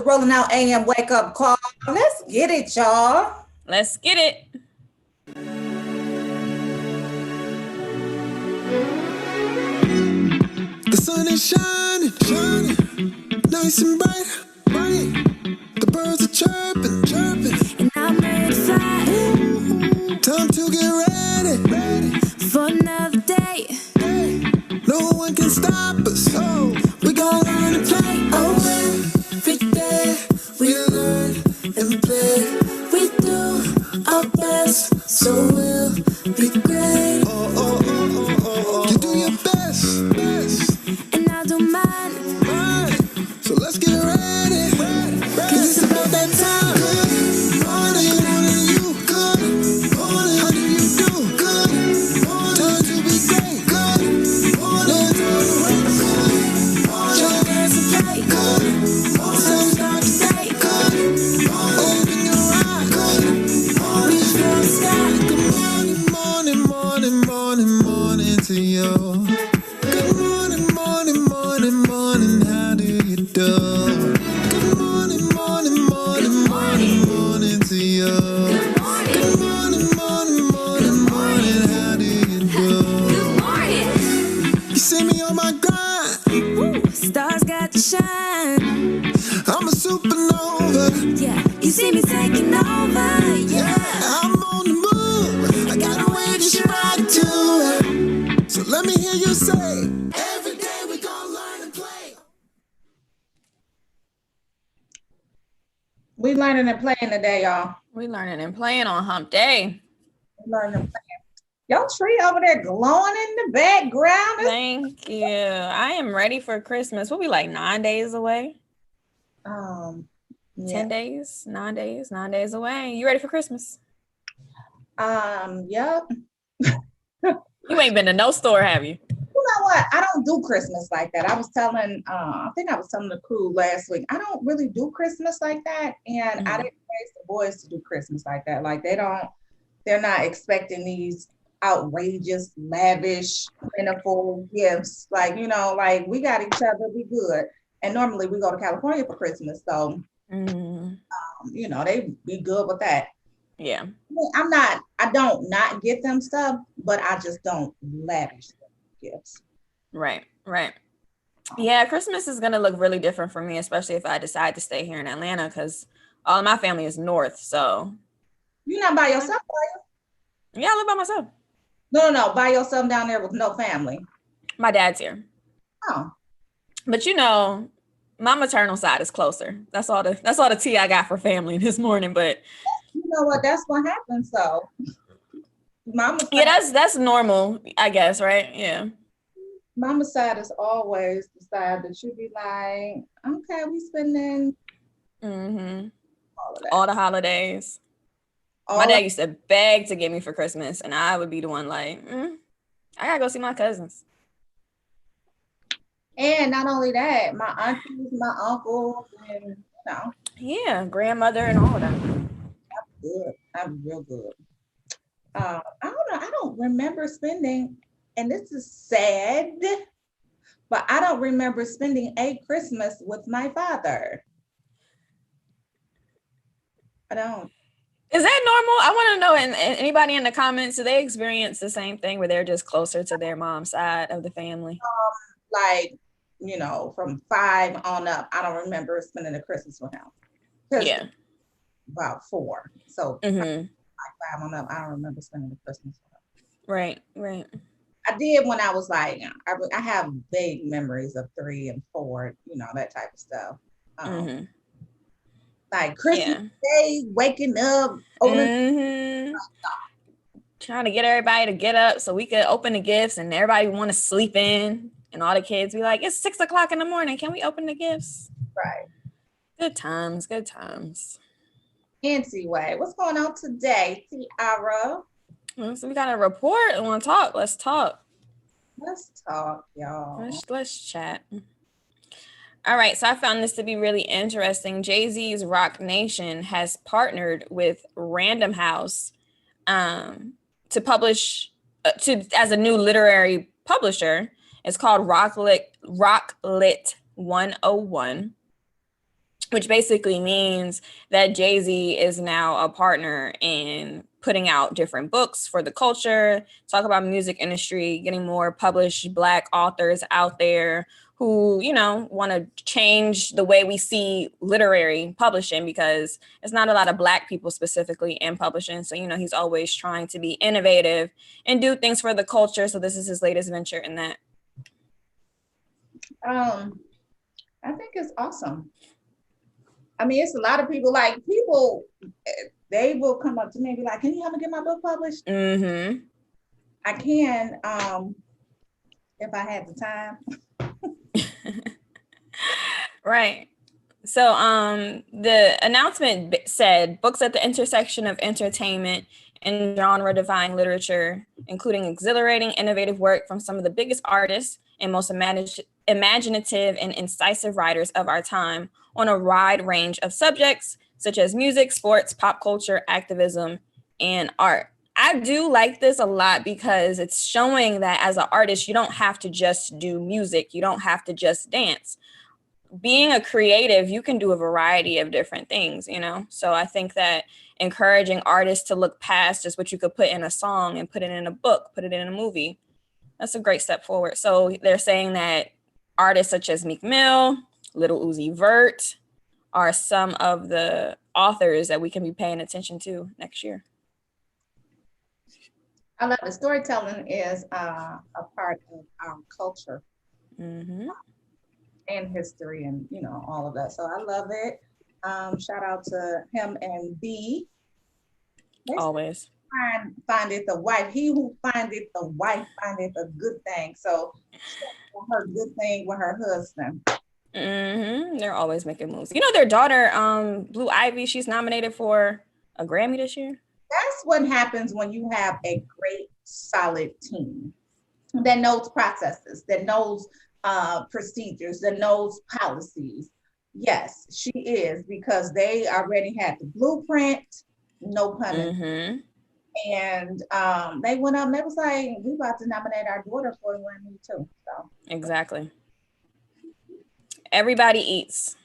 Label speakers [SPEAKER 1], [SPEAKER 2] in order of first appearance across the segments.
[SPEAKER 1] Rolling Out AM wake up call. Let's get it, y'all.
[SPEAKER 2] Let's get it.
[SPEAKER 3] The sun is shining, nice and bright. The birds are chirping,
[SPEAKER 4] and I'm ready to fly.
[SPEAKER 3] Time to get ready
[SPEAKER 4] for another day.
[SPEAKER 3] No one can stop us. We gon' learn to play. Every day we learn and play. We do our best, so we'll be great. You do your best,
[SPEAKER 4] and I do mine.
[SPEAKER 3] So let's get ready. Cause it's about that time. Good morning, you. Good morning, how do you do? Good morning, time to be great. Good morning, good morning, play. Good morning, start today. Good morning, open your eyes. Good morning, reach for the sky. Good morning to you. Good morning, how do you do? Good morning to you. Good morning, how do you do?
[SPEAKER 4] Good morning.
[SPEAKER 3] You see me on my grind.
[SPEAKER 4] Woo, stars got to shine.
[SPEAKER 3] I'm a supernova.
[SPEAKER 4] Yeah, you see me taking over. Yeah,
[SPEAKER 3] I'm on the move. I got a way to stride to. So let me hear you say, every day we gon' learn and play.
[SPEAKER 1] We learning and playing today, y'all.
[SPEAKER 2] We learning and playing on hump day.
[SPEAKER 1] Learning and playing. Your tree over there glowing in the background.
[SPEAKER 2] Thank you. I am ready for Christmas. We'll be like 9 days away.
[SPEAKER 1] Yeah.
[SPEAKER 2] 10 days, 9 days, 9 days away. You ready for Christmas?
[SPEAKER 1] Yep.
[SPEAKER 2] You ain't been to no store, have you?
[SPEAKER 1] You know what? I don't do Christmas like that. I was telling, I think I was telling the crew last week, I don't really do Christmas like that. And I didn't raise the boys to do Christmas like that. Like they're not expecting these outrageous, lavish, plentiful gifts. Like, like we got each other, we good. And normally we go to California for Christmas. So, they be good with that.
[SPEAKER 2] Yeah.
[SPEAKER 1] I don't not get them stuff, but I just don't lavish gifts.
[SPEAKER 2] Right. Yeah, Christmas is going to look really different for me, especially if I decide to stay here in Atlanta, because all of my family is north, so.
[SPEAKER 1] You're not by yourself, are you?
[SPEAKER 2] Yeah, I live by myself.
[SPEAKER 1] No, by yourself down there with no family.
[SPEAKER 2] My dad's here.
[SPEAKER 1] Oh.
[SPEAKER 2] But my maternal side is closer. That's all the tea I got for family this morning, but.
[SPEAKER 1] You know what? That's what happens. So,
[SPEAKER 2] that's normal, I guess, right? Yeah.
[SPEAKER 1] Mama's side is always the side that you be like, okay, we spending
[SPEAKER 2] all the holidays. My dad used to beg to get me for Christmas, and I would be the one like, I gotta go see my cousins.
[SPEAKER 1] And not only that, my aunties, my uncles, and
[SPEAKER 2] yeah, grandmother and all of that.
[SPEAKER 1] Good. I'm real good. I don't know. I don't remember spending, and this is sad, but I don't remember spending a Christmas with my father. I don't.
[SPEAKER 2] Is that normal? I want to know, and anybody in the comments, do they experience the same thing where they're just closer to their mom's side of the family?
[SPEAKER 1] From 5 on up, I don't remember spending a Christmas with him.
[SPEAKER 2] Yeah.
[SPEAKER 1] About 4. So like 5 on up, I don't remember spending the Christmas with him.
[SPEAKER 2] Right.
[SPEAKER 1] I did when I was like, I have vague memories of 3 and 4, that type of stuff. Like Christmas Day, waking up,
[SPEAKER 2] trying to get everybody to get up so we could open the gifts, and everybody want to sleep in, and all the kids be like, it's 6 o'clock in the morning. Can we open the gifts?
[SPEAKER 1] Right.
[SPEAKER 2] Good times.
[SPEAKER 1] Anyway, what's going on today, Tiara?
[SPEAKER 2] So we got a report and want to talk. Let's talk.
[SPEAKER 1] Let's talk, y'all.
[SPEAKER 2] Let's chat. All right, so I found this to be really interesting. Jay-Z's Rock Nation has partnered with Random House to publish as a new literary publisher. It's called Rocklit 101. which basically means that Jay-Z is now a partner in putting out different books for the culture, talk about music industry, getting more published Black authors out there who, you know, want to change the way we see literary publishing, because it's not a lot of Black people specifically in publishing. So, you know, he's always trying to be innovative and do things for the culture. So this is his latest venture in that.
[SPEAKER 1] I think it's awesome. I mean, it's a lot of people, like people, they will come up to me and be like, can you help me get my book published?
[SPEAKER 2] Mm-hmm.
[SPEAKER 1] I can, if I had the time.
[SPEAKER 2] Right. So the announcement said books at the intersection of entertainment and genre-defying literature, including exhilarating, innovative work from some of the biggest artists and most imaginative and incisive writers of our time on a wide range of subjects such as music, sports, pop culture, activism, and art. I do like this a lot because it's showing that as an artist, you don't have to just do music. You don't have to just dance. Being a creative, you can do a variety of different things, you know? So I think that encouraging artists to look past just what you could put in a song and put it in a book, put it in a movie, that's a great step forward. So they're saying that artists such as Meek Mill, Lil Uzi Vert are some of the authors that we can be paying attention to next year.
[SPEAKER 1] I love it. Storytelling is a part of our culture.
[SPEAKER 2] Mm-hmm.
[SPEAKER 1] And history and, you know, all of that. So I love it. Shout out to him and B.
[SPEAKER 2] Always.
[SPEAKER 1] Findeth the wife. He who findeth the wife findeth a good thing. So her good thing with her husband.
[SPEAKER 2] Mm-hmm. They're always making moves. You know, their daughter, Blue Ivy, she's nominated for a Grammy this year.
[SPEAKER 1] That's what happens when you have a great, solid team that knows processes, that knows procedures, that knows policies. Yes, she is, because they already had the blueprint, no pun intended. And they went up and they was like, we about to nominate our daughter for a Grammy too. So
[SPEAKER 2] exactly. Everybody eats.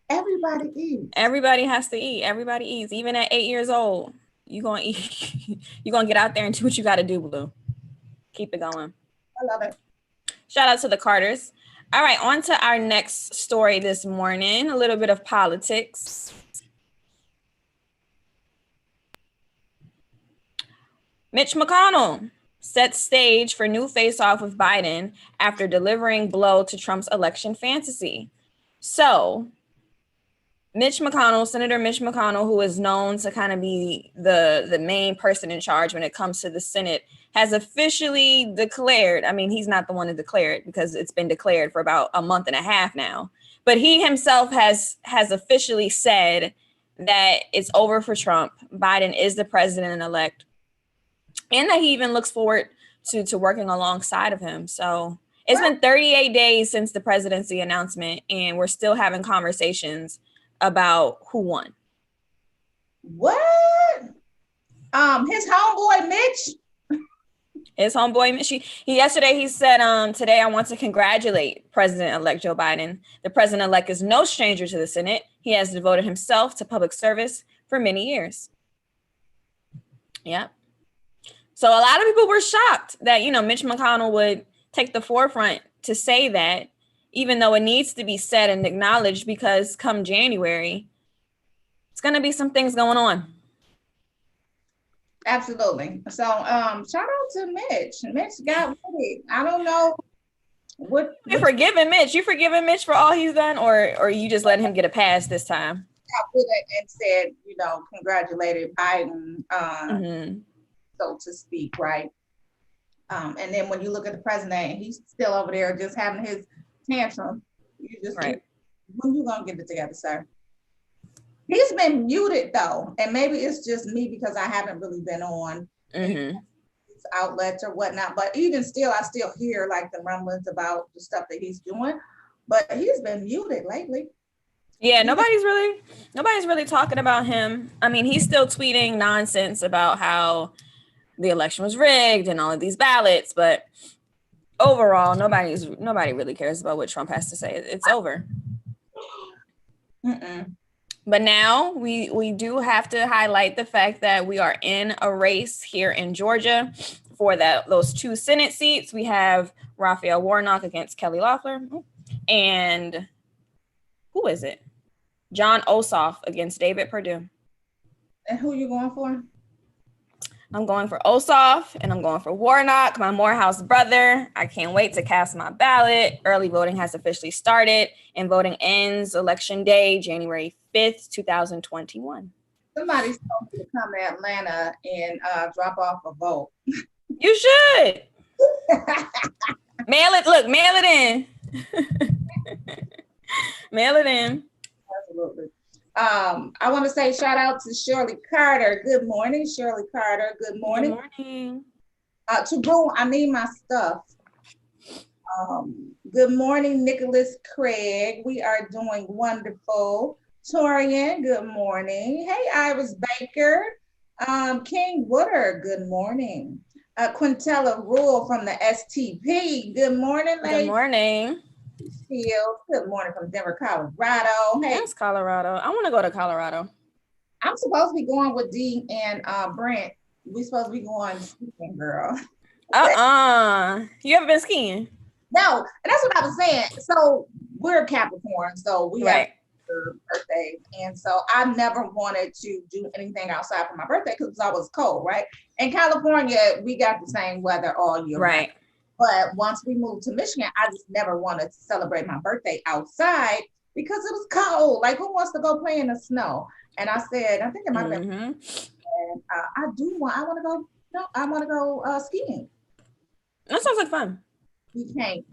[SPEAKER 1] Everybody eats.
[SPEAKER 2] Everybody has to eat. Everybody eats. Even at 8 years old, you're gonna eat. You're gonna get out there and do what you gotta do, Blue. Keep it going.
[SPEAKER 1] I love it.
[SPEAKER 2] Shout out to the Carters. All right, on to our next story this morning, a little bit of politics. Mitch McConnell sets stage for new face-off with Biden after delivering blow to Trump's election fantasy. So, Senator Mitch McConnell, who is known to kind of be the main person in charge when it comes to the Senate, has officially declared, I mean, he's not the one to declare it because it's been declared for about a month and a half now, but he himself has officially said that it's over for Trump. Biden is the president-elect, and that he even looks forward to working alongside of him. So it's been 38 days since the presidency announcement, and we're still having conversations about who won.
[SPEAKER 1] What? His homeboy Mitch.
[SPEAKER 2] His homeboy Mitch. He yesterday he said, today I want to congratulate President-elect Joe Biden. The president-elect is no stranger to the Senate. He has devoted himself to public service for many years. Yep. So a lot of people were shocked that, you know, Mitch McConnell would take the forefront to say that, even though it needs to be said and acknowledged, because come January, it's going to be some things going on.
[SPEAKER 1] Absolutely. So shout out to Mitch. Mitch got with it. I don't know what.
[SPEAKER 2] You're forgiving Mitch. You forgiving Mitch for all he's done, or you just letting him get a pass this time?
[SPEAKER 1] Got with it and said, you know, congratulated Biden, so to speak, right? And then when you look at the president, he's still over there just having his tantrum. You just
[SPEAKER 2] right.
[SPEAKER 1] When you gonna get it together, sir? He's been muted though, and maybe it's just me because I haven't really been on outlets or whatnot. But even still, I still hear like the rumblings about the stuff that he's doing. But he's been muted lately.
[SPEAKER 2] Yeah, nobody's really talking about him. I mean, he's still tweeting nonsense about how the election was rigged and all of these ballots, but overall, nobody really cares about what Trump has to say. It's over.
[SPEAKER 1] Mm-mm.
[SPEAKER 2] But now we do have to highlight the fact that we are in a race here in Georgia for those 2 Senate seats. We have Raphael Warnock against Kelly Loeffler, and who is it? John Ossoff against David Perdue.
[SPEAKER 1] And who you going for?
[SPEAKER 2] I'm going for Ossoff, and I'm going for Warnock, my Morehouse brother. I can't wait to cast my ballot. Early voting has officially started, and voting ends Election Day, January 5th, 2021.
[SPEAKER 1] Somebody's told me to come to Atlanta and drop off a vote.
[SPEAKER 2] You should. Mail it in. Mail it in.
[SPEAKER 1] Absolutely. I want to say shout out to Shirley Carter. Good morning, Shirley Carter. Good morning.
[SPEAKER 2] Good morning.
[SPEAKER 1] To Boom, I need my stuff. Good morning, Nicholas Craig. We are doing wonderful. Torian, good morning. Hey, Iris Baker. King Woodard, good morning. Quintella Rule from the STP. Good morning, ladies.
[SPEAKER 2] Good morning.
[SPEAKER 1] Fields. Good morning from Denver, Colorado. Hey,
[SPEAKER 2] That's Colorado. I want to go to Colorado.
[SPEAKER 1] I'm supposed to be going with Dee and Brent. We supposed to be going skiing, girl.
[SPEAKER 2] You haven't been skiing?
[SPEAKER 1] No, and that's what I was saying. So we're Capricorn, so we have birthdays, and so I never wanted to do anything outside for my birthday because it's always cold, right? In California, we got the same weather all year,
[SPEAKER 2] right?
[SPEAKER 1] But once we moved to Michigan, I just never wanted to celebrate my birthday outside because it was cold. Like, who wants to go play in the snow? And I said, I think it might have been. And I want to go skiing.
[SPEAKER 2] That sounds like fun.
[SPEAKER 1] We can't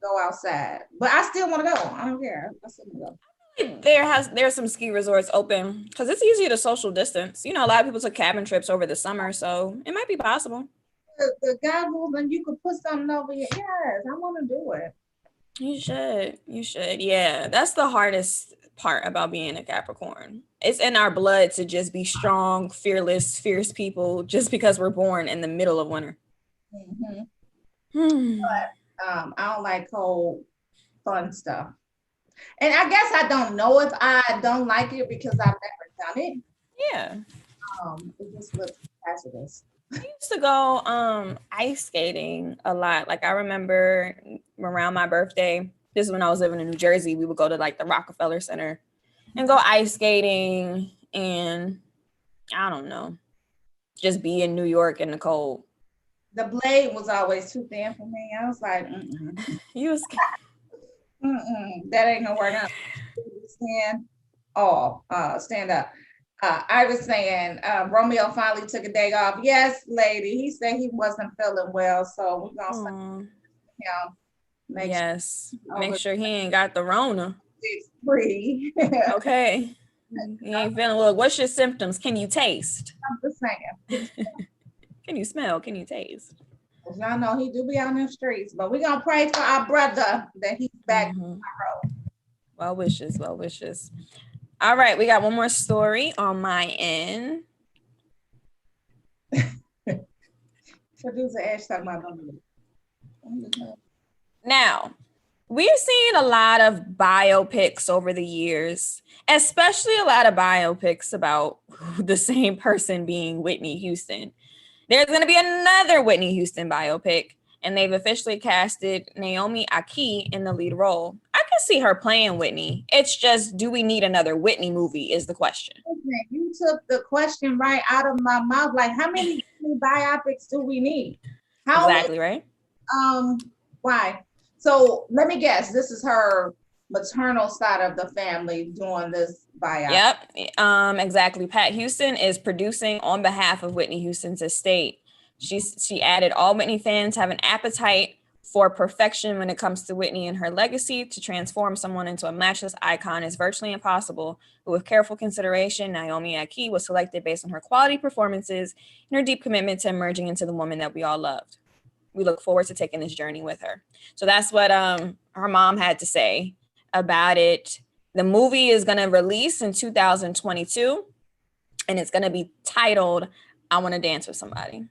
[SPEAKER 1] go outside, but I still want to go. I don't care. I still want to go.
[SPEAKER 2] There's some ski resorts open because it's easier to social distance. You know, a lot of people took cabin trips over the summer, so it might be possible.
[SPEAKER 1] The goggles, and you could put something over your ears. I want to do it.
[SPEAKER 2] You should. Yeah, that's the hardest part about being a Capricorn. It's in our blood to just be strong, fearless, fierce people just because we're born in the middle of winter.
[SPEAKER 1] But I don't like cold, fun stuff. And I guess I don't know if I don't like it because I've never done it.
[SPEAKER 2] Yeah.
[SPEAKER 1] It just looks hazardous.
[SPEAKER 2] I used to go ice skating a lot. Like I remember around my birthday, this is when I was living in New Jersey, we would go to like the Rockefeller Center and go ice skating, and I don't know, just be in New York in the cold.
[SPEAKER 1] The blade was always too thin for me. I was like,
[SPEAKER 2] You was
[SPEAKER 1] that ain't gonna work out. Stand up. I was saying Romeo finally took a day off. Yes, lady. He said he wasn't feeling well, so we're gonna send him.
[SPEAKER 2] Make sure he ain't got the Rona.
[SPEAKER 1] It's free.
[SPEAKER 2] Okay. He ain't feeling well. What's your symptoms? Can you taste?
[SPEAKER 1] I'm just saying.
[SPEAKER 2] Can you smell? Can you taste?
[SPEAKER 1] Y'all know he do be out in the streets, but we're gonna pray for our brother that he's back tomorrow.
[SPEAKER 2] Well wishes. All right, we got one more story on my end.
[SPEAKER 1] Producer Ash talking about
[SPEAKER 2] now, we've seen a lot of biopics over the years, especially a lot of biopics about the same person being Whitney Houston. There's going to be another Whitney Houston biopic, and they've officially casted Naomi Aki in the lead role. I can see her playing Whitney. It's just, do we need another Whitney movie is the question.
[SPEAKER 1] You took the question right out of my mouth. Like, how many biopics do we need?
[SPEAKER 2] Exactly, right?
[SPEAKER 1] Why? So let me guess, this is her maternal side of the family doing this biopic.
[SPEAKER 2] Yep, exactly. Pat Houston is producing on behalf of Whitney Houston's estate. She added, all Whitney fans have an appetite for perfection when it comes to Whitney and her legacy. To transform someone into a matchless icon is virtually impossible, but with careful consideration, Naomi Aki was selected based on her quality performances and her deep commitment to emerging into the woman that we all loved. We look forward to taking this journey with her. So that's what her mom had to say about it. The movie is going to release in 2022, and it's going to be titled, I Want to Dance with Somebody.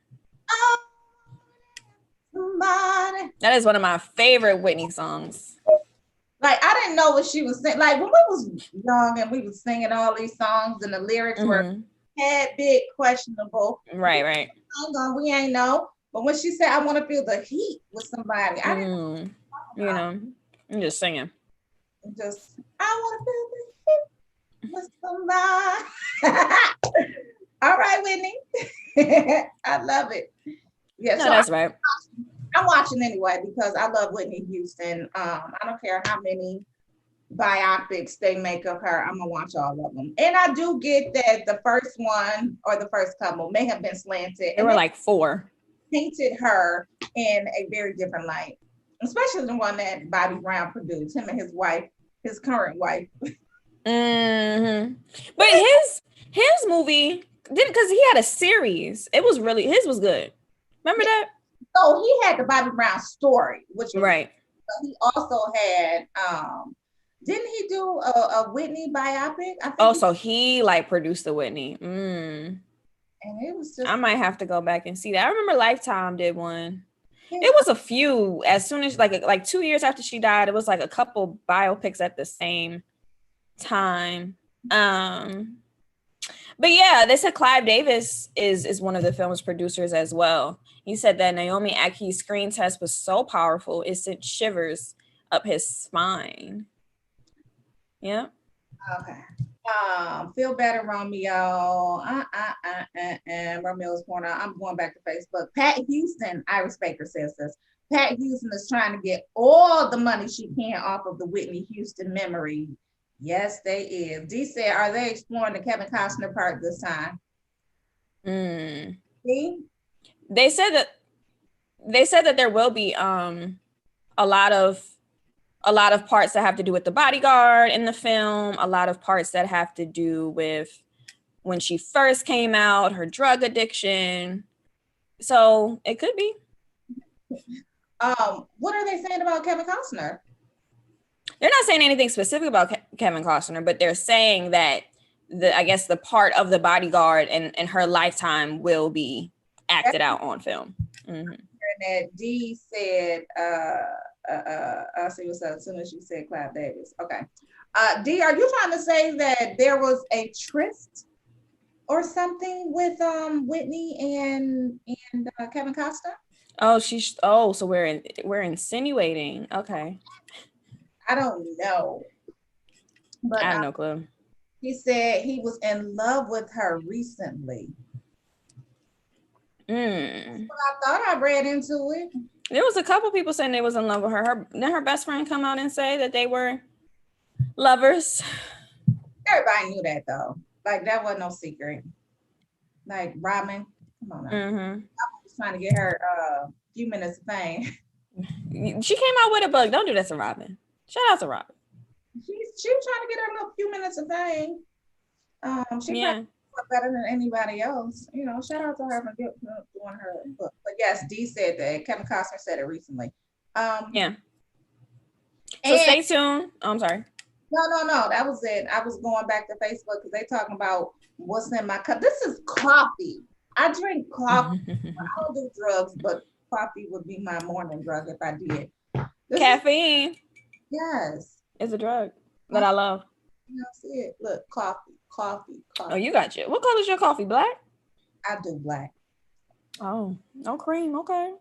[SPEAKER 2] That is one of my favorite Whitney songs.
[SPEAKER 1] Like I didn't know what she was saying. Like when we was young and we was singing all these songs and the lyrics were had bit questionable.
[SPEAKER 2] Right.
[SPEAKER 1] We ain't know. But when she said, "I want to feel the heat with somebody," I didn't.
[SPEAKER 2] You know, I'm just singing.
[SPEAKER 1] Just I want to feel the heat with somebody. All right, Whitney. I love it. Yeah,
[SPEAKER 2] no,
[SPEAKER 1] so
[SPEAKER 2] that's right.
[SPEAKER 1] I'm watching anyway because I love Whitney Houston. I don't care how many biopics they make of her. I'm gonna watch all of them. And I do get that the first one or the first couple may have been slanted.
[SPEAKER 2] There were like 4.
[SPEAKER 1] Painted her in a very different light, especially the one that Bobby Brown produced, him and his wife, his current wife.
[SPEAKER 2] But his movie didn't, because he had a series. It was really, his was good. Remember that?
[SPEAKER 1] So he had the Bobby Brown story, which was
[SPEAKER 2] right.
[SPEAKER 1] He also had didn't he do a Whitney biopic? I think
[SPEAKER 2] so he like produced the Whitney.
[SPEAKER 1] And it was just,
[SPEAKER 2] I might have to go back and see that. I remember Lifetime did one. It was a few as soon as like 2 years after she died. It was like a couple biopics at the same time. But yeah, they said Clive Davis is one of the film's producers as well. He said that Naomi Aki's screen test was so powerful it sent shivers up his spine. Yeah.
[SPEAKER 1] Okay. Feel better, Romeo. Romeo's corner. I'm going back to Facebook. Pat Houston, Iris Baker says this. Pat Houston is trying to get all the money she can off of the Whitney Houston memory. Yes, they is. D said, are they exploring the Kevin Costner part this time? See?
[SPEAKER 2] They said that there will be a lot of parts that have to do with the bodyguard in the film, a lot of parts that have to do with when she first came out, her drug addiction. So it could be.
[SPEAKER 1] What are they saying about Kevin Costner?
[SPEAKER 2] They're not saying anything specific about Kevin Costner, but they're saying that the part of the bodyguard and her lifetime will be acted out on film.
[SPEAKER 1] And that D said, I'll see what's up as soon as you said Clive Davis. Okay. D, are you trying to say that there was a tryst or something with Whitney and Kevin Costner?
[SPEAKER 2] So we're insinuating. Okay.
[SPEAKER 1] I don't know. But
[SPEAKER 2] I have no clue.
[SPEAKER 1] He said he was in love with her recently. That's what I thought I read into it.
[SPEAKER 2] There was a couple people saying they was in love with her. Didn't her best friend come out and say that they were lovers?
[SPEAKER 1] Everybody knew that though. Like that wasn't no secret. Like Robin, come on now. I was trying to get her a few minutes of fame.
[SPEAKER 2] She came out with a bug. Don't do that to Robin. Shout out to Robin.
[SPEAKER 1] She was trying to get her a few minutes of fame. She probably better than anybody else. You know, shout out to her for doing her book. But yes, Dee said that. Kevin Costner said it recently.
[SPEAKER 2] So stay tuned. Oh, I'm sorry.
[SPEAKER 1] No, that was it. I was going back to Facebook because they talking about what's in my cup. This is coffee. I drink coffee. I don't do drugs, but coffee would be my morning drug if I did.
[SPEAKER 2] Caffeine.
[SPEAKER 1] Yes.
[SPEAKER 2] It's a drug that I love.
[SPEAKER 1] You know, see it. Look, coffee.
[SPEAKER 2] Oh, you got you. What color is your coffee? Black?
[SPEAKER 1] I do black.
[SPEAKER 2] Oh, no cream. Okay.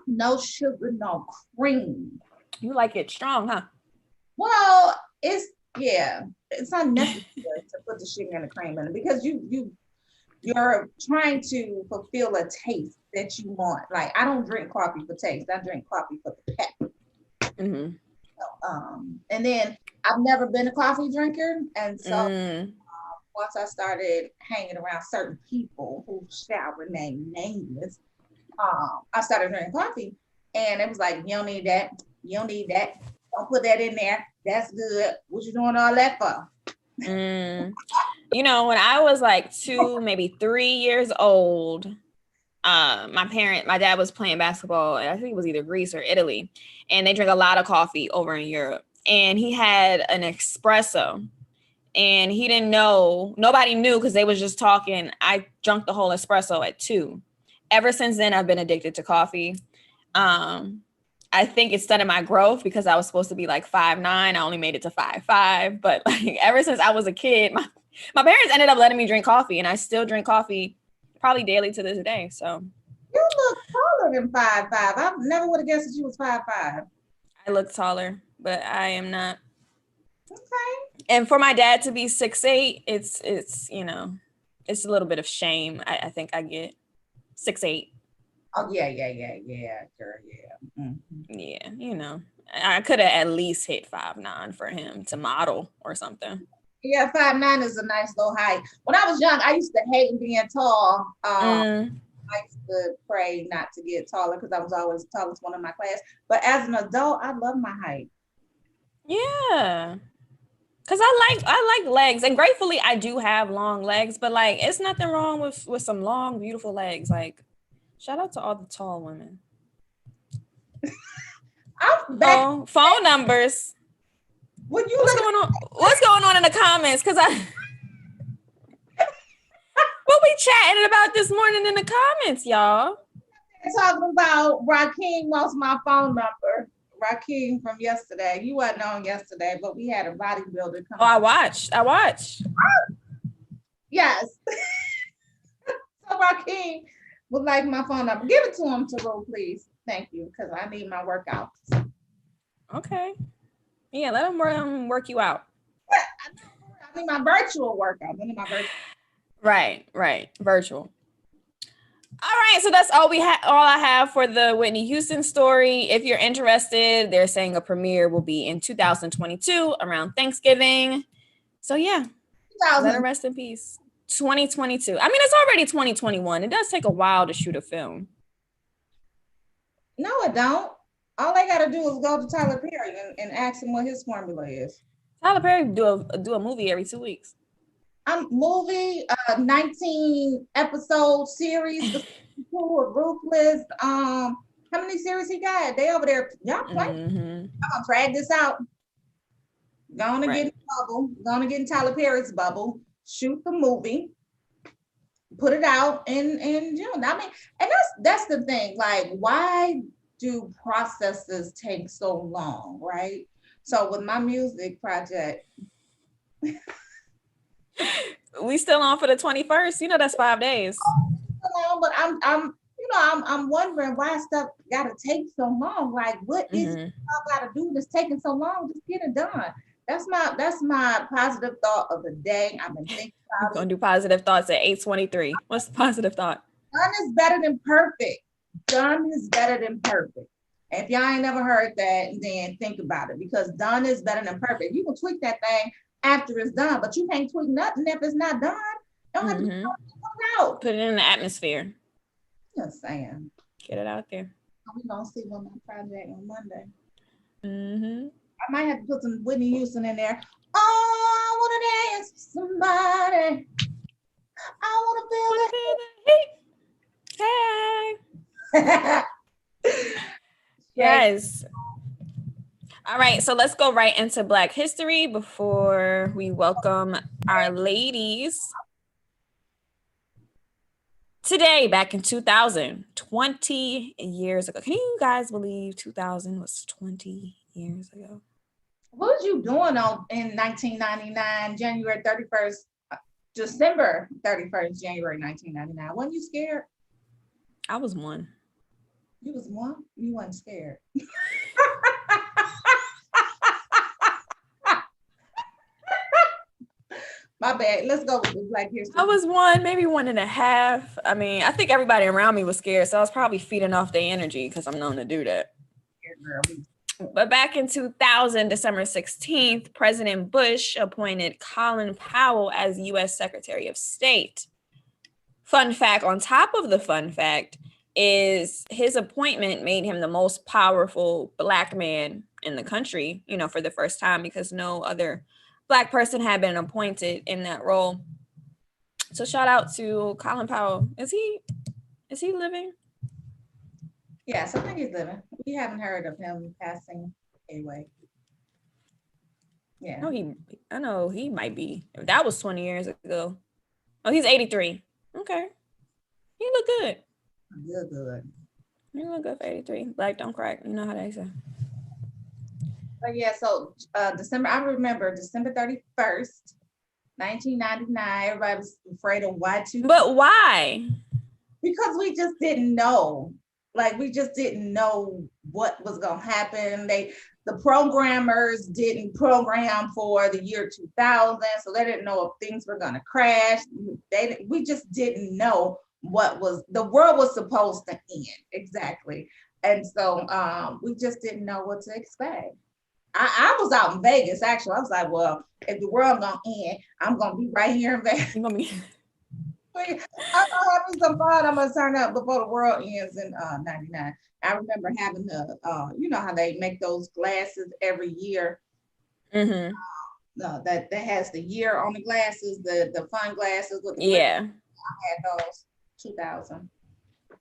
[SPEAKER 1] No sugar, no cream.
[SPEAKER 2] You like it strong, huh?
[SPEAKER 1] Well, it's not necessary to put the sugar and the cream in it because you're trying to fulfill a taste that you want. Like I don't drink coffee for taste. I drink coffee for the pep. And then I've never been a coffee drinker, and so once I started hanging around certain people who shall remain nameless, I started drinking coffee, and it was like, you don't need that. You don't need that. Don't put that in there. That's good. What you doing all that for?
[SPEAKER 2] You know, when I was like 2, maybe 3 years old, my dad was playing basketball. I think it was either Greece or Italy, and they drink a lot of coffee over in Europe. And he had an espresso, and he didn't know. Nobody knew because they was just talking. I drank the whole espresso at 2. Ever since then, I've been addicted to coffee. I I think it's stunted my growth because I was supposed to be like 5'9". I only made it to 5'5". But like ever since I was a kid, my parents ended up letting me drink coffee, and I still drink coffee probably daily to this day. So
[SPEAKER 1] You look taller than 5'5". I never would have guessed that you was 5'5".
[SPEAKER 2] I look taller, but I am not.
[SPEAKER 1] Okay.
[SPEAKER 2] And for my dad to be 6'8", it's you know, it's a little bit of shame. I think I get 6'8".
[SPEAKER 1] Oh yeah, girl, yeah. Mm-hmm.
[SPEAKER 2] Yeah, you know, I could have at least hit 5'9" for him to model or something.
[SPEAKER 1] Yeah, 5'9" is a nice low height. When I was young, I used to hate being tall. I used to pray not to get taller because I was always the tallest one in my class. But as an adult, I love my height.
[SPEAKER 2] Yeah. Cause I like legs, and gratefully I do have long legs, but like it's nothing wrong with some long, beautiful legs. Like, shout out to all the tall women. Oh, phone numbers.
[SPEAKER 1] What's
[SPEAKER 2] going on? What's going on in the comments? Cause what we chatting about this morning in the comments, y'all?
[SPEAKER 1] Talking about Rakeem wants my phone number. Rakeem from yesterday. You wasn't on yesterday, but we had a bodybuilder come.
[SPEAKER 2] Oh, I watched.
[SPEAKER 1] Yes. So Rakeem would like my phone number. Give it to him, Taro, please. Thank you, because I need my workouts.
[SPEAKER 2] Okay. Yeah, let him work you out.
[SPEAKER 1] I need my virtual workout.
[SPEAKER 2] Right. Virtual. All right, so that's all I have for the Whitney Houston story. If you're interested, they're saying a premiere will be in 2022 around Thanksgiving. So yeah, let her rest in peace. 2022. I mean, it's already 2021. It does take a while to shoot a film.
[SPEAKER 1] No, it don't. All they got to do is go to Tyler Perry and ask him what his formula is.
[SPEAKER 2] Tyler Perry do a movie every 2 weeks.
[SPEAKER 1] Movie, 19 episode series, Ruthless. How many series he got? They over there, y'all playing. I'm gonna drag this out. Gonna get in bubble. Gonna get in Tyler Perry's bubble. Shoot the movie. Put it out in June. I mean, and that's the thing. Like, why do processes take so long, right? So with my music project.
[SPEAKER 2] We still on for the 21st. You know, that's 5 days.
[SPEAKER 1] But I'm wondering why stuff gotta take so long. Like, what is it I gotta do that's taking so long? Just get it done. That's my positive thought of the day. I've been thinking about
[SPEAKER 2] We're gonna do positive thoughts at 8:23. What's the positive thought?
[SPEAKER 1] Done is better than perfect. Done is better than perfect. If y'all ain't never heard that, then think about it, because done is better than perfect. You can tweak that thing after it's done, but you can't tweak nothing if it's not done. Don't have to put it out.
[SPEAKER 2] Put it in the atmosphere.
[SPEAKER 1] Just saying.
[SPEAKER 2] Get it out there.
[SPEAKER 1] We're gonna see one more project on Monday. I might have to put some Whitney Houston in there. Oh, I wanna dance with somebody. I wanna feel the heat.
[SPEAKER 2] Hey. Yes. All right, so let's go right into Black History before we welcome our ladies. Today, back in 2000, 20 years ago. Can you guys believe 2000 was 20 years ago?
[SPEAKER 1] What was you doing in 1999, January 31st, December 31st, January 1999? Wasn't you scared?
[SPEAKER 2] I was one.
[SPEAKER 1] You was one? You wasn't scared. My bad. Let's go with the Black History.
[SPEAKER 2] I was one, maybe 1.5. I mean, I think everybody around me was scared, so I was probably feeding off their energy because I'm known to do that. But back in 2000, December 16th, President Bush appointed Colin Powell as U.S. Secretary of State. Fun fact on top of the fun fact is his appointment made him the most powerful Black man in the country, you know, for the first time, because no other Black person had been appointed in that role. So shout out to Colin Powell. Is he living?
[SPEAKER 1] Yes, I think he's living. We haven't heard of him passing away. Yeah.
[SPEAKER 2] I know he might be. That was 20 years ago. Oh, he's 83. Okay. He look good.
[SPEAKER 1] Good.
[SPEAKER 2] You look good for 83. Black don't crack. You know how they say.
[SPEAKER 1] But yeah, so I remember December 31st, 1999. Everybody was afraid of Y2K.
[SPEAKER 2] But why?
[SPEAKER 1] Because we just didn't know. Like, we just didn't know what was going to happen. The programmers didn't program for the year 2000, so they didn't know if things were going to crash. We just didn't know the world was supposed to end. Exactly. And so we just didn't know what to expect. I was out in Vegas, actually. I was like, well, if the world going to end, I'm going to be right here in Vegas.
[SPEAKER 2] You're gonna be
[SPEAKER 1] I'm having some fun. I'm gonna turn up before the world ends in 99. I remember having you know how they make those glasses every year.
[SPEAKER 2] Mm-hmm.
[SPEAKER 1] That has the year on the glasses, the fun glasses with the
[SPEAKER 2] Yeah.
[SPEAKER 1] I had those 2000.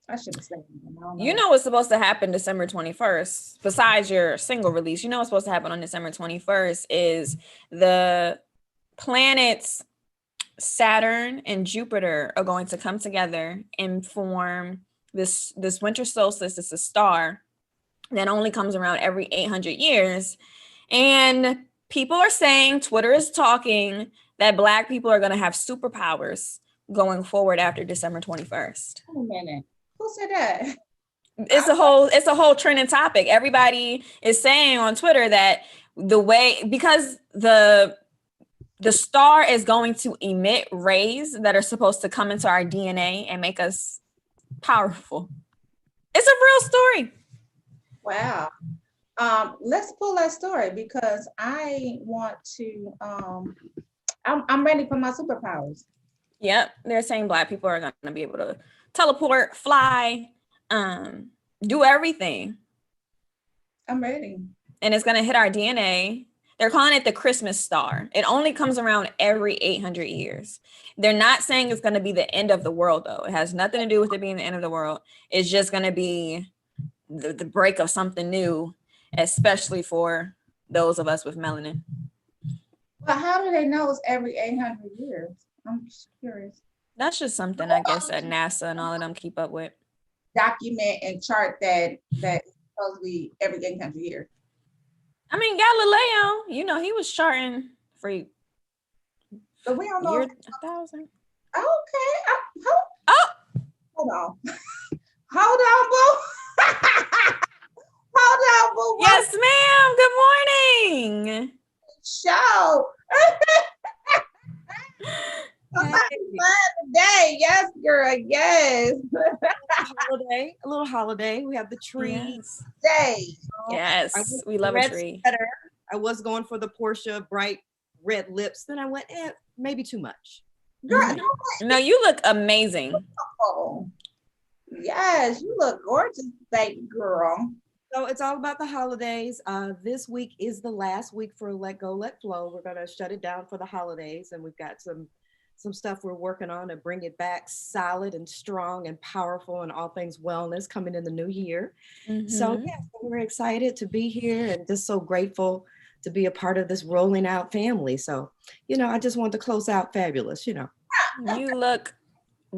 [SPEAKER 1] I should have said them.
[SPEAKER 2] You know what's supposed to happen December 21st, besides your single release, you know what's supposed to happen on December 21st is the planets Saturn and Jupiter are going to come together and form this winter solstice. It's a star that only comes around every 800 years. And people are saying, Twitter is talking, that Black people are going to have superpowers going forward after December 21st.
[SPEAKER 1] Wait a minute. Who said that?
[SPEAKER 2] It's a whole trending topic. Everybody is saying on Twitter that because the star is going to emit rays that are supposed to come into our DNA and make us powerful. It's a real story.
[SPEAKER 1] Wow. Let's pull that story because I want to. I'm ready for my superpowers.
[SPEAKER 2] Yep, they're saying Black people are going to be able to teleport, fly, do everything.
[SPEAKER 1] I'm ready.
[SPEAKER 2] And it's going to hit our DNA. They're calling it the Christmas star. It only comes around every 800 years. They're not saying it's going to be the end of the world, though. It has nothing to do with it being the end of the world. It's just going to be the break of something new, especially for those of us with melanin.
[SPEAKER 1] But how do they know it's every 800 years? I'm just curious.
[SPEAKER 2] That's just something I guess that NASA and all of them keep up with.
[SPEAKER 1] Document and chart that supposed to be every 800 years.
[SPEAKER 2] I mean, Galileo, you know, he was charting for
[SPEAKER 1] but we don't know.
[SPEAKER 2] 1,000.
[SPEAKER 1] Okay. Hold on. Boo. Hold on, boo.
[SPEAKER 2] Yes, ma'am. Good morning.
[SPEAKER 1] Show. Somebody's fun today. Yes, girl. Yes.
[SPEAKER 5] A little holiday. We have the tree.
[SPEAKER 1] Day.
[SPEAKER 2] Yes, we love a tree.
[SPEAKER 5] Sweater. I was going for the Portia bright red lips. Then I went, maybe too much.
[SPEAKER 1] Girl,
[SPEAKER 2] no, you look amazing.
[SPEAKER 1] Oh, yes, you look gorgeous, baby girl.
[SPEAKER 5] So it's all about the holidays. This week is the last week for Let Go, Let Flow. We're going to shut it down for the holidays, and we've got some stuff we're working on to bring it back solid and strong and powerful and all things wellness coming in the new year.
[SPEAKER 2] Mm-hmm.
[SPEAKER 5] So yeah, we're excited to be here and just so grateful to be a part of this rolling out family. So, you know, I just want to close out fabulous, you know.
[SPEAKER 2] You look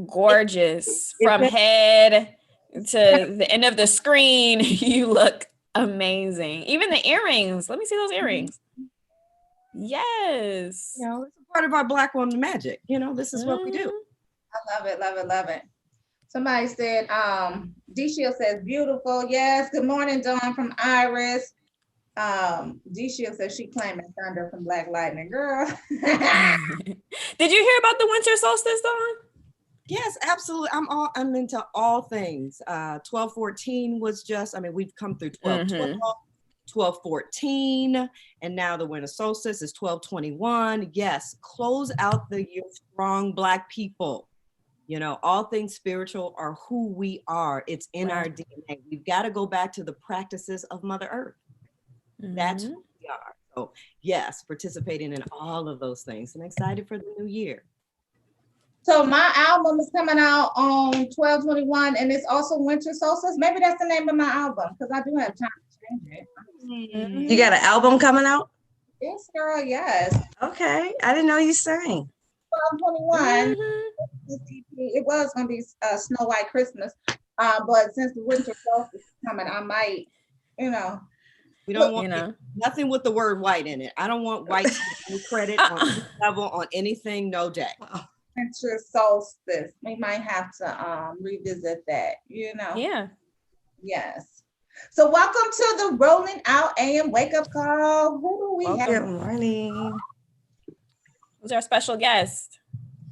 [SPEAKER 2] gorgeous from head to the end of the screen. You look amazing. Even the earrings. Let me see those earrings. Yes.
[SPEAKER 5] You know, it's a part of our Black woman magic. You know, this is what we do.
[SPEAKER 1] I love it, love it, love it. Somebody said, D Shield says, beautiful. Yes. Good morning, Dawn from Iris. D Shield says she claiming thunder from Black Lightning. Girl.
[SPEAKER 2] Did you hear about the winter solstice, Dawn?
[SPEAKER 5] Yes, absolutely. I'm into all things. 1214 was we've come through 1212, 1214, and now the winter solstice is 1221. Yes, close out the year strong, Black people. You know, all things spiritual are who we are. It's in our DNA. We've got to go back to the practices of Mother Earth. That's who we are. So yes, participating in all of those things and excited for the new year.
[SPEAKER 1] So my album is coming out on 12/21, and it's also Winter Solstice. Maybe that's the name of my album because I do have time to change it.
[SPEAKER 6] You got an album coming out?
[SPEAKER 1] Yes, girl. Yes.
[SPEAKER 6] Okay, I didn't know you sang.
[SPEAKER 1] 12/21. It was gonna be Snow White Christmas, But since the winter solstice is coming, I might, you know.
[SPEAKER 5] We don't want
[SPEAKER 2] You know.
[SPEAKER 5] nothing with the word white in it. I don't want white to get any credit on any level, on anything, no day.
[SPEAKER 1] Winter solstice. We might have to revisit that, you know.
[SPEAKER 2] Yeah.
[SPEAKER 1] Yes. So welcome to the Rolling Out AM Wake Up Call. Who do we have?
[SPEAKER 6] Good morning.
[SPEAKER 2] Who's our special guest?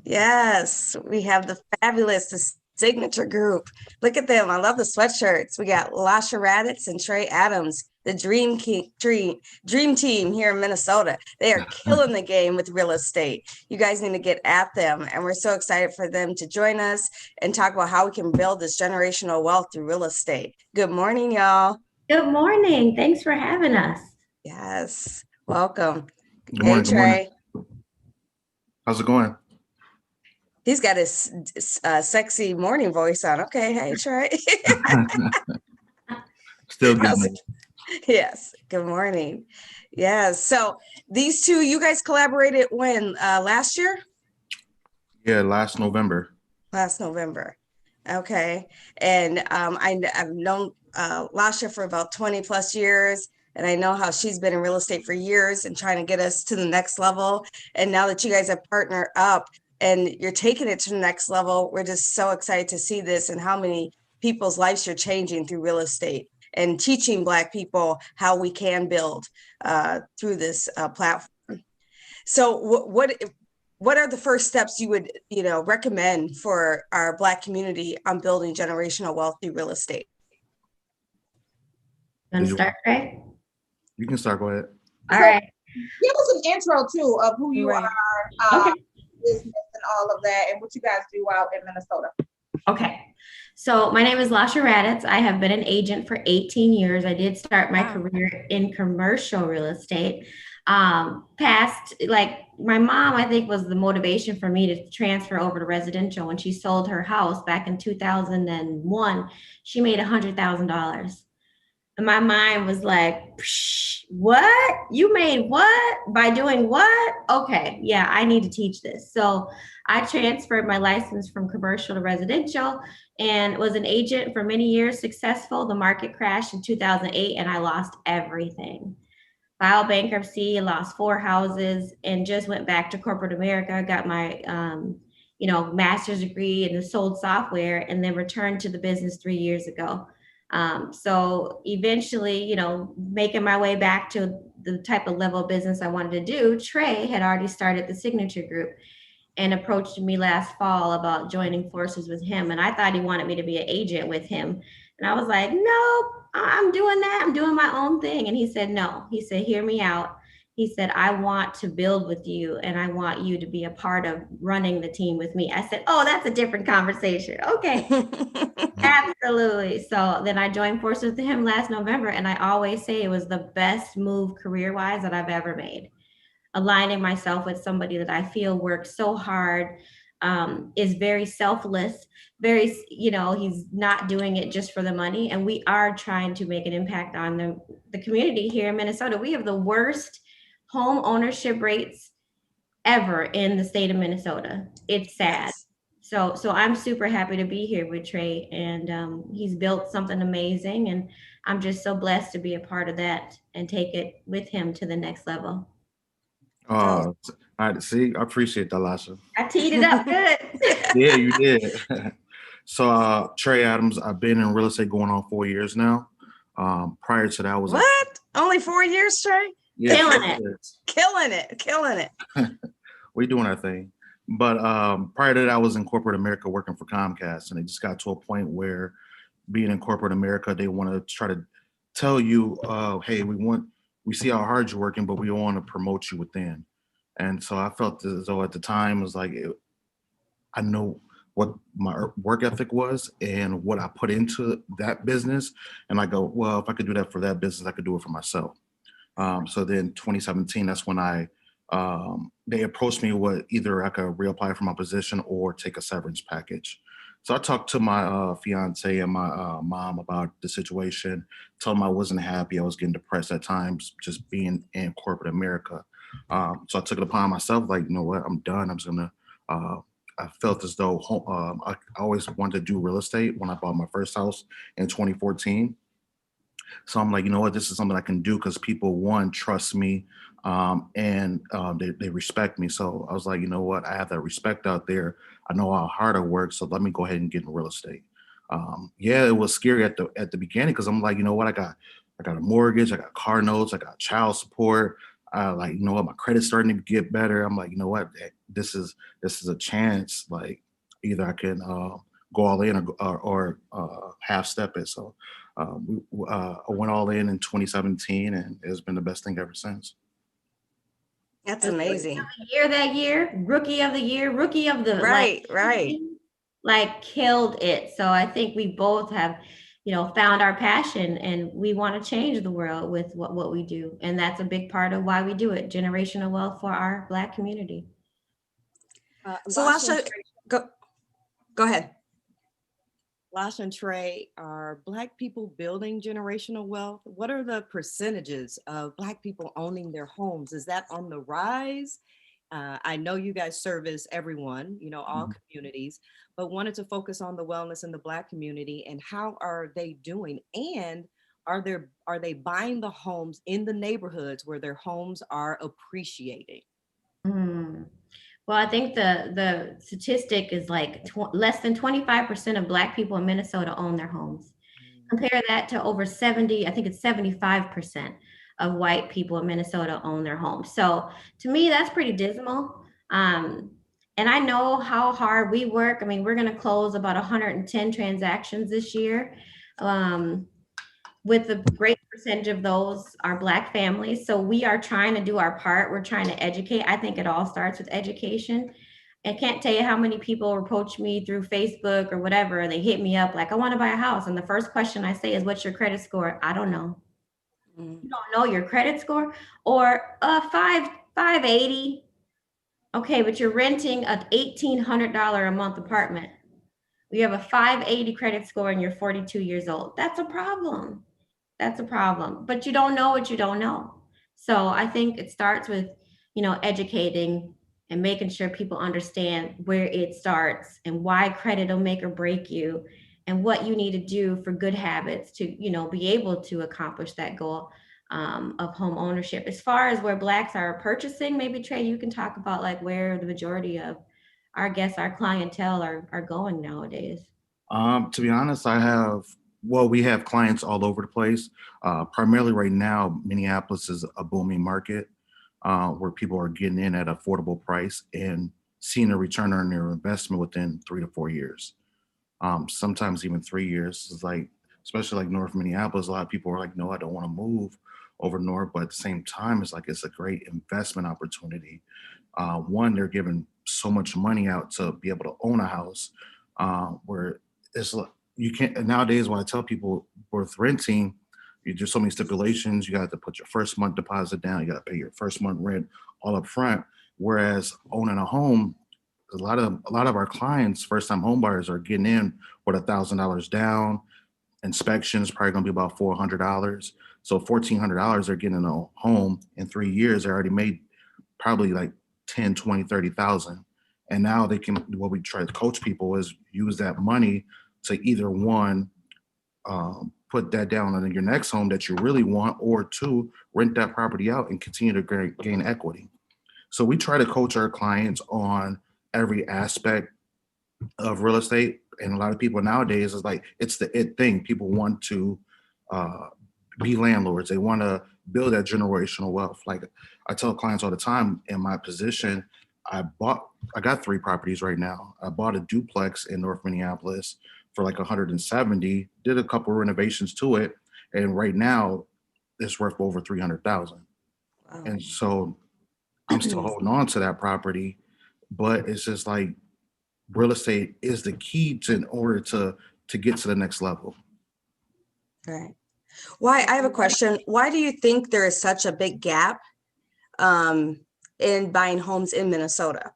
[SPEAKER 6] Yes, we have the fabulous the signature group. Look at them. I love the sweatshirts. We got Lasha Raditz and Trey Adams, the dream team here in Minnesota. They are killing the game with real estate. You guys need to get at them. And we're so excited for them to join us and talk about how we can build this generational wealth through real estate. Good morning, y'all.
[SPEAKER 7] Good morning. Thanks for having us.
[SPEAKER 6] Yes, welcome.
[SPEAKER 8] Good morning,
[SPEAKER 6] Hey,
[SPEAKER 8] good morning.
[SPEAKER 6] Trey.
[SPEAKER 8] How's it going?
[SPEAKER 6] He's got his sexy morning voice on. Okay, hey, Trey.
[SPEAKER 8] Still getting it.
[SPEAKER 6] Yes, good morning. Yes, so these two, you guys collaborated when? Last year?
[SPEAKER 8] Yeah, last November.
[SPEAKER 6] Last November. Okay, and I've known Lasha for about 20 plus years, and I know how she's been in real estate for years and trying to get us to the next level. And now that you guys have partnered up and you're taking it to the next level, we're just so excited to see this and how many people's lives you're changing through real estate and teaching Black people how we can build through this platform. So what are the first steps you would recommend for our Black community on building generational wealth through real estate?
[SPEAKER 7] You want to start, Trey?
[SPEAKER 8] You can start, go ahead.
[SPEAKER 7] All right.
[SPEAKER 1] Give us an intro too of who you
[SPEAKER 6] Right.
[SPEAKER 1] are,
[SPEAKER 7] Okay.
[SPEAKER 1] business and all of that, and what you guys do out in Minnesota.
[SPEAKER 7] Okay. So my name is Lasha Raditz. I have been an agent for 18 years. I did start my career in commercial real estate. Like my mom, I think, was the motivation for me to transfer over to residential. When she sold her house back in 2001, she made $100,000. And my mind was like, what? You made what? By doing what? Okay, yeah, I need to teach this. So I transferred my license from commercial to residential and was an agent for many years, successful. The market crashed in 2008 and I lost everything. Filed bankruptcy, lost 4 houses, and just went back to corporate America, got my master's degree and sold software, and then returned to the business 3 years ago. So eventually, making my way back to the type of level of business I wanted to do, Trey had already started the Signature Group and approached me last fall about joining forces with him. And I thought he wanted me to be an agent with him. And I was like, no, I'm doing that. I'm doing my own thing. And he said, no. He said, hear me out. He said, I want to build with you and I want you to be a part of running the team with me. I said, oh, that's a different conversation. Okay. Absolutely. So then I joined forces with him last November. And I always say it was the best move career-wise that I've ever made. Aligning myself with somebody that I feel works so hard, is very selfless, he's not doing it just for the money. And we are trying to make an impact on the community here in Minnesota. We have the worst home ownership rates ever in the state of Minnesota. It's sad. So I'm super happy to be here with Trey, and he's built something amazing. And I'm just so blessed to be a part of that and take it with him to the next level.
[SPEAKER 8] I see. I appreciate that, Lasha.
[SPEAKER 7] I teed it up good.
[SPEAKER 8] Yeah, you did. So, Trey Adams, I've been in real estate going on 4 years now. Prior to that, I was
[SPEAKER 6] what? Only 4 years, Trey?
[SPEAKER 8] Yeah,
[SPEAKER 6] Killing it.
[SPEAKER 8] We doing our thing. But prior to that, I was in corporate America working for Comcast, and it just got to a point where being in corporate America, they want to try to tell you, hey, we see how hard you're working, but we want to promote you within. And so I felt as though at the time it was like, I know what my work ethic was and what I put into that business. And I go, well, if I could do that for that business, I could do it for myself. So then 2017, that's when they approached me with either I could reapply for my position or take a severance package. So I talked to my fiance and my mom about the situation, told them I wasn't happy. I was getting depressed at times just being in corporate America. So I took it upon myself, like, you know what, I'm done. I'm just gonna I felt as though I always wanted to do real estate when I bought my first house in 2014. So I'm like, you know what, this is something I can do because people, one, trust me, and they respect me. So I was like, you know what, I have that respect out there. I know how hard I work, so let me go ahead and get in real estate. Yeah, it was scary at the beginning because I'm like, you know what, I got a mortgage, I got car notes, I got child support. Like, you know what, my credit's starting to get better. I'm like, you know what, this is a chance. Like, either I can go all in or half step it. So I went all in 2017, and it's been the best thing ever since.
[SPEAKER 6] That's amazing.
[SPEAKER 7] That year, rookie of the year, rookie of the
[SPEAKER 6] Right.
[SPEAKER 7] like killed it. So I think we both have, found our passion, and we want to change the world with what we do. And that's a big part of why we do it. Generational wealth for our Black community.
[SPEAKER 6] So Lasha, go ahead.
[SPEAKER 5] Lasha and Trey, are Black people building generational wealth? What are the percentages of Black people owning their homes? Is that on the rise? I know you guys service everyone, all communities, but wanted to focus on the wellness in the Black community and how are they doing? And are they buying the homes in the neighborhoods where their homes are appreciating?
[SPEAKER 7] Well, I think the statistic is like less than 25% of Black people in Minnesota own their homes. Compare that to over 70, I think it's 75% of white people in Minnesota own their homes. So to me, that's pretty dismal. And I know how hard we work. I mean, we're going to close about 110 transactions this year. With a great percentage of those are Black families. So we are trying to do our part. We're trying to educate. I think it all starts with education. I can't tell you how many people approach me through Facebook or whatever, and they hit me up like, I want to buy a house. And the first question I say is, what's your credit score? I don't know. You don't know your credit score? Or 580. Okay, but you're renting an $1,800 a month apartment. You have a 580 credit score and you're 42 years old. That's a problem. That's a problem. But you don't know what you don't know. So I think it starts with, educating and making sure people understand where it starts and why credit will make or break you and what you need to do for good habits to, be able to accomplish that goal of home ownership. As far as where Blacks are purchasing, maybe Trey, you can talk about like where the majority of our clientele are going nowadays.
[SPEAKER 8] To be honest, we have clients all over the place. Primarily right now, Minneapolis is a booming market where people are getting in at an affordable price and seeing a return on their investment within 3 to 4 years. Sometimes even 3 years. It's like, especially like North Minneapolis, a lot of people are like, no, I don't want to move over north, but at the same time, it's a great investment opportunity. One, they're giving so much money out to be able to own a house where it's you can't nowadays. When I tell people worth renting, there's so many stipulations. You got to put your first month deposit down. You got to pay your first month rent all up front. Whereas owning a home, a lot of our clients, first time home buyers, are getting in with $1,000 down. Inspection is probably going to be about $400. So $1,400 they're getting in a home in 3 years. They already made probably like 10, 20, 30,000. And now they can, what we try to coach people is use that money to either one, put that down on your next home that you really want, or two, rent that property out and continue to gain equity. So we try to coach our clients on every aspect of real estate. And a lot of people nowadays is like, it's the it thing. People want to be landlords. They want to build that generational wealth. Like I tell clients all the time, in my position, I got 3 properties right now. I bought a duplex in North Minneapolis for like 170, did a couple of renovations to it. And right now it's worth over 300,000. Wow. And so I'm still holding on to that property, but it's just like real estate is the key in order to get to the next level.
[SPEAKER 6] Right. Why, I have a question. Why do you think there is such a big gap in buying homes in Minnesota?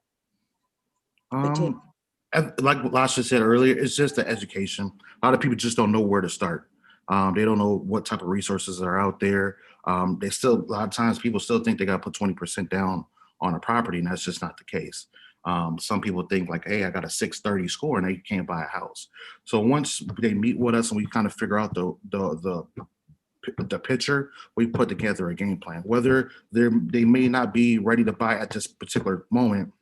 [SPEAKER 8] Like Lasha said earlier, it's just the education. A lot of people just don't know where to start. They don't know what type of resources are out there. A lot of times people still think they got to put 20% down on a property, and that's just not the case. Some people think like, hey, I got a 630 score and they can't buy a house. So once they meet with us and we kind of figure out the picture, we put together a game plan. Whether they may not be ready to buy at this particular moment,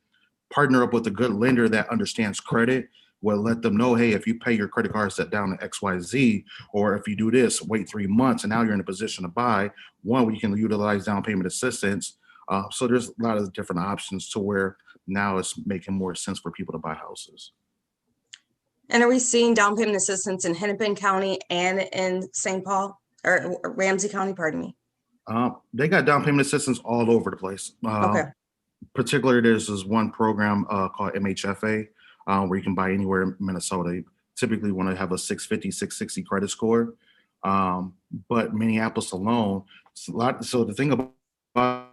[SPEAKER 8] partner up with a good lender that understands credit. Will let them know, hey, if you pay your credit card set down to XYZ, or if you do this, wait 3 months, and now you're in a position to buy. One, we can utilize down payment assistance. So there's a lot of different options to where now it's making more sense for people to buy houses.
[SPEAKER 6] And are we seeing down payment assistance in Hennepin County and in St. Paul or Ramsey County, pardon me?
[SPEAKER 8] They got down payment assistance all over the place.
[SPEAKER 6] Okay.
[SPEAKER 8] Particularly, there's this one program called MHFA where you can buy anywhere in Minnesota. You typically want to have a 650, 660 credit score. But Minneapolis alone, it's a lot. So the thing about why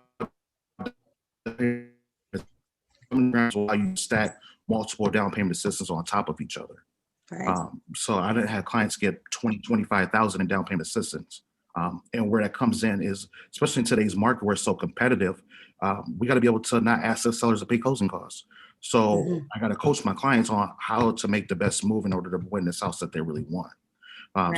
[SPEAKER 8] you stack multiple down payment assistance on top of each other.
[SPEAKER 6] Right.
[SPEAKER 8] So I didn't have clients get 20, 25,000 in down payment assistance. And where that comes in is, especially in today's market where it's so competitive, we got to be able to not ask the sellers to pay closing costs. So I got to coach my clients on how to make the best move in order to win this house that they really want.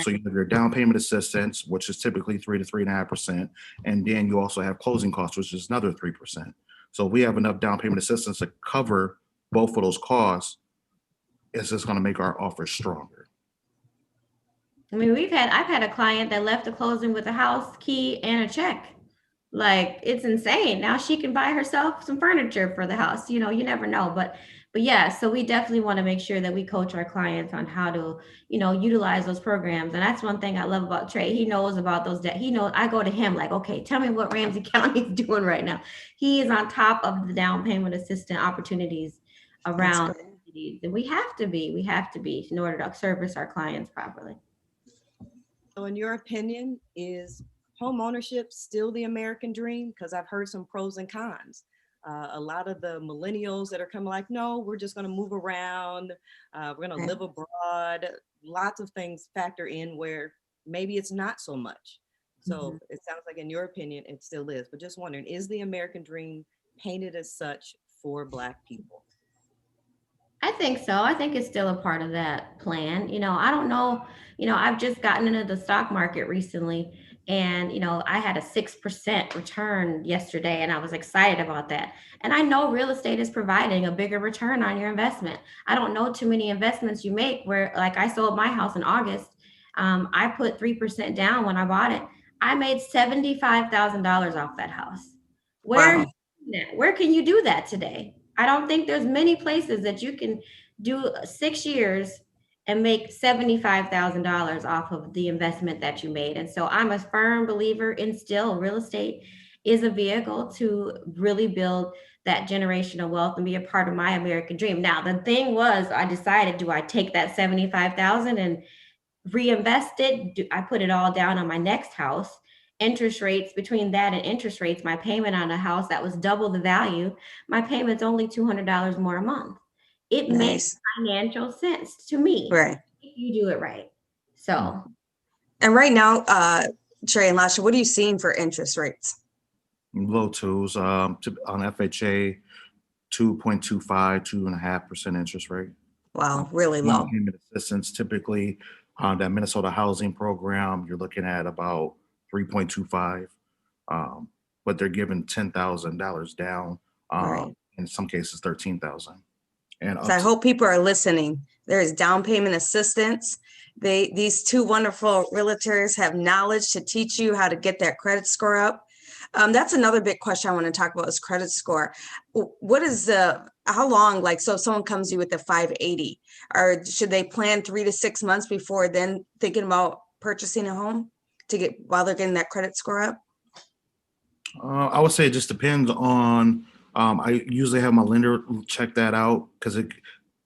[SPEAKER 8] So you have your down payment assistance, which is typically 3 to 3.5%. And then you also have closing costs, which is another 3%. So if we have enough down payment assistance to cover both of those costs, it's just going to make our offer stronger.
[SPEAKER 7] I mean, I've had a client that left the closing with a house key and a check. Like, it's insane. Now she can buy herself some furniture for the house. You know, you never know. But yeah, so we definitely want to make sure that we coach our clients on how to, you know, utilize those programs. And that's one thing I love about Trey. He knows about those. He knows. I go to him like, okay, tell me what Ramsey County is doing right now. He is on top of the down payment assistance opportunities around cities. And we have to be in order to service our clients properly.
[SPEAKER 5] So in your opinion, is home ownership still the American dream? Because I've heard some pros and cons. A lot of the millennials that are coming like, no, we're just going to move around. We're going to live abroad. Lots of things factor in where maybe it's not so much. So it sounds like in your opinion, it still is. But just wondering, is the American dream painted as such for Black people?
[SPEAKER 7] I think so. I think it's still a part of that plan. You know, I don't know, you know, I've just gotten into the stock market recently and, you know, I had a 6% return yesterday and I was excited about that. And I know real estate is providing a bigger return on your investment. I don't know too many investments you make where, like, I sold my house in August. I put 3% down when I bought it. I made $75,000 off that house. Where can you do that today? I don't think there's many places that you can do 6 years and make $75,000 off of the investment that you made. And so I'm a firm believer in still real estate is a vehicle to really build that generational wealth and be a part of my American dream. Now, the thing was, I decided, do I take that $75,000 and reinvest it? I put it all down on my next house? Interest rates, between that and interest rates, my payment on a house that was double the value, my payment's only $200 more a month. It makes financial sense to me,
[SPEAKER 6] right?
[SPEAKER 7] If you do it right. So,
[SPEAKER 6] and right now, Trey and Lasha, what are you seeing for interest rates?
[SPEAKER 8] Low twos on FHA, 2.25, 2.5% interest rate.
[SPEAKER 6] Wow, really low.
[SPEAKER 8] Payment assistance, typically on that Minnesota housing program, you're looking at about 3.25, but they're giving $10,000 down. In some cases, 13,000. And
[SPEAKER 6] so I hope people are listening. There is down payment assistance. These two wonderful realtors have knowledge to teach you how to get that credit score up. That's another big question I want to talk about is credit score. What is how long, like, so if someone comes to you with the 580, or should they plan 3 to 6 months before then thinking about purchasing a home while they're getting that credit score up?
[SPEAKER 8] I would say it just depends on, I usually have my lender check that out because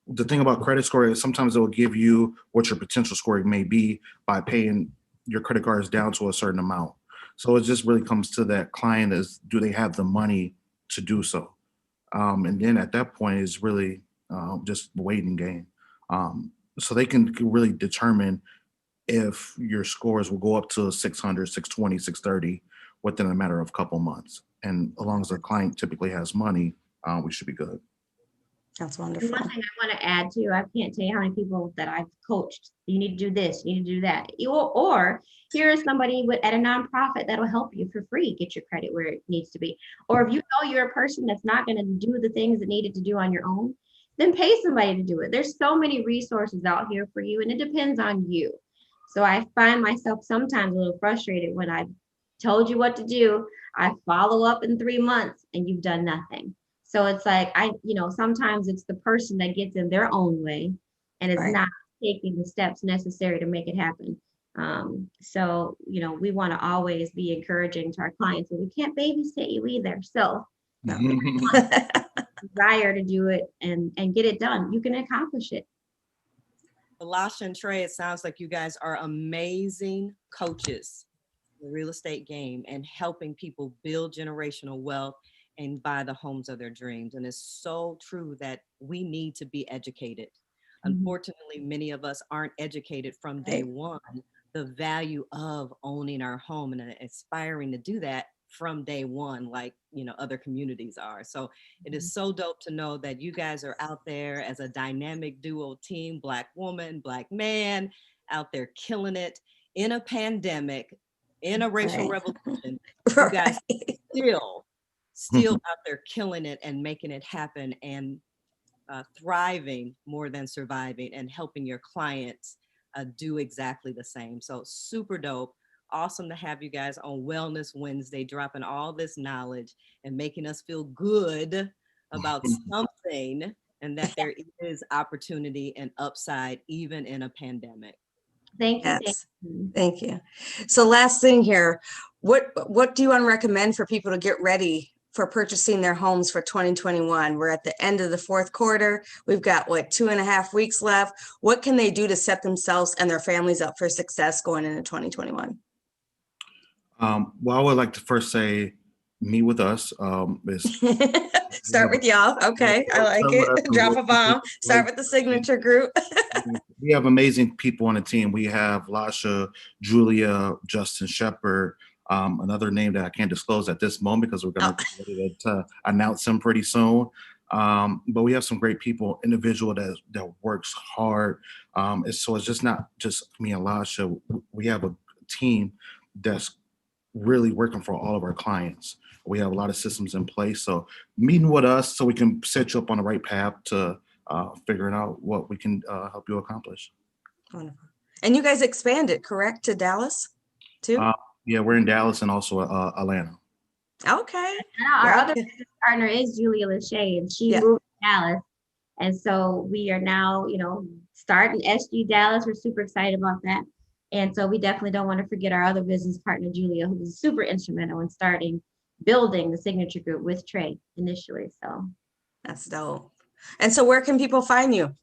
[SPEAKER 8] the thing about credit score is sometimes it will give you what your potential score may be by paying your credit cards down to a certain amount. So it just really comes to that client is, do they have the money to do so? And then at that point it's really just waiting game. So they can really determine if your scores will go up to 600, 620, 630 within a matter of a couple months. And as long as the client typically has money, we should be good.
[SPEAKER 6] That's
[SPEAKER 7] And
[SPEAKER 6] wonderful.
[SPEAKER 7] one thing I want to add too, I can't tell you how many people that I've coached. You need to do this, you need to do that. Or here is somebody at a nonprofit that'll help you for free, get your credit where it needs to be. Or if you know you're a person that's not going to do the things that needed to do on your own, then pay somebody to do it. There's so many resources out here for you, and it depends on you. So I find myself sometimes a little frustrated when I've told you what to do. I follow up in 3 months and you've done nothing. So it's like, sometimes it's the person that gets in their own way and is
[SPEAKER 6] Right.
[SPEAKER 7] not taking the steps necessary to make it happen. So we want to always be encouraging to our clients, and we can't babysit you either. So desire to do it and get it done, you can accomplish it.
[SPEAKER 5] Lasha and Trey, it sounds like you guys are amazing coaches in the real estate game and helping people build generational wealth and buy the homes of their dreams. And it's so true that we need to be educated. Unfortunately, many of us aren't educated from day one, the value of owning our home and aspiring to do that from day one, like, other communities are. So it is so dope to know that you guys are out there as a dynamic duo team, Black woman, Black man, out there killing it in a pandemic, in a racial revolution. You guys still out there killing it and making it happen and thriving more than surviving and helping your clients do exactly the same. So super dope. Awesome to have you guys on Wellness Wednesday, dropping all this knowledge and making us feel good about something, and that there is opportunity and upside even in a pandemic.
[SPEAKER 7] Thank you.
[SPEAKER 6] Yes. Thank you. So last thing here, what do you want to recommend for people to get ready for purchasing their homes for 2021? We're at the end of the fourth quarter. We've got 2.5 weeks left. What can they do to set themselves and their families up for success going into 2021?
[SPEAKER 8] Well, I would like to first say, meet with us.
[SPEAKER 6] Start with y'all. Okay, I like it. Drop a bomb. Start with the signature group.
[SPEAKER 8] We have amazing people on the team. We have Lasha, Julia, Justin Shepard, another name that I can't disclose at this moment because we're going to announce him pretty soon. But we have some great people, individual that works hard. So it's just not just me and Lasha. We have a team that's really working for all of our clients. We have a lot of systems in place. So meeting with us so we can set you up on the right path to figuring out what we can help you accomplish.
[SPEAKER 6] Wonderful. And you guys expanded, correct, to Dallas too?
[SPEAKER 8] Yeah, we're in Dallas and also Atlanta.
[SPEAKER 6] Okay.
[SPEAKER 7] Our other business partner is Julia Lachey, and she moved to Dallas. And so we are now, starting SG Dallas. We're super excited about that. And so we definitely don't want to forget our other business partner, Julia, who was super instrumental in building the signature group with Trey initially. So
[SPEAKER 6] that's dope. And so where can people find you?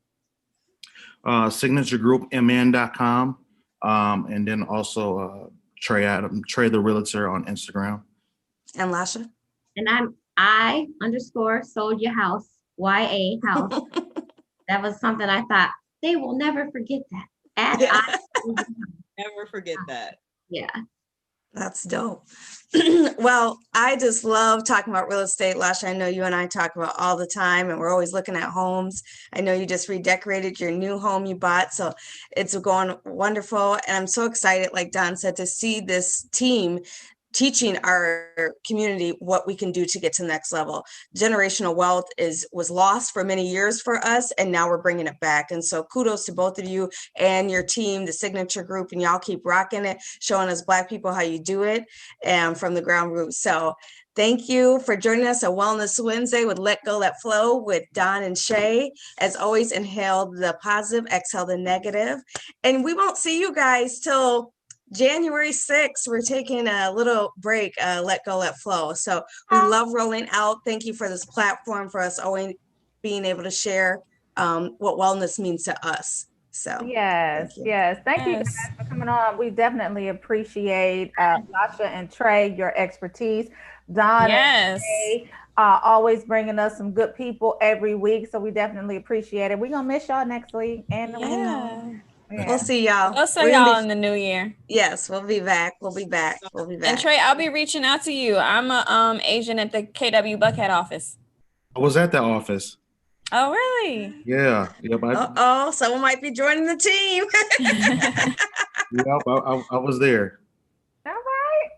[SPEAKER 8] Signaturegroupmn.com. And then also Trey the Realtor on Instagram.
[SPEAKER 6] And Lasha?
[SPEAKER 7] And I'm I_sold your house, YA house. That was something I thought they will never forget that.
[SPEAKER 5] Never forget that.
[SPEAKER 7] Yeah.
[SPEAKER 6] That's dope. Well, I just love talking about real estate, Lasha. I know you and I talk about all the time, and we're always looking at homes. I know you just redecorated your new home you bought, so it's going wonderful. And I'm so excited, like Don said, to see this team teaching our community what we can do to get to the next level. Generational wealth was lost for many years for us, and now we're bringing it back. And so kudos to both of you and your team, the Signature Group, and y'all keep rocking it, showing us Black people how you do it, and from the ground root. So thank you for joining us on Wellness Wednesday with Let Go, Let Flow with Don and Shay. As always, inhale the positive, exhale the negative. And we won't see you guys till January 6th. We're taking a little break, Let Go, Let Flow. So we love rolling out. Thank you for this platform, for us always being able to share what wellness means to us. So
[SPEAKER 1] yes. Thank you guys for coming on. We definitely appreciate Lasha and Trey, your expertise. Don and Trey, always bringing us some good people every week. So we definitely appreciate it. We're going to miss y'all next week. And
[SPEAKER 6] we'll see y'all.
[SPEAKER 2] We'll see y'all in the new year.
[SPEAKER 6] Yes, we'll be back.
[SPEAKER 2] And Trey, I'll be reaching out to you. I'm a agent at the KW Buckhead office.
[SPEAKER 8] I was at that office.
[SPEAKER 2] Oh, really?
[SPEAKER 8] Yeah, yep,
[SPEAKER 6] Uh-oh, someone might be joining the team.
[SPEAKER 8] yep, I was there.
[SPEAKER 1] All right.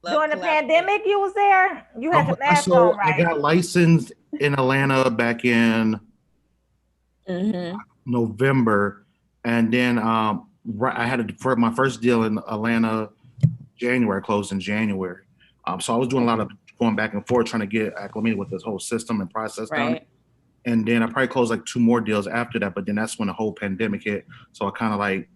[SPEAKER 5] Love
[SPEAKER 1] During the
[SPEAKER 5] collaboration.
[SPEAKER 1] pandemic, you was there. You had your mask
[SPEAKER 8] So
[SPEAKER 1] on,
[SPEAKER 8] I
[SPEAKER 1] right?
[SPEAKER 8] got licensed in Atlanta back in November, and then I had for my first deal in Atlanta, January, closed in January. So I was doing a lot of going back and forth trying to get acclimated with this whole system and process down.
[SPEAKER 2] Right.
[SPEAKER 8] And then I probably closed like 2 more deals after that, but then that's when the whole pandemic hit. So I kind of like,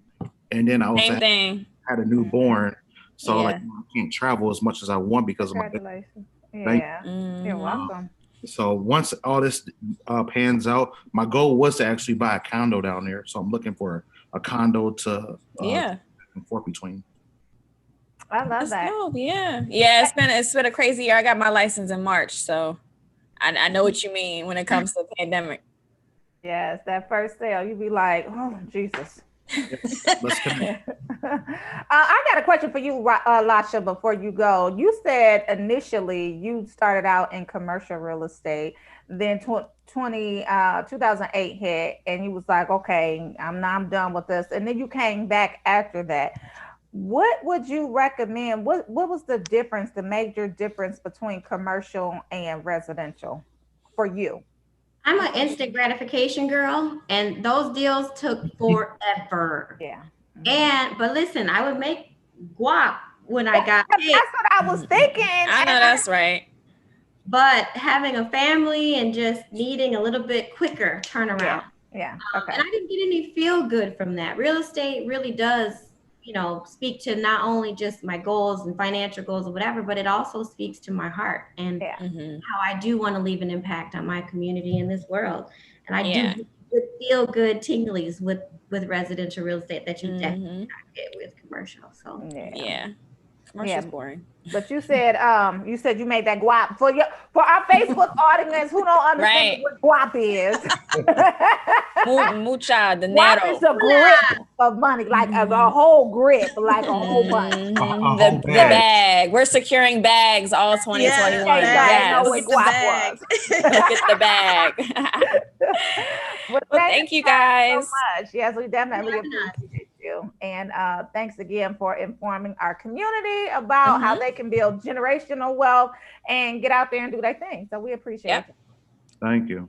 [SPEAKER 8] and then I also
[SPEAKER 2] Same thing.
[SPEAKER 8] had a newborn, so like
[SPEAKER 2] Yeah.
[SPEAKER 8] I can't travel as much as I want because of my.
[SPEAKER 1] Congratulations.
[SPEAKER 8] Thank
[SPEAKER 1] Yeah.
[SPEAKER 2] Mhm.
[SPEAKER 1] You're welcome.
[SPEAKER 8] So once all this pans out, my goal was to actually buy a condo down there. So I'm looking for a condo to
[SPEAKER 2] Yeah.
[SPEAKER 8] back and forth between.
[SPEAKER 1] I love
[SPEAKER 2] That's
[SPEAKER 1] that.
[SPEAKER 2] dope. Yeah. Yeah. It's been a crazy year. I got my license in March, so I know what you mean when it comes to the pandemic.
[SPEAKER 1] Yes, that first sale, you be like, oh, Jesus.
[SPEAKER 8] Let's connect.
[SPEAKER 1] I got a question for you, Lasha, before you go. You said initially you started out in commercial real estate, then 2008 hit, and you was like, okay, I'm done with this. And then you came back after that. What would you recommend? What was the difference, the major difference between commercial and residential for you?
[SPEAKER 7] I'm an instant gratification girl, and those deals took forever.
[SPEAKER 1] Yeah.
[SPEAKER 7] But listen, I would make guap when I got paid.
[SPEAKER 1] That's what I was thinking.
[SPEAKER 2] I know that's right.
[SPEAKER 7] But having a family and just needing a little bit quicker turnaround.
[SPEAKER 1] Yeah. Okay.
[SPEAKER 7] And I didn't get any feel good from that. Real estate really does, speak to not only just my goals and financial goals or whatever, but it also speaks to my heart and how I do want to leave an impact on my community in this world. And I do feel good tinglies with residential real estate that you definitely not get with commercial. So
[SPEAKER 2] yeah. Commercial's boring.
[SPEAKER 1] But you said you made that guap for our Facebook audience who don't understand what guap is.
[SPEAKER 2] Mucha dinero.
[SPEAKER 1] Guap is a grip of money, like a whole grip, like a whole bunch.
[SPEAKER 2] The bag. We're securing bags all 2021.
[SPEAKER 1] Yes.
[SPEAKER 2] Look at the bag.
[SPEAKER 1] Well,
[SPEAKER 2] thank you guys
[SPEAKER 1] so much. Yes, we definitely appreciate you. And thanks again for informing our community about how they can build generational wealth and get out there and do their thing. So we appreciate it.
[SPEAKER 8] Thank you.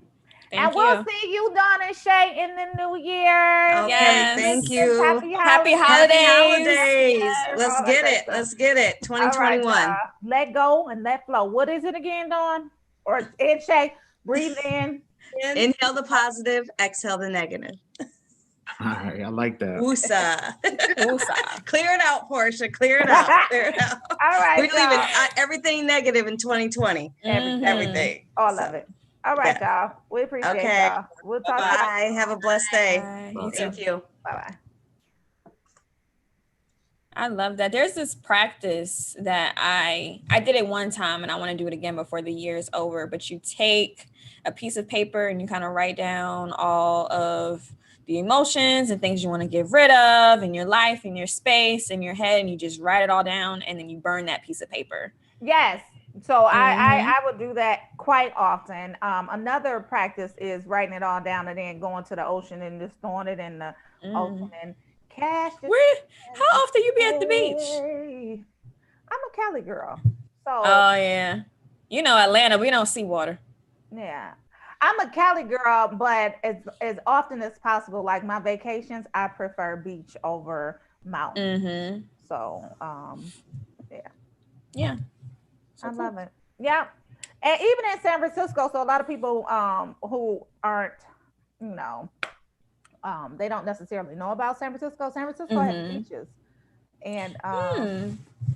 [SPEAKER 1] We'll see you, Dawn and Shay, in the new year.
[SPEAKER 6] Okay, thank you.
[SPEAKER 2] Happy holidays.
[SPEAKER 6] Yes, Let's get it. 2021.
[SPEAKER 1] Right, let go and let flow. What is it again, Dawn? And Shay, breathe in.
[SPEAKER 6] Inhale the positive, exhale the negative.
[SPEAKER 8] All right, I like that.
[SPEAKER 6] Woosah. Clear it out, Portia. Clear it out.
[SPEAKER 1] All right.
[SPEAKER 6] We're leaving everything negative in 2020. Everything.
[SPEAKER 1] All of it. All right, y'all. We appreciate y'all. We'll talk.
[SPEAKER 6] Bye. Have a blessed day.
[SPEAKER 2] Thank
[SPEAKER 6] you.
[SPEAKER 1] Bye-bye.
[SPEAKER 2] I love that. There's this practice that I did it one time and I want to do it again before the year is over, but you take a piece of paper and you kind of write down all of the emotions and things you want to get rid of in your life, in your space, in your head, and you just write it all down and then you burn that piece of paper.
[SPEAKER 1] Yes. So I would do that quite often. Another practice is writing it all down and then going to the ocean and just throwing it in the ocean and cash.
[SPEAKER 2] How often you be at the beach?
[SPEAKER 1] I'm a Cali girl. So
[SPEAKER 2] yeah. Atlanta, we don't see water.
[SPEAKER 1] Yeah. I'm a Cali girl, but as often as possible, like my vacations, I prefer beach over mountain. So
[SPEAKER 2] yeah.
[SPEAKER 1] I love it. Yeah. And even in San Francisco, so a lot of people who aren't, they don't necessarily know about San Francisco. San Francisco has beaches. And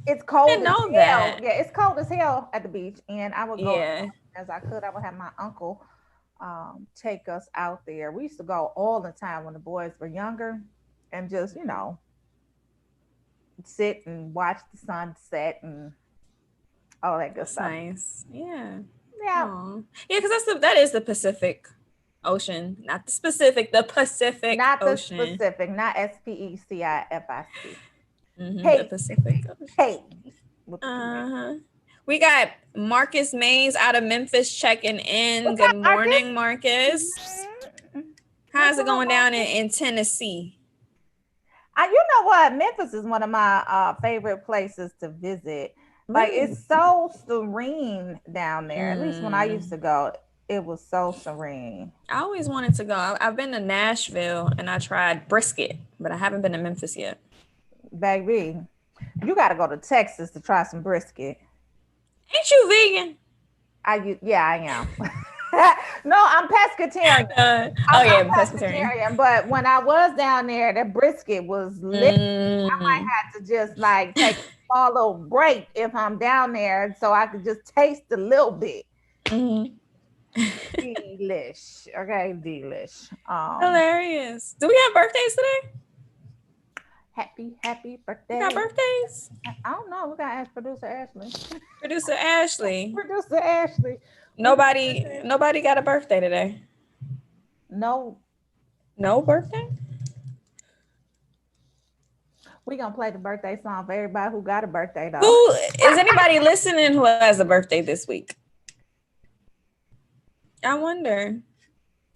[SPEAKER 1] it's cold as hell. Yeah, it's cold as hell at the beach. And I would go as I could. I would have my uncle take us out there. We used to go all the time when the boys were younger and just, sit and watch the sunset and all that good stuff.
[SPEAKER 2] Nice. Yeah.
[SPEAKER 1] Yeah.
[SPEAKER 2] Aww. Yeah, because that is the Pacific Ocean. Not the specific, the Pacific
[SPEAKER 1] not
[SPEAKER 2] Ocean.
[SPEAKER 1] Not the specific, not SPECIFIC.
[SPEAKER 2] The Pacific Ocean.
[SPEAKER 1] Hey.
[SPEAKER 2] We We got Marcus Mays out of Memphis checking in. Good morning, Marcus. How's it going down in Tennessee?
[SPEAKER 1] You know what? Memphis is one of my favorite places to visit. Like, it's so serene down there. At least when I used to go, it was so serene.
[SPEAKER 2] I always wanted to go. I've been to Nashville and I tried brisket, but I haven't been to Memphis yet.
[SPEAKER 1] Baby, you got to go to Texas to try some brisket.
[SPEAKER 2] Ain't you vegan?
[SPEAKER 1] I am. No, I'm pescatarian.
[SPEAKER 2] I'm pescatarian.
[SPEAKER 1] But when I was down there, that brisket was lit. I might have to just like take a small little break if I'm down there, so I could just taste a little bit. Delish. Okay, delish.
[SPEAKER 2] Hilarious. Do we have birthdays today?
[SPEAKER 1] Happy birthday.
[SPEAKER 2] We got birthdays?
[SPEAKER 1] I don't know. We got to ask producer Ashley.
[SPEAKER 2] Producer Ashley.
[SPEAKER 1] Producer Ashley.
[SPEAKER 2] Nobody got a birthday today.
[SPEAKER 1] No
[SPEAKER 2] birthday?
[SPEAKER 1] We gonna play the birthday song for everybody who got a birthday though.
[SPEAKER 2] Who is anybody listening who has a birthday this week? I wonder.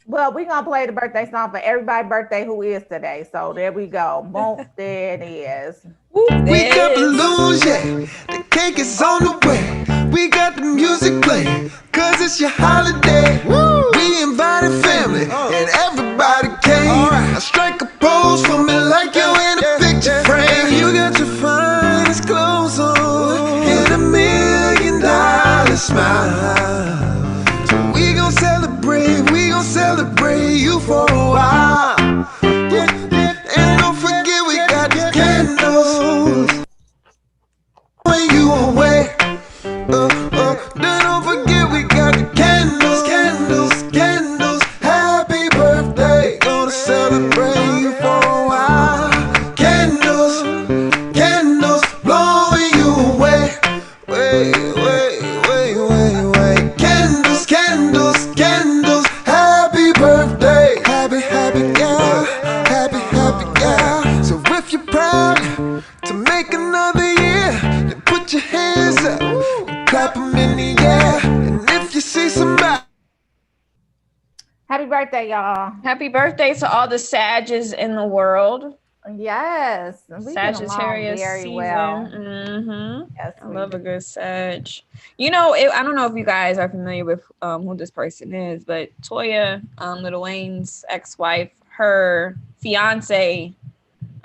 [SPEAKER 1] Well, we gonna play the birthday song for everybody's birthday who is today. So there we go. Boom, there it is.
[SPEAKER 3] We got balloons, yeah. The cake is on the way. We got the music playing, cause it's your holiday. Woo! We invited family, and everybody came. Now strike a pose for me like you're in a picture frame. You got your finest clothes on, and $1 million smile. So we gon' celebrate you for a while. And don't forget we got the candles when you away. Don't forget we got the candles. Happy birthday, gonna celebrate you for a while. Candles, blowing you away. Wait. Candles. Happy birthday, happy girl. So if you're proud to make another year, then put your hands up and clap them in the air. And if you see somebody,
[SPEAKER 1] Happy birthday, y'all.
[SPEAKER 2] Happy birthday to all the Sages in the world.
[SPEAKER 1] Yes.
[SPEAKER 2] Sagittarius
[SPEAKER 1] very
[SPEAKER 2] season.
[SPEAKER 1] well.
[SPEAKER 2] Yes, I love a good Sag. You know, I don't know if you guys are familiar with who this person is, but Toya, Lil Wayne's ex-wife, her fiance,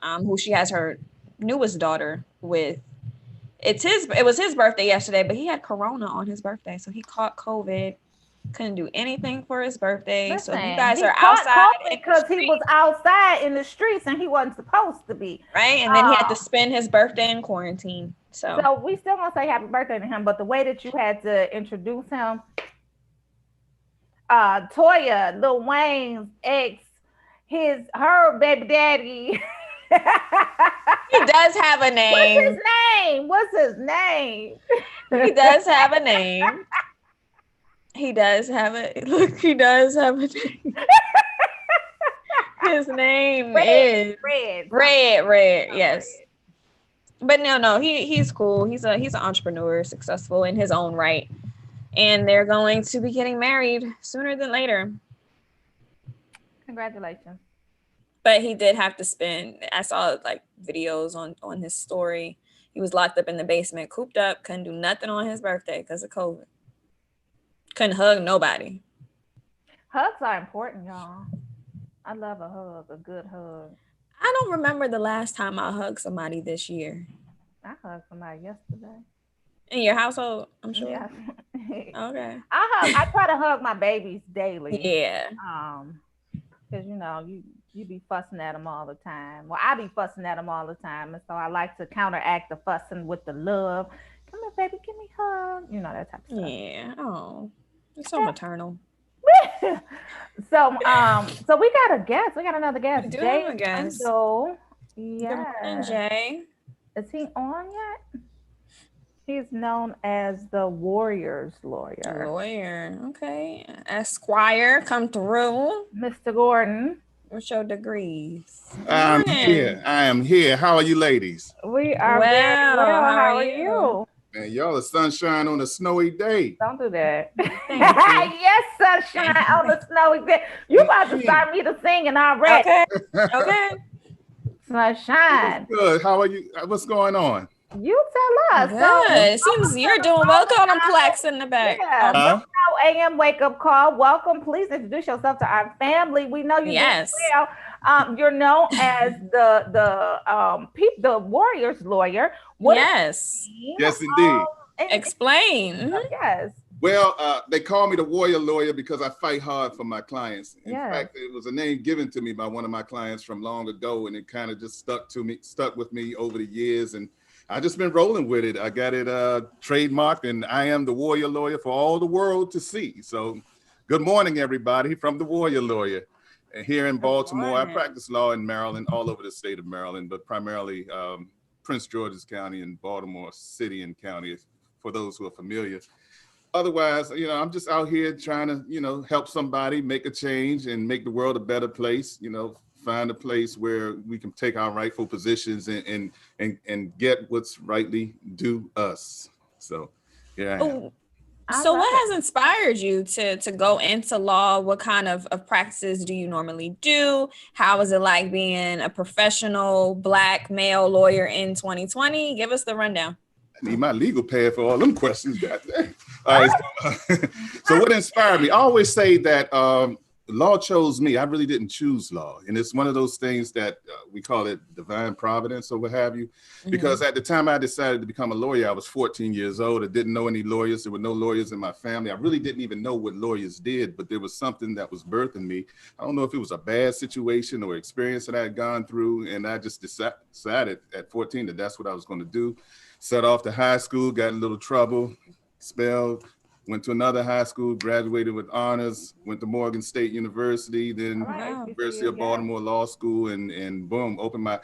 [SPEAKER 2] who she has her newest daughter with. It was his birthday yesterday, but he had corona on his birthday, so he caught COVID. Couldn't do anything for his birthday.
[SPEAKER 1] Listen,
[SPEAKER 2] so you guys are outside
[SPEAKER 1] because he was outside in the streets and he wasn't supposed to be.
[SPEAKER 2] Right. And then he had to spend his birthday in quarantine. So
[SPEAKER 1] we still gonna say happy birthday to him, but the way that you had to introduce him, Toya, Lil Wayne's ex, her baby daddy.
[SPEAKER 2] He does have a name.
[SPEAKER 1] What's his name?
[SPEAKER 2] He does have a name. He does have a name. His name is Red. Yes. But no, he's cool. He's an entrepreneur, successful in his own right. And they're going to be getting married sooner than later.
[SPEAKER 1] Congratulations.
[SPEAKER 2] But he did have to spend, I saw like videos on his story. He was locked up in the basement, cooped up, couldn't do nothing on his birthday because of COVID. Couldn't hug nobody.
[SPEAKER 1] Hugs are important, y'all. I love a hug, a good hug.
[SPEAKER 2] I don't remember the last time I hugged somebody this year.
[SPEAKER 1] I hugged somebody yesterday.
[SPEAKER 2] In your household, I'm sure.
[SPEAKER 1] Yeah.
[SPEAKER 2] Okay.
[SPEAKER 1] I try to hug my babies daily.
[SPEAKER 2] Yeah.
[SPEAKER 1] Because you be fussing at them all the time. Well, I be fussing at them all the time, and so I like to counteract the fussing with the love. Come here, baby, give me a hug. You know, that type of stuff.
[SPEAKER 2] Yeah. Oh, it's so maternal.
[SPEAKER 1] So we got a guest. We got another guest.
[SPEAKER 2] We do have a guest.
[SPEAKER 1] Yeah.
[SPEAKER 2] Jay.
[SPEAKER 1] Is he on yet? He's known as the Warriors lawyer.
[SPEAKER 2] Okay. Esquire, come through.
[SPEAKER 1] Mr. Gordon.
[SPEAKER 2] What's your degrees?
[SPEAKER 9] I'm here. I am here. How are you ladies?
[SPEAKER 1] We are
[SPEAKER 2] well.
[SPEAKER 1] very well. How are you?
[SPEAKER 9] Man, y'all are sunshine on a snowy day.
[SPEAKER 10] Don't do that. Yes, sunshine on the snowy day. You about to start me to singing already.
[SPEAKER 2] Okay. Okay.
[SPEAKER 10] Sunshine.
[SPEAKER 9] Good. How are you? What's going on?
[SPEAKER 10] You tell us.
[SPEAKER 2] Good. Seems you're doing well. Call them plaques in the back.
[SPEAKER 10] Yeah. AM wake up call. Welcome. Please introduce yourself to our family. We know you
[SPEAKER 2] Yes.
[SPEAKER 10] do well. You're known as the Warriors lawyer.
[SPEAKER 2] Yes.
[SPEAKER 9] Yes, indeed.
[SPEAKER 2] Explain.
[SPEAKER 10] Yes.
[SPEAKER 9] Well, they call me the warrior lawyer because I fight hard for my clients. In
[SPEAKER 10] Yes.
[SPEAKER 9] fact, it was a name given to me by one of my clients from long ago, and it kind of just stuck with me over the years. And I just been rolling with it. I got it trademarked, and I am the warrior lawyer for all the world to see. So good morning, everybody, from the warrior lawyer. And here in Baltimore, I practice law in Maryland, all over the state of Maryland, but primarily Prince George's County and Baltimore City and County, for those who are familiar. Otherwise, I'm just out here trying to, help somebody make a change and make the world a better place, find a place where we can take our rightful positions and get what's rightly due us. So, yeah.
[SPEAKER 2] So what has inspired you to go into law? What kind of practices do you normally do? How is it like being a professional Black male lawyer in 2020? Give us the rundown.
[SPEAKER 9] I need my legal pad for all them questions. Goddamn. All right. So what inspired me? I always say that law chose me. I really didn't choose law. And it's one of those things that we call it divine providence or what have you. Because at the time I decided to become a lawyer, I was 14 years old. I didn't know any lawyers. There were no lawyers in my family. I really didn't even know what lawyers did, but there was something that was birthing me. I don't know if it was a bad situation or experience that I had gone through. And I just decided at 14 that that's what I was going to do. Set off to high school, got in a little trouble, expelled, went to another high school, graduated with honors, went to Morgan State University, then University of Baltimore Law School, and boom, opened my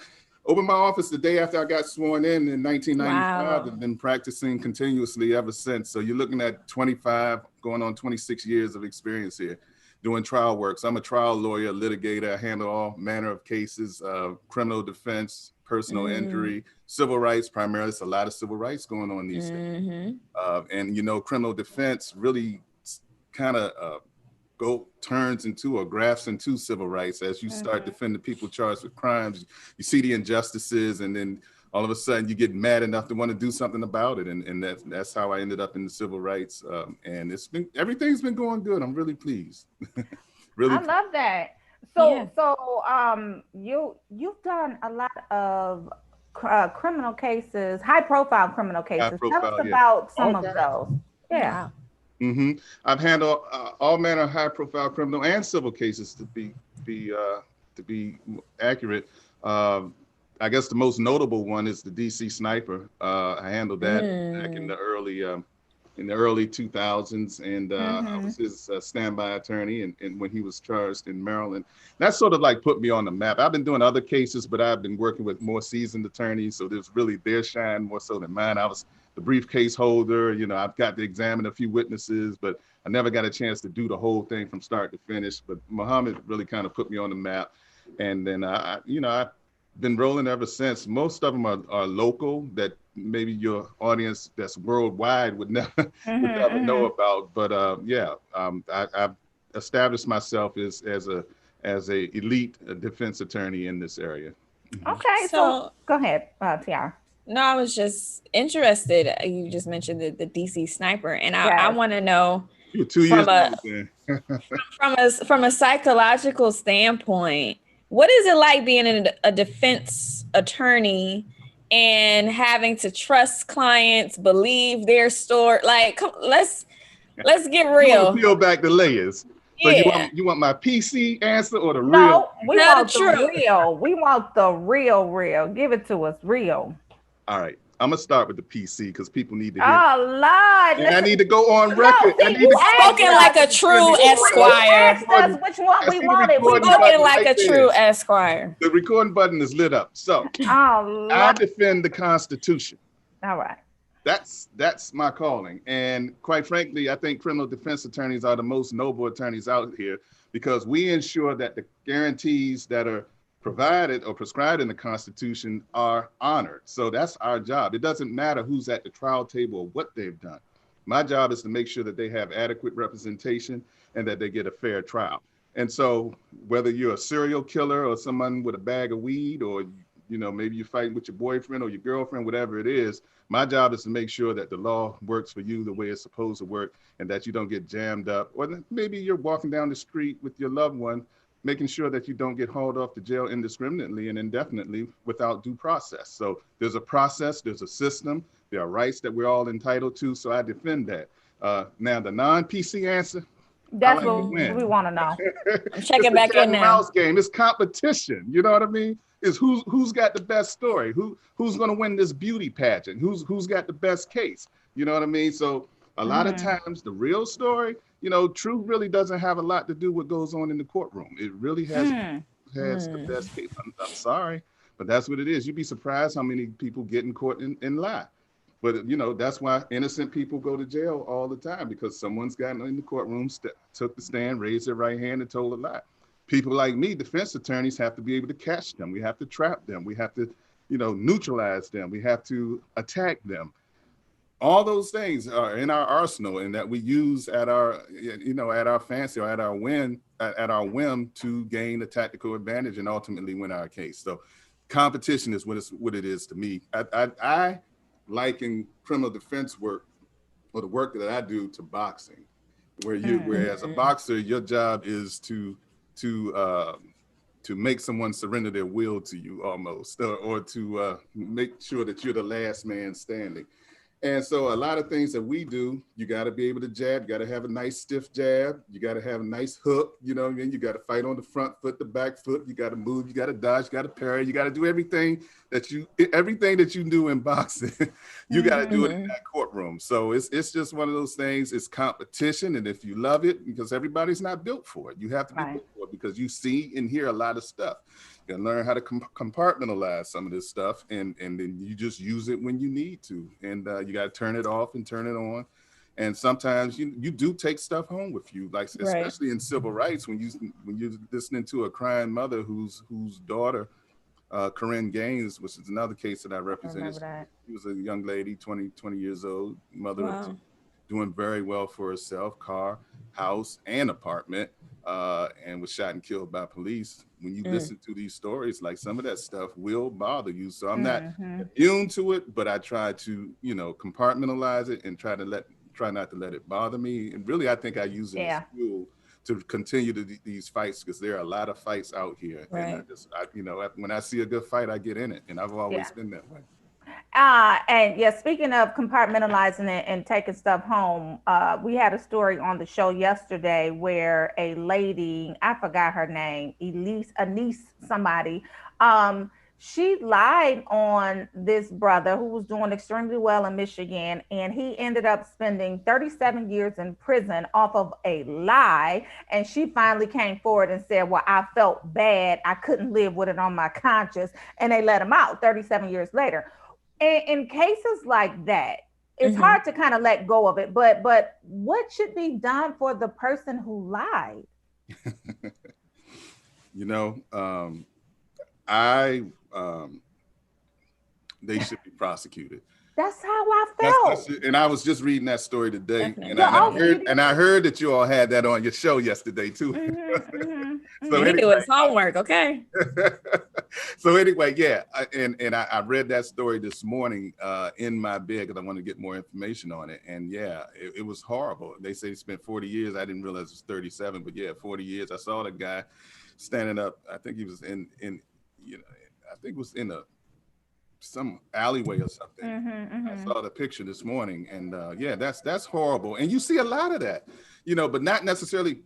[SPEAKER 9] office the day after I got sworn in 1995. I've been practicing continuously ever since. So you're looking at 25, going on 26 years of experience here, doing trial work. So I'm a trial lawyer, litigator. I handle all manner of cases, criminal defense, personal injury, civil rights primarily. It's a lot of civil rights going on these days. And, criminal defense really kind of turns into or grafts into civil rights as you start defending people charged with crimes. You see the injustices, and then all of a sudden you get mad enough to want to do something about it. And that's how I ended up in the civil rights. And everything's been going good. I'm really pleased. Really.
[SPEAKER 10] I love that. So you've done a lot of criminal cases, high profile criminal cases. Tell us about some of those. Yeah.
[SPEAKER 9] I've handled all manner of high profile criminal and civil cases to be accurate. I guess the most notable one is the DC sniper. I handled that back in the early 2000s, and I was his standby attorney, and when he was charged in Maryland. That sort of like put me on the map. I've been doing other cases, but I've been working with more seasoned attorneys, so there's really their shine more so than mine. I was the briefcase holder, I've got to examine a few witnesses, but I never got a chance to do the whole thing from start to finish. But Muhammad really kind of put me on the map, and then I've been rolling ever since. Most of them are local that maybe your audience that's worldwide would never know about. But I've established myself as a elite defense attorney in this area.
[SPEAKER 10] Okay, so go ahead, Tiara.
[SPEAKER 2] No, I was just interested. You just mentioned the DC sniper, and I want to know from a psychological standpoint, what is it like being a defense attorney and having to trust clients, believe their story? Like, let's get real.
[SPEAKER 9] Peel back the layers. So you want my PC answer or the real?
[SPEAKER 10] No, we want the real. We want the real. Give it to us, real.
[SPEAKER 9] All right. I'm gonna start with the PC because people need to hear.
[SPEAKER 10] Oh Lord!
[SPEAKER 9] And I need to go on record.
[SPEAKER 2] Spoken like a true esquire.
[SPEAKER 10] Us which one we wanted.
[SPEAKER 2] Spoken like a true esquire.
[SPEAKER 9] The recording button is lit up. So I defend the Constitution.
[SPEAKER 10] All right.
[SPEAKER 9] That's my calling. And quite frankly, I think criminal defense attorneys are the most noble attorneys out here because we ensure that the guarantees that are provided or prescribed in the Constitution are honored. So that's our job. It doesn't matter who's at the trial table or what they've done. My job is to make sure that they have adequate representation and that they get a fair trial. And so whether you're a serial killer or someone with a bag of weed, or, you know, maybe you're fighting with your boyfriend or your girlfriend, whatever it is, my job is to make sure that the law works for you the way it's supposed to work and that you don't get jammed up. Or maybe you're walking down the street with your loved one, making sure that you don't get hauled off to jail indiscriminately and indefinitely without due process. So there's a process, there's a system, there are rights that we're all entitled to. So I defend that. Now the non-PC answer,
[SPEAKER 10] that's what we want to know.
[SPEAKER 2] I'm checking back in now.
[SPEAKER 9] Mouse game. It's competition. You know what I mean? It's who's got the best story? Who's going to win this beauty pageant? Who's got the best case? You know what I mean? So a lot of times the real story, you know, truth really doesn't have a lot to do with what goes on in the courtroom. It really has the best case. I'm sorry, but that's what it is. You'd be surprised how many people get in court and lie. But, you know, that's why innocent people go to jail all the time, because someone's gotten in the courtroom, took the stand, raised their right hand and told a lie. People like me, defense attorneys, have to be able to catch them. We have to trap them. We have to, you know, neutralize them. We have to attack them. All those things are in our arsenal and that we use at our, you know, at our fancy or at our whim to gain a tactical advantage and ultimately win our case. So competition is what it is to me. I liken criminal defense work or the work that I do to boxing, where as a boxer, your job is to make someone surrender their will to you almost, or to make sure that you're the last man standing. And so a lot of things that we do, you got to be able to jab, you got to have a nice stiff jab, you got to have a nice hook, you know what I mean? You got to fight on the front foot, the back foot, you got to move, you got to dodge, you got to parry, you got to do everything that you do in boxing, you got to do it in that courtroom. So it's just one of those things, it's competition. And if you love it, because everybody's not built for it, you have to be built for it because you see and hear a lot of stuff. You gotta learn how to compartmentalize some of this stuff, and then you just use it when you need to, and you got to turn it off and turn it on. And sometimes you do take stuff home with you, like especially in civil rights, when you're listening to a crying mother whose daughter, Corinne Gaines, which is another case that I represented. She was a young lady, 20 years old, mother, doing very well for herself, car, house, and apartment, and was shot and killed by police. When you listen to these stories, like some of that stuff will bother you. So I'm not immune to it, but I try to, you know, compartmentalize it and try not to let it bother me. And really, I think I use it as fuel to continue these fights, because there are a lot of fights out here. And you know, when I see a good fight, I get in it, and I've always been that way.
[SPEAKER 10] And speaking of compartmentalizing it and taking stuff home, we had a story on the show yesterday where a lady, I forgot her name, Anise somebody, she lied on this brother who was doing extremely well in Michigan, and he ended up spending 37 years in prison off of a lie. And she finally came forward and said, well, I felt bad. I couldn't live with it on my conscience. And they let him out 37 years later. In cases like that, it's hard to kind of let go of it, but what should be done for the person who lied?
[SPEAKER 9] You know, they should be prosecuted.
[SPEAKER 10] That's how I felt.
[SPEAKER 9] And I was just reading that story today, and I heard that you all had that on your show yesterday too.
[SPEAKER 2] So anyway, it was homework, okay.
[SPEAKER 9] So anyway, I read that story this morning in my bed because I wanted to get more information on it. And it was horrible. They say he spent 40 years. I didn't realize it was 37, but 40 years. I saw the guy standing up. I think he was in some alleyway or something. I saw the picture this morning, and that's horrible. And you see a lot of that, you know, but not necessarily.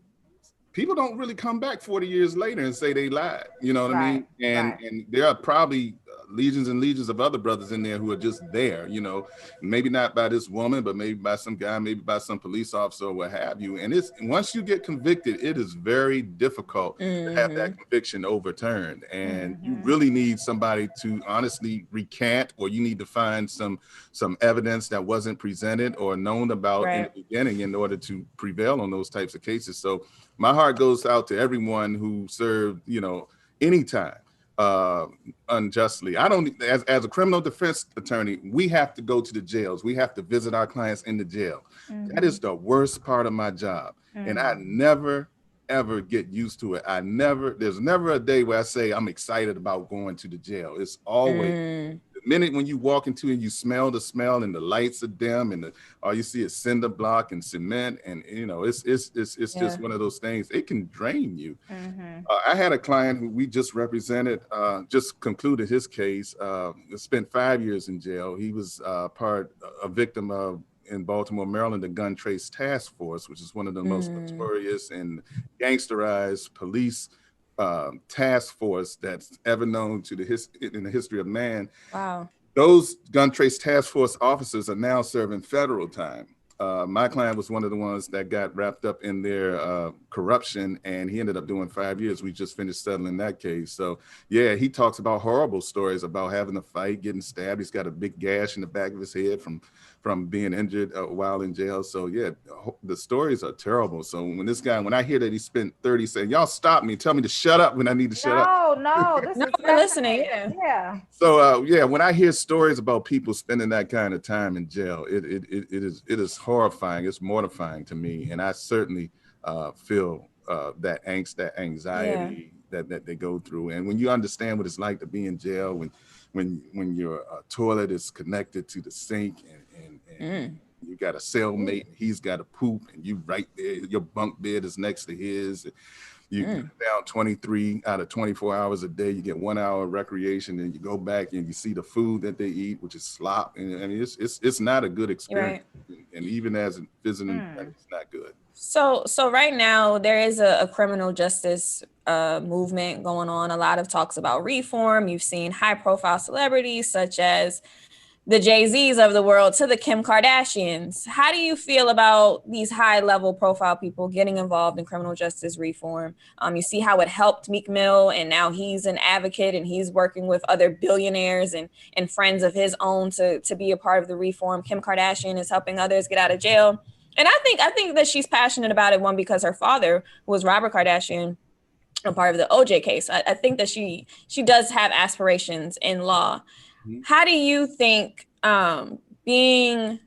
[SPEAKER 9] People don't really come back 40 years later and say they lied, you know what I mean? And there are probably legions and legions of other brothers in there who are just there, you know, maybe not by this woman, but maybe by some guy, maybe by some police officer or what have you. And once you get convicted, it is very difficult to have that conviction overturned. And you really need somebody to honestly recant, or you need to find some evidence that wasn't presented or known about in the beginning in order to prevail on those types of cases. So my heart goes out to everyone who served, you know, any time. unjustly. I don't, as a criminal defense attorney, we have to go to the jails. We have to visit our clients in the jail. That is the worst part of my job. And I never, ever get used to it. There's never a day where I say I'm excited about going to the jail. It's always the minute when you walk into and you smell the smell and the lights are dim and all you see is cinder block and cement, and it's just one of those things. It can drain you. I had a client who we just represented, just concluded his case, spent 5 years in jail. He was a victim of, in Baltimore, Maryland, the Gun Trace Task Force, which is one of the most notorious and gangsterized police task force that's ever known to in the history of man.
[SPEAKER 2] Wow.
[SPEAKER 9] Those Gun Trace Task Force officers are now serving federal time. My client was one of the ones that got wrapped up in their corruption, and he ended up doing 5 years. We just finished settling that case. So yeah, he talks about horrible stories about having a fight, getting stabbed. He's got a big gash in the back of his head from being injured while in jail. So yeah, the stories are terrible. So when I hear that he spent 30 saying, y'all stop me, tell me to shut up when I need to shut up.
[SPEAKER 10] No,
[SPEAKER 2] we're listening.
[SPEAKER 10] Yeah.
[SPEAKER 9] So yeah, when I hear stories about people spending that kind of time in jail, it is horrifying. It's mortifying to me. And I certainly feel that angst, that anxiety that they go through. And when you understand what it's like to be in jail, when your toilet is connected to the sink and you got a cellmate and he's got a poop and you right there, your bunk bed is next to his. You get down 23 out of 24 hours a day, you get 1 hour of recreation, and you go back and you see the food that they eat, which is slop. And I mean, it's not a good experience. Right. And even as a visiting, it's not good.
[SPEAKER 2] So right now there is a criminal justice movement going on. A lot of talks about reform. You've seen high profile celebrities such as the Jay-Z's of the world to the Kim Kardashians. How do you feel about these high level profile people getting involved in criminal justice reform? You see how it helped Meek Mill, and now he's an advocate and he's working with other billionaires and friends of his own to be a part of the reform. Kim Kardashian is helping others get out of jail. And I think that she's passionate about it, one, because her father, who was Robert Kardashian, a part of the OJ case. I think that she does have aspirations in law. How do you think being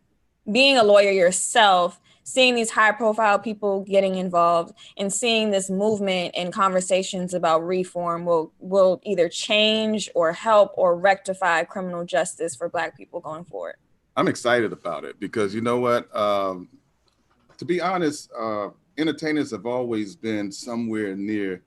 [SPEAKER 2] a lawyer yourself, seeing these high profile people getting involved and seeing this movement and conversations about reform will either change or help or rectify criminal justice for Black people going forward?
[SPEAKER 9] I'm excited about it because you know what? To be honest, entertainers have always been somewhere near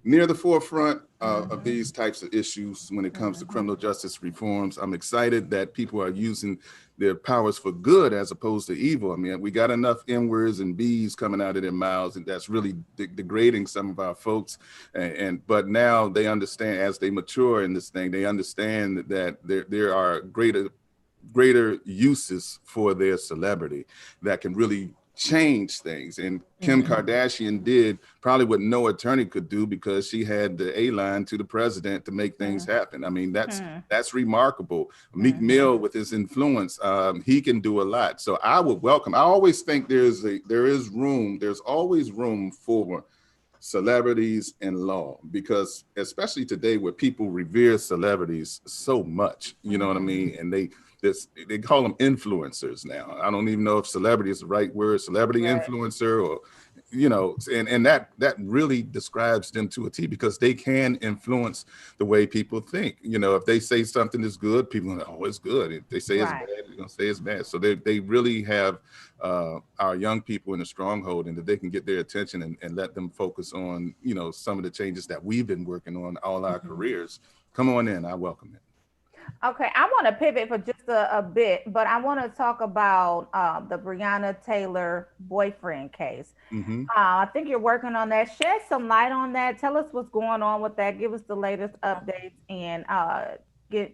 [SPEAKER 9] the forefront of these types of issues when it comes to criminal justice reforms. I'm excited that people are using their powers for good as opposed to evil. I mean, we got enough N-words and B's coming out of their mouths, and that's really degrading some of our folks. But now they understand, as they mature in this thing, they understand that there are greater uses for their celebrity that can really change things. And Kim Kardashian did probably what no attorney could do because she had the A-line to the president to make things happen. I mean, that's remarkable. Meek Mill with his influence, he can do a lot. So I would welcome, I always think there's always room for celebrities in law, because especially today where people revere celebrities so much, you know what I mean? And they call them influencers now. I don't even know if celebrity is the right word, celebrity influencer, or, and that really describes them to a T, because they can influence the way people think. If they say something is good, people are like, oh, it's good. If they say it's bad, they're going to say it's bad. So they really have our young people in a stronghold, and that they can get their attention and let them focus on, some of the changes that we've been working on all our careers. Come on in, I welcome it.
[SPEAKER 10] Okay, I want to pivot for just a bit, but I want to talk about the Brianna Taylor boyfriend case. I think you're working on that. Shed some light on that. Tell us what's going on with that. Give us the latest updates, and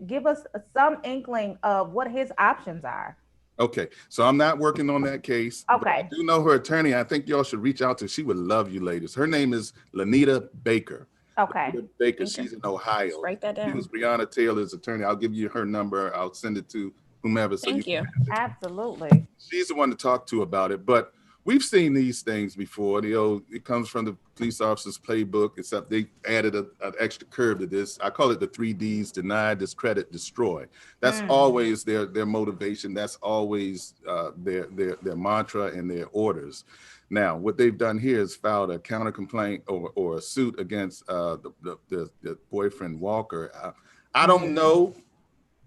[SPEAKER 10] give us some inkling of what his options are.
[SPEAKER 9] Okay, so I'm not working on that case.
[SPEAKER 10] Okay.
[SPEAKER 9] I do know her attorney. I think y'all should reach out to her. She would love you ladies. Her name is Lanita Baker.
[SPEAKER 10] Okay.
[SPEAKER 9] Baker, she's in Ohio.
[SPEAKER 2] Just write that down.
[SPEAKER 9] She was Brianna Taylor's attorney. I'll give you her number. I'll send it to whomever.
[SPEAKER 2] Thank you.
[SPEAKER 10] Absolutely.
[SPEAKER 9] She's the one to talk to about it. But we've seen these things before. It comes from the police officer's playbook, except they added an extra curve to this. I call it the 3 Ds: deny, discredit, destroy. That's always their motivation. That's always their mantra and their orders. Now, what they've done here is filed a counter complaint or a suit against the boyfriend Walker. I don't know.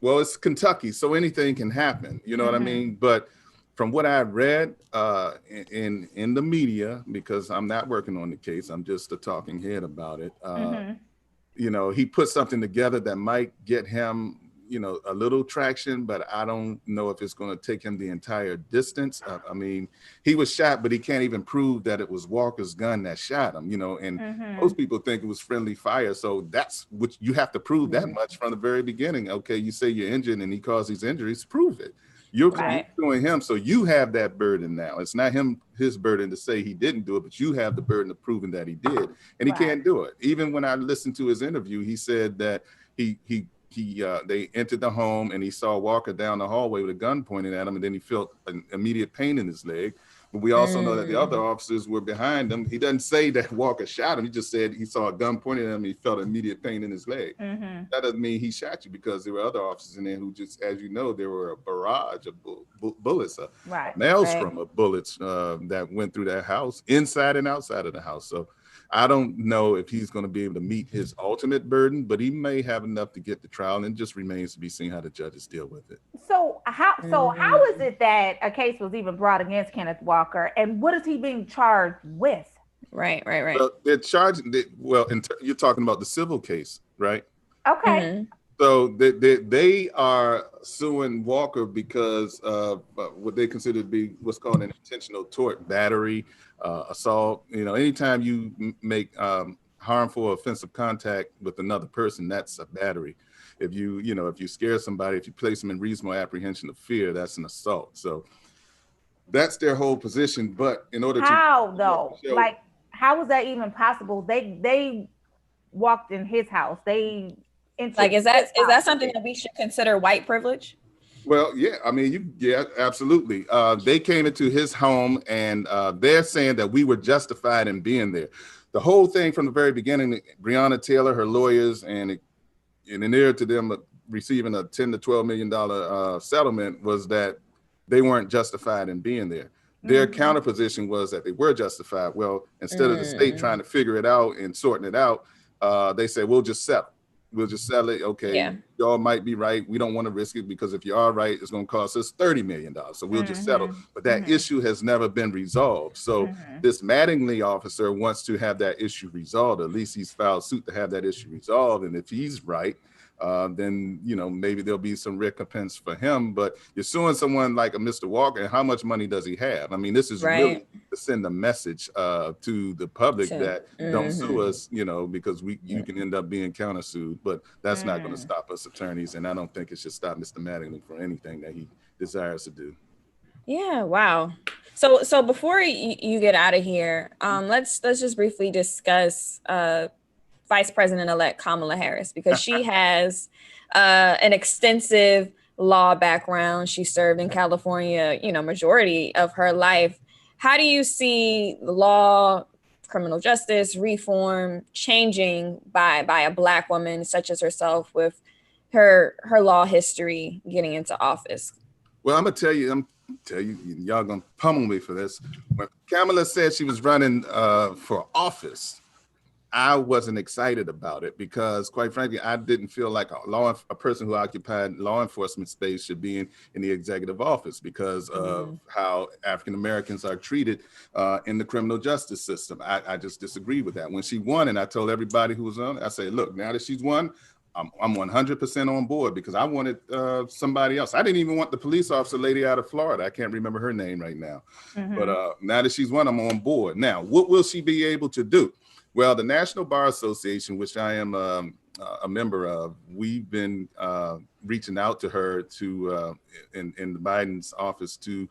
[SPEAKER 9] Well, it's Kentucky, so anything can happen. You know what I mean? But from what I've read in the media, because I'm not working on the case, I'm just a talking head about it. He put something together that might get him, a little traction, but I don't know if it's going to take him the entire distance. I mean, he was shot, but he can't even prove that it was Walker's gun that shot him, and most people think it was friendly fire. So that's what you have to prove that much from the very beginning. Okay, you say you're injured and he caused these injuries, prove it. You're suing him, so you have that burden now. It's not his burden to say he didn't do it, but you have the burden of proving that he did, and he can't do it. Even when I listened to his interview, he said that they entered the home and he saw Walker down the hallway with a gun pointed at him, and then he felt an immediate pain in his leg. But we also know that the other officers were behind him. He doesn't say that Walker shot him. He just said he saw a gun pointed at him and he felt immediate pain in his leg. That doesn't mean he shot you, because there were other officers in there who just, as you know, there were a barrage of bullets, maelstrom of bullets that went through that house, inside and outside of the house. So I don't know if he's going to be able to meet his ultimate burden, but he may have enough to get the trial, and it just remains to be seen how the judges deal with it.
[SPEAKER 10] So how is it that a case was even brought against Kenneth Walker, and what is he being charged with?
[SPEAKER 2] Right.
[SPEAKER 9] Well, they're charging. You're talking about the civil case, right?
[SPEAKER 10] Okay.
[SPEAKER 9] So they are suing Walker because of what they consider to be what's called an intentional tort, battery, assault. Anytime you make harmful or offensive contact with another person, that's a battery. If you scare somebody, if you place them in reasonable apprehension of fear, that's an assault. So that's their whole position. But in order
[SPEAKER 10] how is that even possible? They walked in his house. Is
[SPEAKER 2] that something that we should consider white privilege?
[SPEAKER 9] Well, yeah, I mean, absolutely. They came into his home, and they're saying that we were justified in being there. The whole thing from the very beginning, Brianna Taylor, her lawyers, and in adhere to them receiving a $10 to $12 million settlement, was that they weren't justified in being there. Their counter position was that they were justified. Well, instead of the state trying to figure it out and sorting it out, they said, we'll just settle. We'll just sell it. Okay, y'all might be right. We don't want to risk it, because if you are right, it's going to cost us $30 million. So we'll just settle. But that issue has never been resolved. So this Mattingly officer wants to have that issue resolved. At least he's filed suit to have that issue resolved. And if he's right, then maybe there'll be some recompense for him. But you're suing someone like a Mr. Walker, and how much money does he have? I mean, this is really to send a message to the public that don't sue us, because you can end up being countersued. But that's not going to stop us attorneys, and I don't think it should stop Mr. Mattingly from anything that he desires to do.
[SPEAKER 2] Yeah, wow. So before you get out of here, let's just briefly discuss Vice President-elect Kamala Harris, because she has an extensive law background. She served in California, majority of her life. How do you see the law, criminal justice reform changing by a Black woman such as herself, with her law history getting into office?
[SPEAKER 9] Well, I'm gonna tell you, y'all gonna pummel me for this. When Kamala said she was running for office, I wasn't excited about it, because quite frankly, I didn't feel like a person who occupied law enforcement space should be in the executive office, because of how African Americans are treated in the criminal justice system. I just disagree with that. When she won, and I told everybody who was on, I said, look, now that she's won, I'm 100% on board, because I wanted somebody else. I didn't even want the police officer lady out of Florida. I can't remember her name right now. But now that she's won, I'm on board. Now, what will she be able to do? Well, the National Bar Association, which I am a member of, we've been reaching out to her in the Biden's office to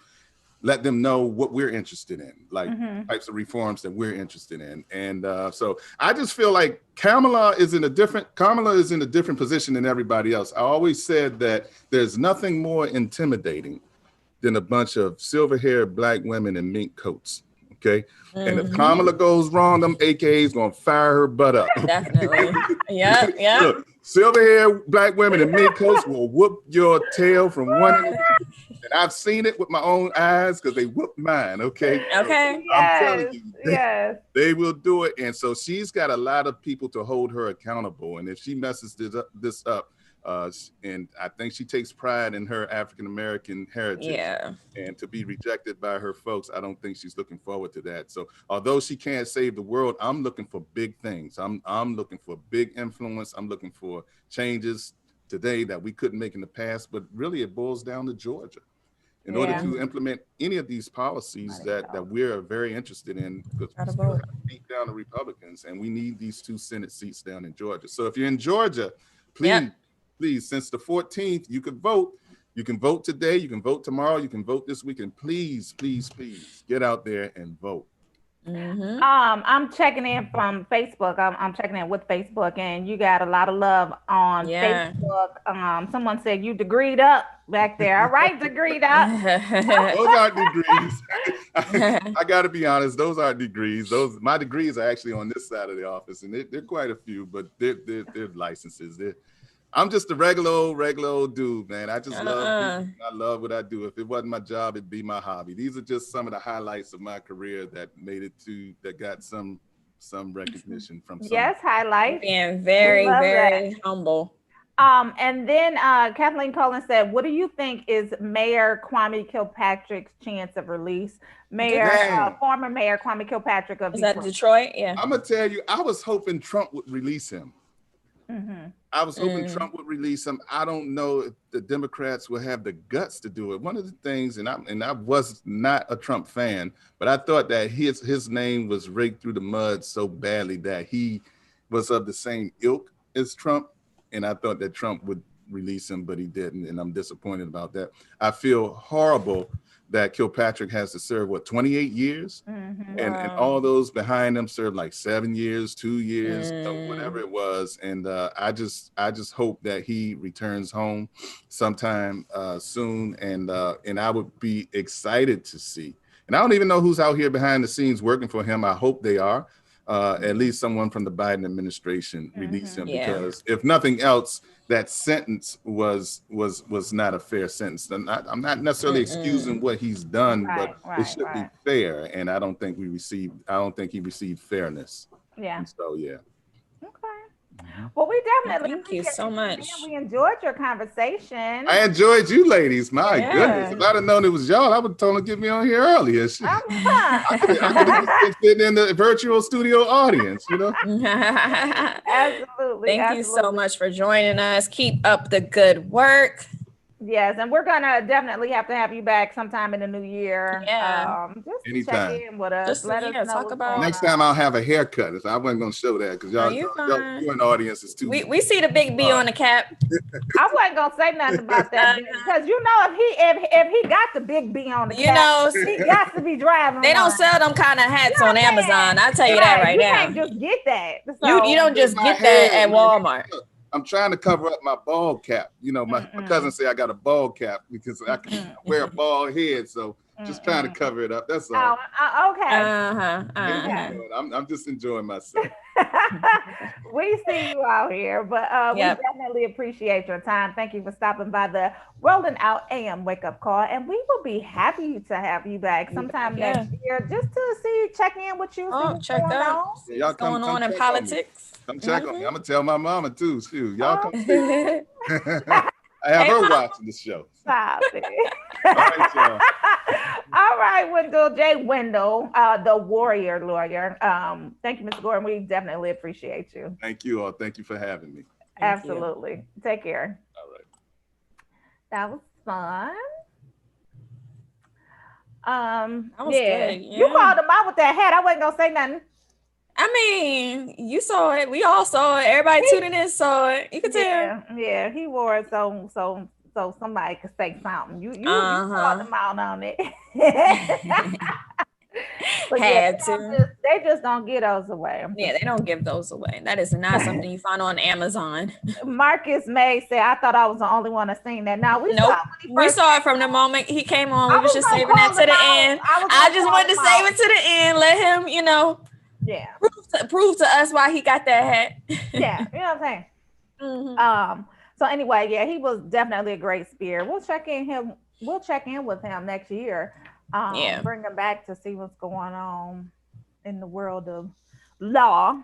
[SPEAKER 9] let them know what we're interested in, like types of reforms that we're interested in. And so I just feel like Kamala is in a different position than everybody else. I always said that there's nothing more intimidating than a bunch of silver-haired black women in mink coats. Okay. And if Kamala goes wrong, them AKA's gonna fire her butt up.
[SPEAKER 2] Definitely. Yeah.
[SPEAKER 9] Look, silver-haired black women in mink coats will whoop your tail from one end. And I've seen it with my own eyes because they whooped mine. Okay.
[SPEAKER 2] Okay.
[SPEAKER 9] So I'm telling you, they will do it. And so she's got a lot of people to hold her accountable. And if she messes this up, and I think she takes pride in her African-American heritage.
[SPEAKER 2] Yeah.
[SPEAKER 9] And to be rejected by her folks, I don't think she's looking forward to that. So although she can't save the world, I'm looking for big things. I'm looking for big influence. I'm looking for changes today that we couldn't make in the past, but really it boils down to Georgia. In order to implement any of these policies that we're very interested in, because we're beat down the Republicans, and we need these 2 Senate seats down in Georgia. So if you're in Georgia, please, since the 14th, you can vote. You can vote today, you can vote tomorrow, you can vote this weekend. Please, please, please get out there and vote.
[SPEAKER 10] I'm checking in from Facebook. I'm checking in with Facebook, and you got a lot of love on Facebook. Someone said you degreed up back there. All right, degreed up.
[SPEAKER 9] Those aren't degrees. I got to be honest. Those aren't degrees. My degrees are actually on this side of the office, and they're quite a few, but they're licenses. I'm just a regular old dude, man. I just love people. I love what I do. If it wasn't my job, it'd be my hobby. These are just some of the highlights of my career that made it that got some recognition from some.
[SPEAKER 10] Yes, highlights.
[SPEAKER 2] Being very humble.
[SPEAKER 10] And then Kathleen Cullen said, what do you think is Mayor Kwame Kilpatrick's chance of release? Former Mayor Kwame Kilpatrick of Detroit.
[SPEAKER 2] Is that Detroit? Yeah.
[SPEAKER 9] I'm going to tell you, I was hoping Trump would release him. I was hoping Trump would release him. I don't know if the Democrats will have the guts to do it. One of the things, and I was not a Trump fan, but I thought that his name was raked through the mud so badly that he was of the same ilk as Trump. And I thought that Trump would release him, but he didn't. And I'm disappointed about that. I feel horrible that Kilpatrick has to serve, 28 years? And all those behind him served like 7 years, 2 years, whatever it was. And I just hope that he returns home sometime soon. And I would be excited to see. And I don't even know who's out here behind the scenes working for him. I hope they are. At least someone from the Biden administration release him, because if nothing else, that sentence was not a fair sentence. I'm not necessarily excusing what he's done, but it should be fair. And I don't think he received fairness.
[SPEAKER 10] Yeah.
[SPEAKER 9] And so okay.
[SPEAKER 10] Well, we definitely
[SPEAKER 2] thank you so much.
[SPEAKER 10] We enjoyed your conversation.
[SPEAKER 9] I enjoyed you ladies. My goodness. If I'd have known it was y'all, I would have told them to get me on here earlier. I could have been sitting in the virtual studio audience,
[SPEAKER 10] Absolutely.
[SPEAKER 2] Thank you so much for joining us. Keep up the good work.
[SPEAKER 10] Yes, and we're gonna definitely have to have you back sometime in the new year. Just
[SPEAKER 9] anytime.
[SPEAKER 10] Check in with us. Let us know
[SPEAKER 2] talk about.
[SPEAKER 9] Next time I'll have a haircut. I wasn't gonna show that because y'all in the audience is too.
[SPEAKER 2] We see the big B on the cap.
[SPEAKER 10] I wasn't gonna say nothing about that because if he got the big B on the cap, he got to be driving.
[SPEAKER 2] They don't sell them kind of hats on Amazon. I'll tell you that right now.
[SPEAKER 10] You can't just get that. So,
[SPEAKER 2] you don't just get that at Walmart.
[SPEAKER 9] I'm trying to cover up my bald cap. My cousin say I got a bald cap because I can wear a bald head. So just trying to cover it up. That's all.
[SPEAKER 10] Okay.
[SPEAKER 9] I'm just enjoying myself.
[SPEAKER 10] We see you out here, but we definitely appreciate your time. Thank you for stopping by the Rolling Out AM Wake Up Call, and we will be happy to have you back sometime next year just to check in with you.
[SPEAKER 2] Check out what's going on in politics.
[SPEAKER 9] Come check on me. I'm gonna tell my mama too. Shoot, y'all come see. I have her watching the show.
[SPEAKER 10] Stop it. All right, Wendell J. Wendell, the warrior lawyer. Thank you, Mr. Gordon. We definitely appreciate you.
[SPEAKER 9] Thank you all. Thank you for having me.
[SPEAKER 10] Absolutely. Take care.
[SPEAKER 9] All right.
[SPEAKER 10] That was fun.
[SPEAKER 2] That was good. Yeah.
[SPEAKER 10] You called him out with that hat. I wasn't gonna say nothing.
[SPEAKER 2] I mean, you saw it. We all saw it. Everybody tuning in saw it. You could tell.
[SPEAKER 10] Yeah, he wore it so somebody could say something. You called him out on it. But
[SPEAKER 2] Had
[SPEAKER 10] yeah,
[SPEAKER 2] to.
[SPEAKER 10] they just don't get those away.
[SPEAKER 2] Yeah, they don't give those away. That is not something you find on Amazon.
[SPEAKER 10] Marcus May said, I thought I was the only one to sing that. Now we
[SPEAKER 2] Nope.
[SPEAKER 10] saw it when he
[SPEAKER 2] We
[SPEAKER 10] first
[SPEAKER 2] saw it from the moment he came on. We
[SPEAKER 10] I
[SPEAKER 2] was
[SPEAKER 10] was
[SPEAKER 2] just
[SPEAKER 10] gonna
[SPEAKER 2] saving that
[SPEAKER 10] call
[SPEAKER 2] to
[SPEAKER 10] him
[SPEAKER 2] the
[SPEAKER 10] out.
[SPEAKER 2] end.
[SPEAKER 10] I was
[SPEAKER 2] I
[SPEAKER 10] gonna
[SPEAKER 2] just
[SPEAKER 10] call
[SPEAKER 2] wanted to
[SPEAKER 10] him
[SPEAKER 2] save
[SPEAKER 10] out.
[SPEAKER 2] it to the end. Let him,
[SPEAKER 10] Yeah.
[SPEAKER 2] prove to us why he got that hat.
[SPEAKER 10] Yeah, you know what I'm saying?
[SPEAKER 2] Mhm.
[SPEAKER 10] So anyway, yeah, he was definitely a great spirit. We'll check in with him next year.
[SPEAKER 2] Yeah.
[SPEAKER 10] Bring him back to see what's going on in the world of law.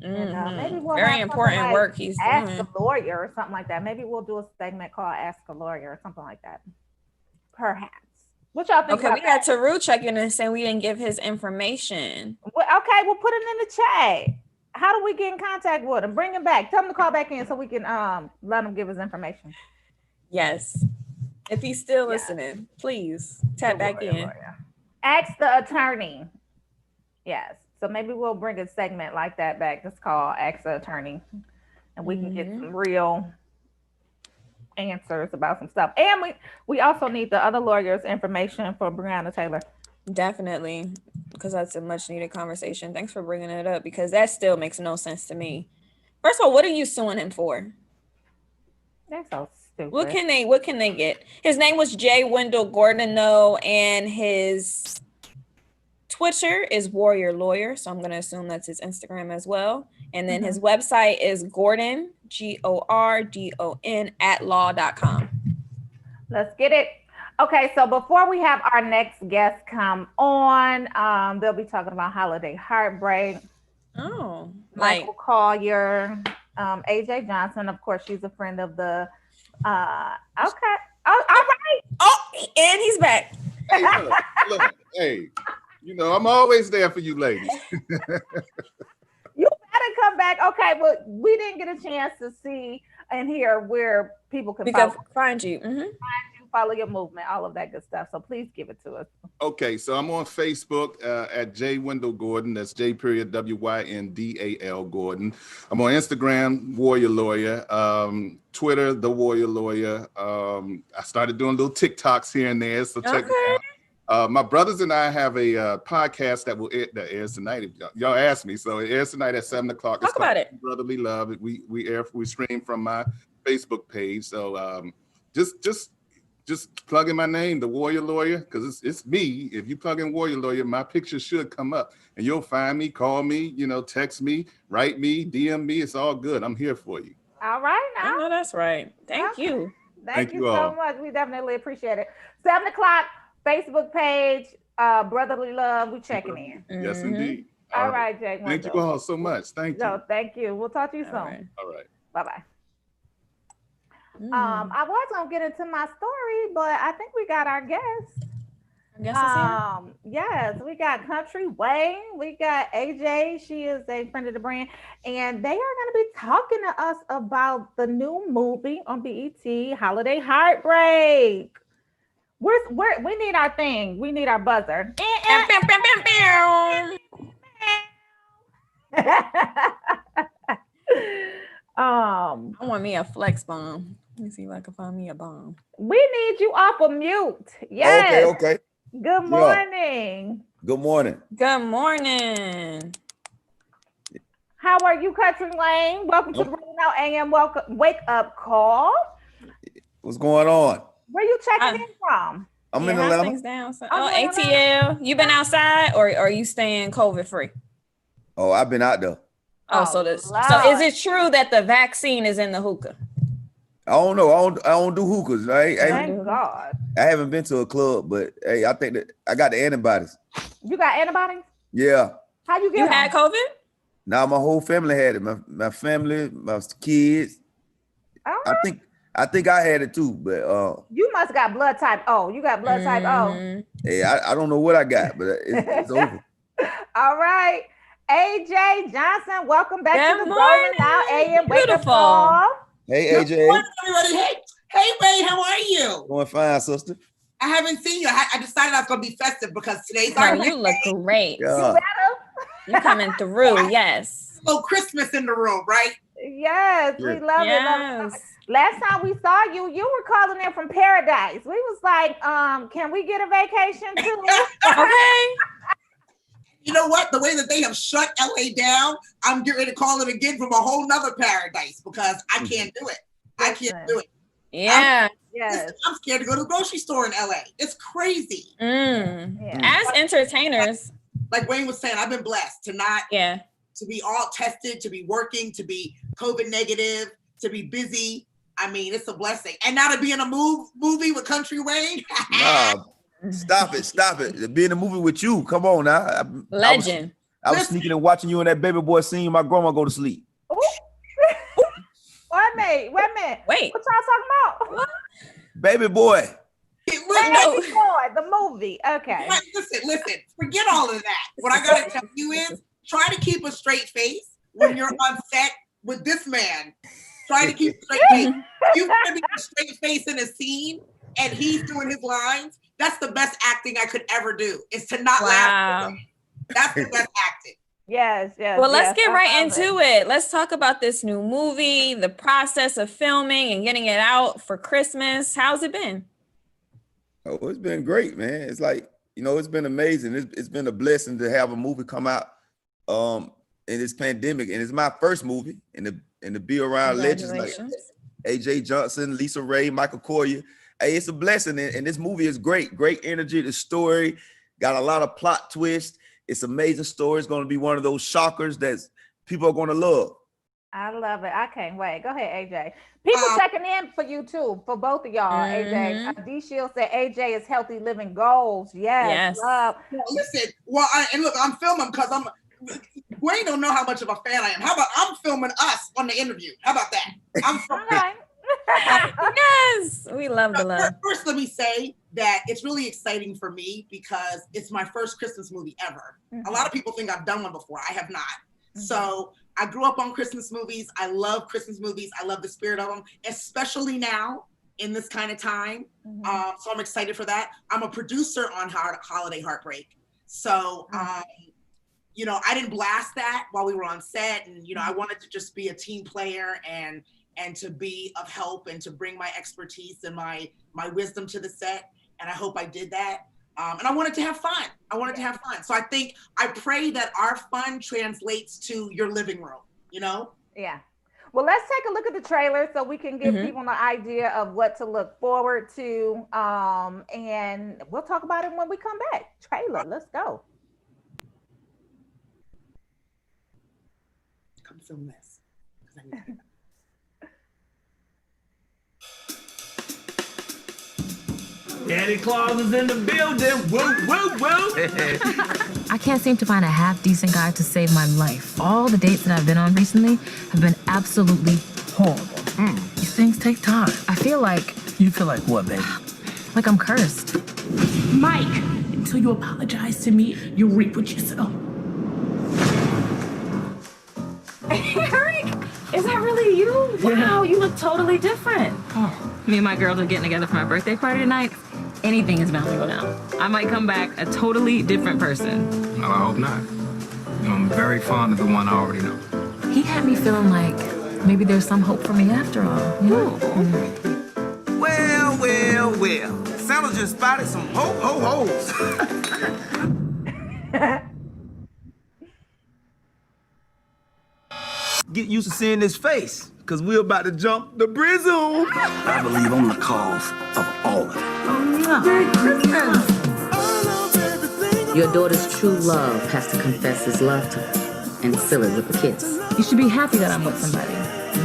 [SPEAKER 10] And maybe we'll
[SPEAKER 2] Very
[SPEAKER 10] have
[SPEAKER 2] important
[SPEAKER 10] like
[SPEAKER 2] work he's
[SPEAKER 10] Ask
[SPEAKER 2] doing.
[SPEAKER 10] a Lawyer or something like that. Maybe we'll do a segment called Ask a Lawyer or something like that. Perhaps. What y'all think?
[SPEAKER 2] Okay, we got Taru checking in saying we didn't give his information.
[SPEAKER 10] Well, okay, we'll put it in the chat. How do we get in contact with him? Bring him back. Tell him to call back in so we can let him give his information.
[SPEAKER 2] Yes. If he's still listening, please tap back in.
[SPEAKER 10] Ask the attorney. Yes. So maybe we'll bring a segment like that back. It's called Ask the Attorney. And we can get some real answers about some stuff. And we also need the other lawyer's information for Brianna Taylor.
[SPEAKER 2] Definitely, because that's a much needed conversation. Thanks for bringing it up, because that still makes no sense to me. First of all, what are you suing him for?
[SPEAKER 10] That's so stupid.
[SPEAKER 2] What can they get? His name was Jay Wendell Gordon, though, and his Twitter is Warrior Lawyer, so I'm going to assume that's his Instagram as well. And then his website is Gordon, GORDON @law.com.
[SPEAKER 10] Let's get it. Okay, so before we have our next guest come on, they'll be talking about holiday heartbreak.
[SPEAKER 2] Oh,
[SPEAKER 10] Michael Collier, AJ Johnson. Of course, she's a friend of the. Okay. Oh, all right.
[SPEAKER 2] Oh, and he's back.
[SPEAKER 9] Hey, look, hey, I'm always there for you ladies.
[SPEAKER 10] You better come back. Okay, but we didn't get a chance to see and hear where people can
[SPEAKER 2] find you.
[SPEAKER 10] Find you, follow your movement, all of that good stuff. So please give it to us.
[SPEAKER 9] Okay, so I'm on Facebook at J Wendell Gordon. That's J.WYNDAL Gordon. I'm on Instagram, Warrior Lawyer. Twitter, The Warrior Lawyer. I started doing little TikToks here and there, so check it out. My brothers and I have a podcast that airs tonight. Y'all asked me, so it airs tonight at 7:00.
[SPEAKER 2] Talk about it.
[SPEAKER 9] Brotherly Love. We stream from my Facebook page. So just plug in my name, The Warrior Lawyer, because it's me. If you plug in Warrior Lawyer, my picture should come up, and you'll find me. Call me, text me, write me, DM me. It's all good. I'm here for you.
[SPEAKER 10] All right, now.
[SPEAKER 2] I know that's right. Thank you.
[SPEAKER 10] Thank you so much. We definitely appreciate it. 7:00. Facebook page, Brotherly Love, we checking in.
[SPEAKER 9] Yes, indeed.
[SPEAKER 10] All right, Jake.
[SPEAKER 9] Thank you all so much. Thank you.
[SPEAKER 10] No, thank you. We'll talk to you soon.
[SPEAKER 9] All right.
[SPEAKER 10] Bye-bye. I was gonna get into my story, but I think we got our guest. Yes, we got Country Wayne, we got AJ. She is a friend of the brand, and they are going to be talking to us about the new movie on BET, Holiday Heartbreak. We need our thing. We need our buzzer.
[SPEAKER 2] I want me a flex bomb. Let me see if I can find me a bomb.
[SPEAKER 10] We need you off of mute. Yes.
[SPEAKER 11] Okay.
[SPEAKER 10] Good morning.
[SPEAKER 11] Good morning.
[SPEAKER 2] Good morning.
[SPEAKER 10] How are you, Country Lane? Welcome to the Radio Now AM Wake Up Call.
[SPEAKER 11] What's going on?
[SPEAKER 10] Where you checking in from?
[SPEAKER 11] I'm in Atlanta.
[SPEAKER 2] Down. ATL. You been outside or are you staying COVID free?
[SPEAKER 11] Oh, I've been out there.
[SPEAKER 2] So is it true that the vaccine is in the hookah?
[SPEAKER 11] I don't know. I don't do hookahs.
[SPEAKER 10] Thank God.
[SPEAKER 11] I haven't been to a club, but hey, I think that I got the antibodies.
[SPEAKER 10] You got antibodies?
[SPEAKER 11] Yeah.
[SPEAKER 10] How you get?
[SPEAKER 2] You had COVID?
[SPEAKER 11] Now my whole family had it. My family, my kids.
[SPEAKER 10] Right.
[SPEAKER 11] I think I had it too, but
[SPEAKER 10] you must got blood type O. You got blood type O.
[SPEAKER 11] Hey, I don't know what I got, but it's over.
[SPEAKER 10] All right. AJ Johnson, welcome back to the Rolling Now AM Wake Up
[SPEAKER 2] Beautiful.
[SPEAKER 10] Call.
[SPEAKER 11] Hey, AJ.
[SPEAKER 12] Good morning, everybody. Hey, Ray, how are you?
[SPEAKER 11] Going fine, sister.
[SPEAKER 12] I haven't seen you. I decided I was going to be festive because today's our
[SPEAKER 2] you look great.
[SPEAKER 11] Yeah.
[SPEAKER 2] You coming through, yes.
[SPEAKER 12] A little Christmas in the room, right?
[SPEAKER 10] Yes, we love it. Last time we saw you, you were calling in from paradise. We was like, can we get a vacation too?
[SPEAKER 2] Okay.
[SPEAKER 12] you know what? The way that they have shut LA down, I'm getting ready to call it again from a whole nother paradise because I can't do it. I can't do it.
[SPEAKER 2] Yeah.
[SPEAKER 12] I'm scared to go to the grocery store in LA. It's crazy.
[SPEAKER 2] As entertainers,
[SPEAKER 12] like Wayne was saying, I've been blessed to not to be all tested, to be working, to be COVID negative, to be busy. I mean, it's a blessing. And now to be in a movie with Country Wayne.
[SPEAKER 11] Nah, stop it. To be in a movie with you. Come on now.
[SPEAKER 2] Legend.
[SPEAKER 11] I was sneaking and watching you and that baby boy seeing my grandma go to sleep.
[SPEAKER 10] Wait a minute.
[SPEAKER 2] Wait.
[SPEAKER 10] What y'all talking about?
[SPEAKER 11] Baby boy.
[SPEAKER 10] Baby boy, the movie. Okay.
[SPEAKER 12] Listen. Forget all of that. What I gotta tell you is try to keep a straight face when you're on set with this man. Try to keep a straight face. You gotta be a straight face in a scene and he's doing his lines. That's the best acting I could ever do, is to not laugh. That's the best acting.
[SPEAKER 10] Yes.
[SPEAKER 2] Well, let's get right into it. Let's talk about this new movie, the process of filming and getting it out for Christmas. How's it been?
[SPEAKER 11] Oh, it's been great, man. It's like, it's been amazing. It's been a blessing to have a movie come out in this pandemic. And it's my first movie and to be around legends like AJ Johnson, Lisa Ray, Michael Coria. Hey, it's a blessing. And this movie is great. Great energy. The story got a lot of plot twists. It's an amazing story. It's going to be one of those shockers that people are going to love.
[SPEAKER 10] I love it. I can't wait. Go ahead, AJ. People checking in for you too, for both of y'all. AJ. D Shield said AJ is healthy living goals. Yes. Love.
[SPEAKER 12] Well, listen. And look, I'm filming because Wayne don't know how much of a fan I am. How about I'm filming us on the interview? How about that? I'm filming.
[SPEAKER 2] Yes, we love the love.
[SPEAKER 12] First, let me say that it's really exciting for me because it's my first Christmas movie ever. A lot of people think I've done one before. I have not. So I grew up on Christmas movies. I love Christmas movies. I love the spirit of them, especially now in this kind of time. So I'm excited for that. I'm a producer on Holiday Heartbreak. So, I didn't blast that while we were on set. And, I wanted to just be a team player and to be of help and to bring my expertise and my wisdom to the set. And I hope I did that. And I wanted to have fun. So I pray that our fun translates to your living room,
[SPEAKER 10] Yeah. Well, let's take a look at the trailer so we can give people an idea of what to look forward to. And we'll talk about it when we come back. Trailer, let's go.
[SPEAKER 12] Come film this.
[SPEAKER 13] Daddy Claus is in the building. Woo, woo, woo.
[SPEAKER 14] I can't seem to find a half-decent guy to save my life. All the dates that I've been on recently have been absolutely horrible.
[SPEAKER 13] These things take time.
[SPEAKER 14] I feel like...
[SPEAKER 13] You feel like what, baby?
[SPEAKER 14] Like I'm cursed.
[SPEAKER 15] Mike, until you apologize to me, you reap what you sow.
[SPEAKER 14] Eric, is that really you? Wow, you look totally different. Me and my girls are getting together for my birthday party tonight. Anything is bound to go down. I might come back a totally different person.
[SPEAKER 13] Well, I hope not. I'm very fond of the one I already know.
[SPEAKER 14] He had me feeling like maybe there's some hope for me after all.
[SPEAKER 16] Well. Santa just spotted some ho-ho-hos.
[SPEAKER 11] Get used to seeing this face, because we're about to jump the Brizzle.
[SPEAKER 16] I believe I'm the cause of all of it.
[SPEAKER 14] Merry Christmas.
[SPEAKER 17] Your daughter's true love has to confess his love to her and seal it with a kiss.
[SPEAKER 14] You should be happy that I'm with somebody.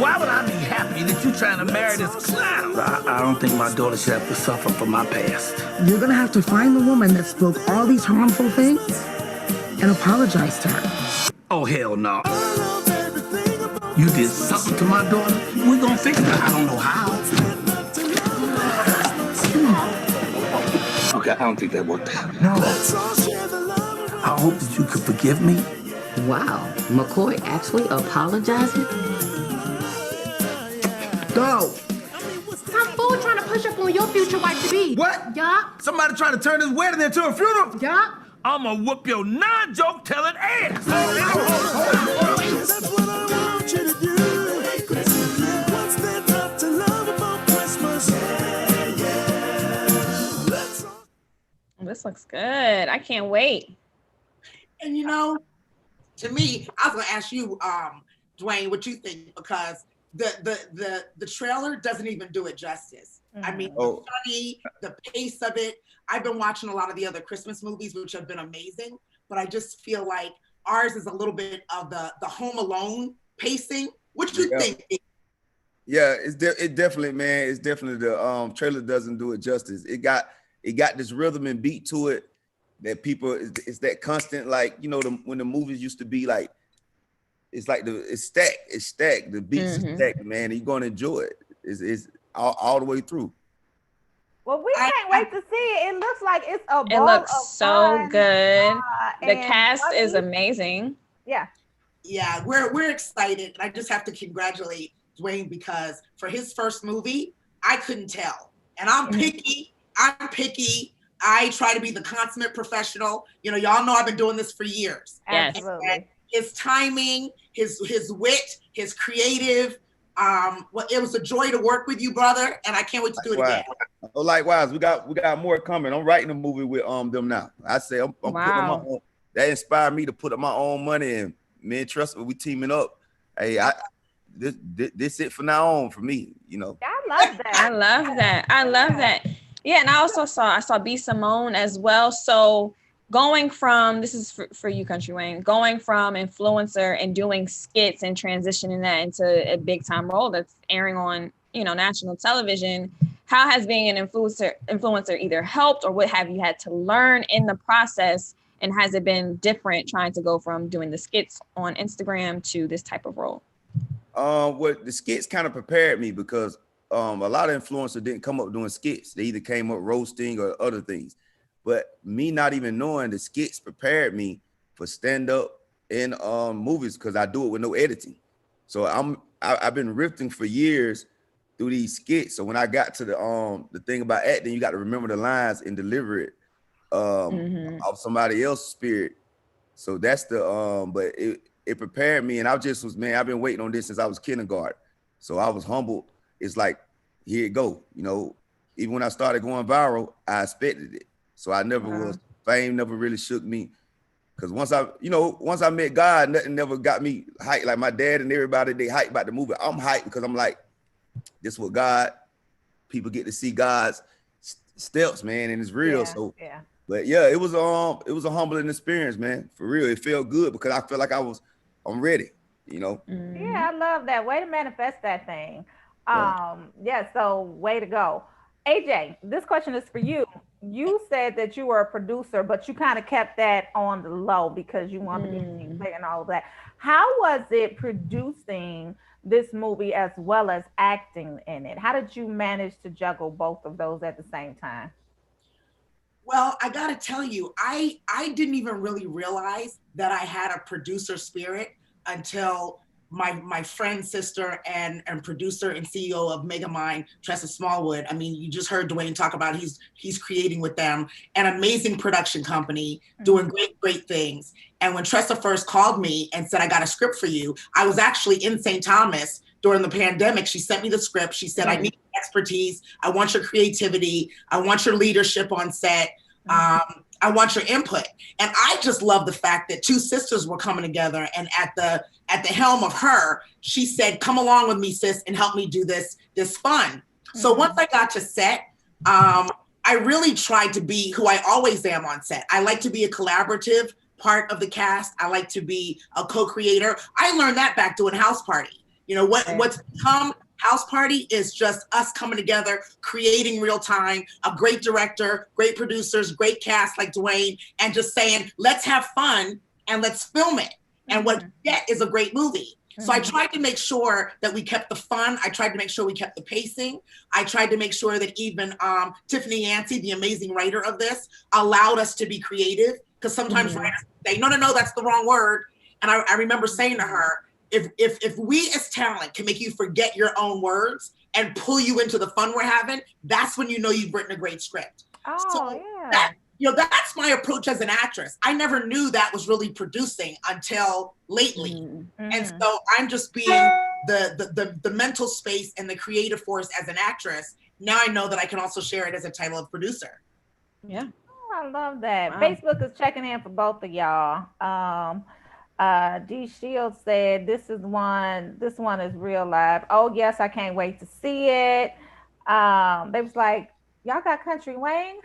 [SPEAKER 13] Why would I be happy that you're trying to marry this clown?
[SPEAKER 16] I don't think my daughter should have to suffer for my past.
[SPEAKER 18] You're gonna have to find the woman that spoke all these harmful things and apologize to her.
[SPEAKER 16] Oh, hell no. You did something to my daughter? We're gonna fix it. I don't know how. Okay, I don't think that worked out.
[SPEAKER 18] No.
[SPEAKER 16] I hope that you could forgive me.
[SPEAKER 17] Wow, McCoy actually apologizing?
[SPEAKER 18] Go.
[SPEAKER 15] Some fool trying to push up on your future wife-to-be.
[SPEAKER 16] What?
[SPEAKER 15] Yeah.
[SPEAKER 16] Somebody trying to turn this wedding into a funeral?
[SPEAKER 15] Yeah.
[SPEAKER 13] I'ma whoop your non-joke telling ass.
[SPEAKER 3] That's what I want you to do. What's there not to love about Christmas?
[SPEAKER 2] This looks good. I can't wait.
[SPEAKER 12] And you know, to me, I was gonna ask you, Dwayne, what you think, because the trailer doesn't even do it justice. I mean, the funny, the pace of it. I've been watching a lot of the other Christmas movies, which have been amazing, but I just feel like ours is a little bit of the Home Alone pacing. What you think?
[SPEAKER 11] Yeah, it definitely, man. It's definitely the trailer doesn't do it justice. It got this rhythm and beat to it that people. It's that constant, like, you know, when the movies used to be like, it's like it's stacked. The beats are stacked, man. And you're gonna enjoy it. It's all the way through.
[SPEAKER 10] Well, we can't wait to see it. It looks like it's a
[SPEAKER 2] It
[SPEAKER 10] ball
[SPEAKER 2] looks
[SPEAKER 10] of
[SPEAKER 2] so
[SPEAKER 10] fun,
[SPEAKER 2] good. The
[SPEAKER 10] and
[SPEAKER 2] cast
[SPEAKER 10] funny.
[SPEAKER 2] is amazing.
[SPEAKER 10] Yeah.
[SPEAKER 12] Yeah, we're excited. I just have to congratulate Dwayne, because for his first movie, I couldn't tell. And I'm picky. I try to be the consummate professional. You know, y'all know I've been doing this for years.
[SPEAKER 2] Yes.
[SPEAKER 12] And his timing, his wit, his creative. Well, it was a joy to work with you, brother, and I can't wait to do it again.
[SPEAKER 11] Oh, likewise, we got more coming. I'm writing a movie with them now. I say I'm putting my own. That inspired me to put up my own money, and me and Trust me, we teaming up. Hey, this it from now on for me, you know.
[SPEAKER 10] I love that.
[SPEAKER 2] I love that. Yeah, and I saw B. Simone as well. So going from, this is for you, Country Wayne, going from influencer and doing skits and transitioning that into a big time role that's airing on, you know, national television. How has being an influencer either helped, or what have you had to learn in the process? And has it been different trying to go from doing the skits on Instagram to this type of role?
[SPEAKER 11] What the skits kind of prepared me, because a lot of influencers didn't come up doing skits. They either came up roasting or other things. But me not even knowing, the skits prepared me for stand-up in movies, because I do it with no editing. So I've been riffing for years through these skits. So when I got to the thing about acting, you got to remember the lines and deliver it of somebody else's spirit. So that's but it prepared me, and I've been waiting on this since I was kindergarten. So I was humbled. It's like, here it go. You know, even when I started going viral, I expected it. So I never was, fame never really shook me. Because once I met God, nothing never got me hyped. Like my dad and everybody, they hyped about the movie. I'm hyped because I'm like, this is what people get to see God's steps, man, and it's real. But yeah, it was a humbling experience, man. For real, it felt good because I felt like I'm ready, you know.
[SPEAKER 10] Yeah, I love that. Way to manifest that thing. So way to go. AJ, this question is for you. You said that you were a producer, but you kind of kept that on the low because you wanted to be clear and all of that. How was it producing this movie as well as acting in it? How did you manage to juggle both of those at the same time?
[SPEAKER 12] Well, I gotta tell you, I didn't even really realize that I had a producer spirit until my friend, sister, and producer and CEO of Megamind, Tressa Smallwood. I mean, you just heard Dwayne talk about he's creating with them an amazing production company, doing great things. And when Tressa first called me and said, I got a script for you, I was actually in St. Thomas during the pandemic. She sent me the script. She said, I need expertise. I want your creativity. I want your leadership on set. I want your input. And I just love the fact that two sisters were coming together, and at the helm of her, she said, come along with me, sis, and help me do this fun. So once I got to set, I really tried to be who I always am on set. I like to be a collaborative part of the cast. I like to be a co-creator. I learned that back doing House Party. You know, what's become House Party is just us coming together, creating real time, a great director, great producers, great cast like Dwayne, and just saying, let's have fun and let's film it. And what you get is a great movie. So I tried to make sure that we kept the fun. I tried to make sure we kept the pacing. I tried to make sure that even Tiffany Yancey, the amazing writer of this, allowed us to be creative, because sometimes writers say, no, that's the wrong word. And I remember saying to her, if we as talent can make you forget your own words and pull you into the fun we're having, that's when you know you've written a great script. That's my approach as an actress. I never knew that was really producing until lately. And so I'm just being the mental space and the creative force as an actress. Now I know that I can also share it as a title of producer.
[SPEAKER 2] Yeah.
[SPEAKER 10] All I love that.
[SPEAKER 2] Wow.
[SPEAKER 10] Facebook is checking in for both of y'all. D Shield said this one is real live. Oh yes, I can't wait to see it. They was like, y'all got Country Wayne?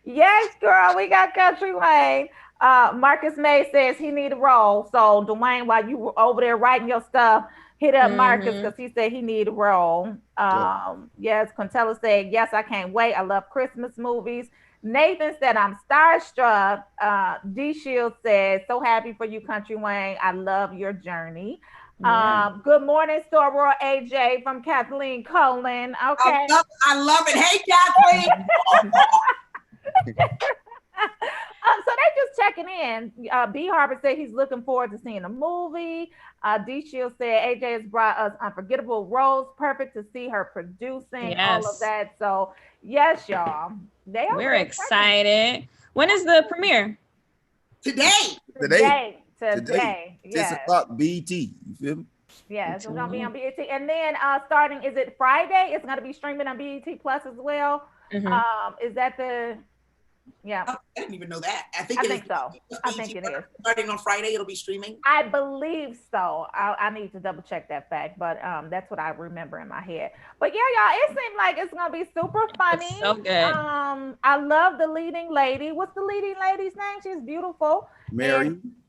[SPEAKER 10] Yes, girl, we got Country Wayne. Marcus May says he need a role. So Dwayne, while you were over there writing your stuff, hit up Marcus because he said he need a role. Yes, Quintella said, yes, I can't wait. I love Christmas movies. Nathan said, I'm starstruck. D Shield said, so happy for you, Country Wayne. I love your journey. Yeah. Good morning, Soror AJ from Kathleen Colin. Okay.
[SPEAKER 12] I love it. Hey, Kathleen.
[SPEAKER 10] So they just checking in. B Harbor said he's looking forward to seeing the movie. D Shield said AJ has brought us unforgettable roles. Perfect to see her producing all of that. So yes, y'all.
[SPEAKER 2] We're excited. When is the premiere?
[SPEAKER 12] Today.
[SPEAKER 10] Today.
[SPEAKER 11] 6 o'clock BET. You feel me?
[SPEAKER 10] Yeah, it's gonna be on BET. And then starting, is it Friday? It's gonna be streaming on BET Plus as well. Is that the
[SPEAKER 12] I didn't even know that. I think
[SPEAKER 10] so. I think it is.
[SPEAKER 12] Starting on Friday, it'll be streaming.
[SPEAKER 10] I believe so. I need to double check that fact, but that's what I remember in my head. But yeah, y'all, it seemed like it's gonna be super funny.
[SPEAKER 2] It's so good.
[SPEAKER 10] I love the leading lady. What's the leading lady's name? She's beautiful.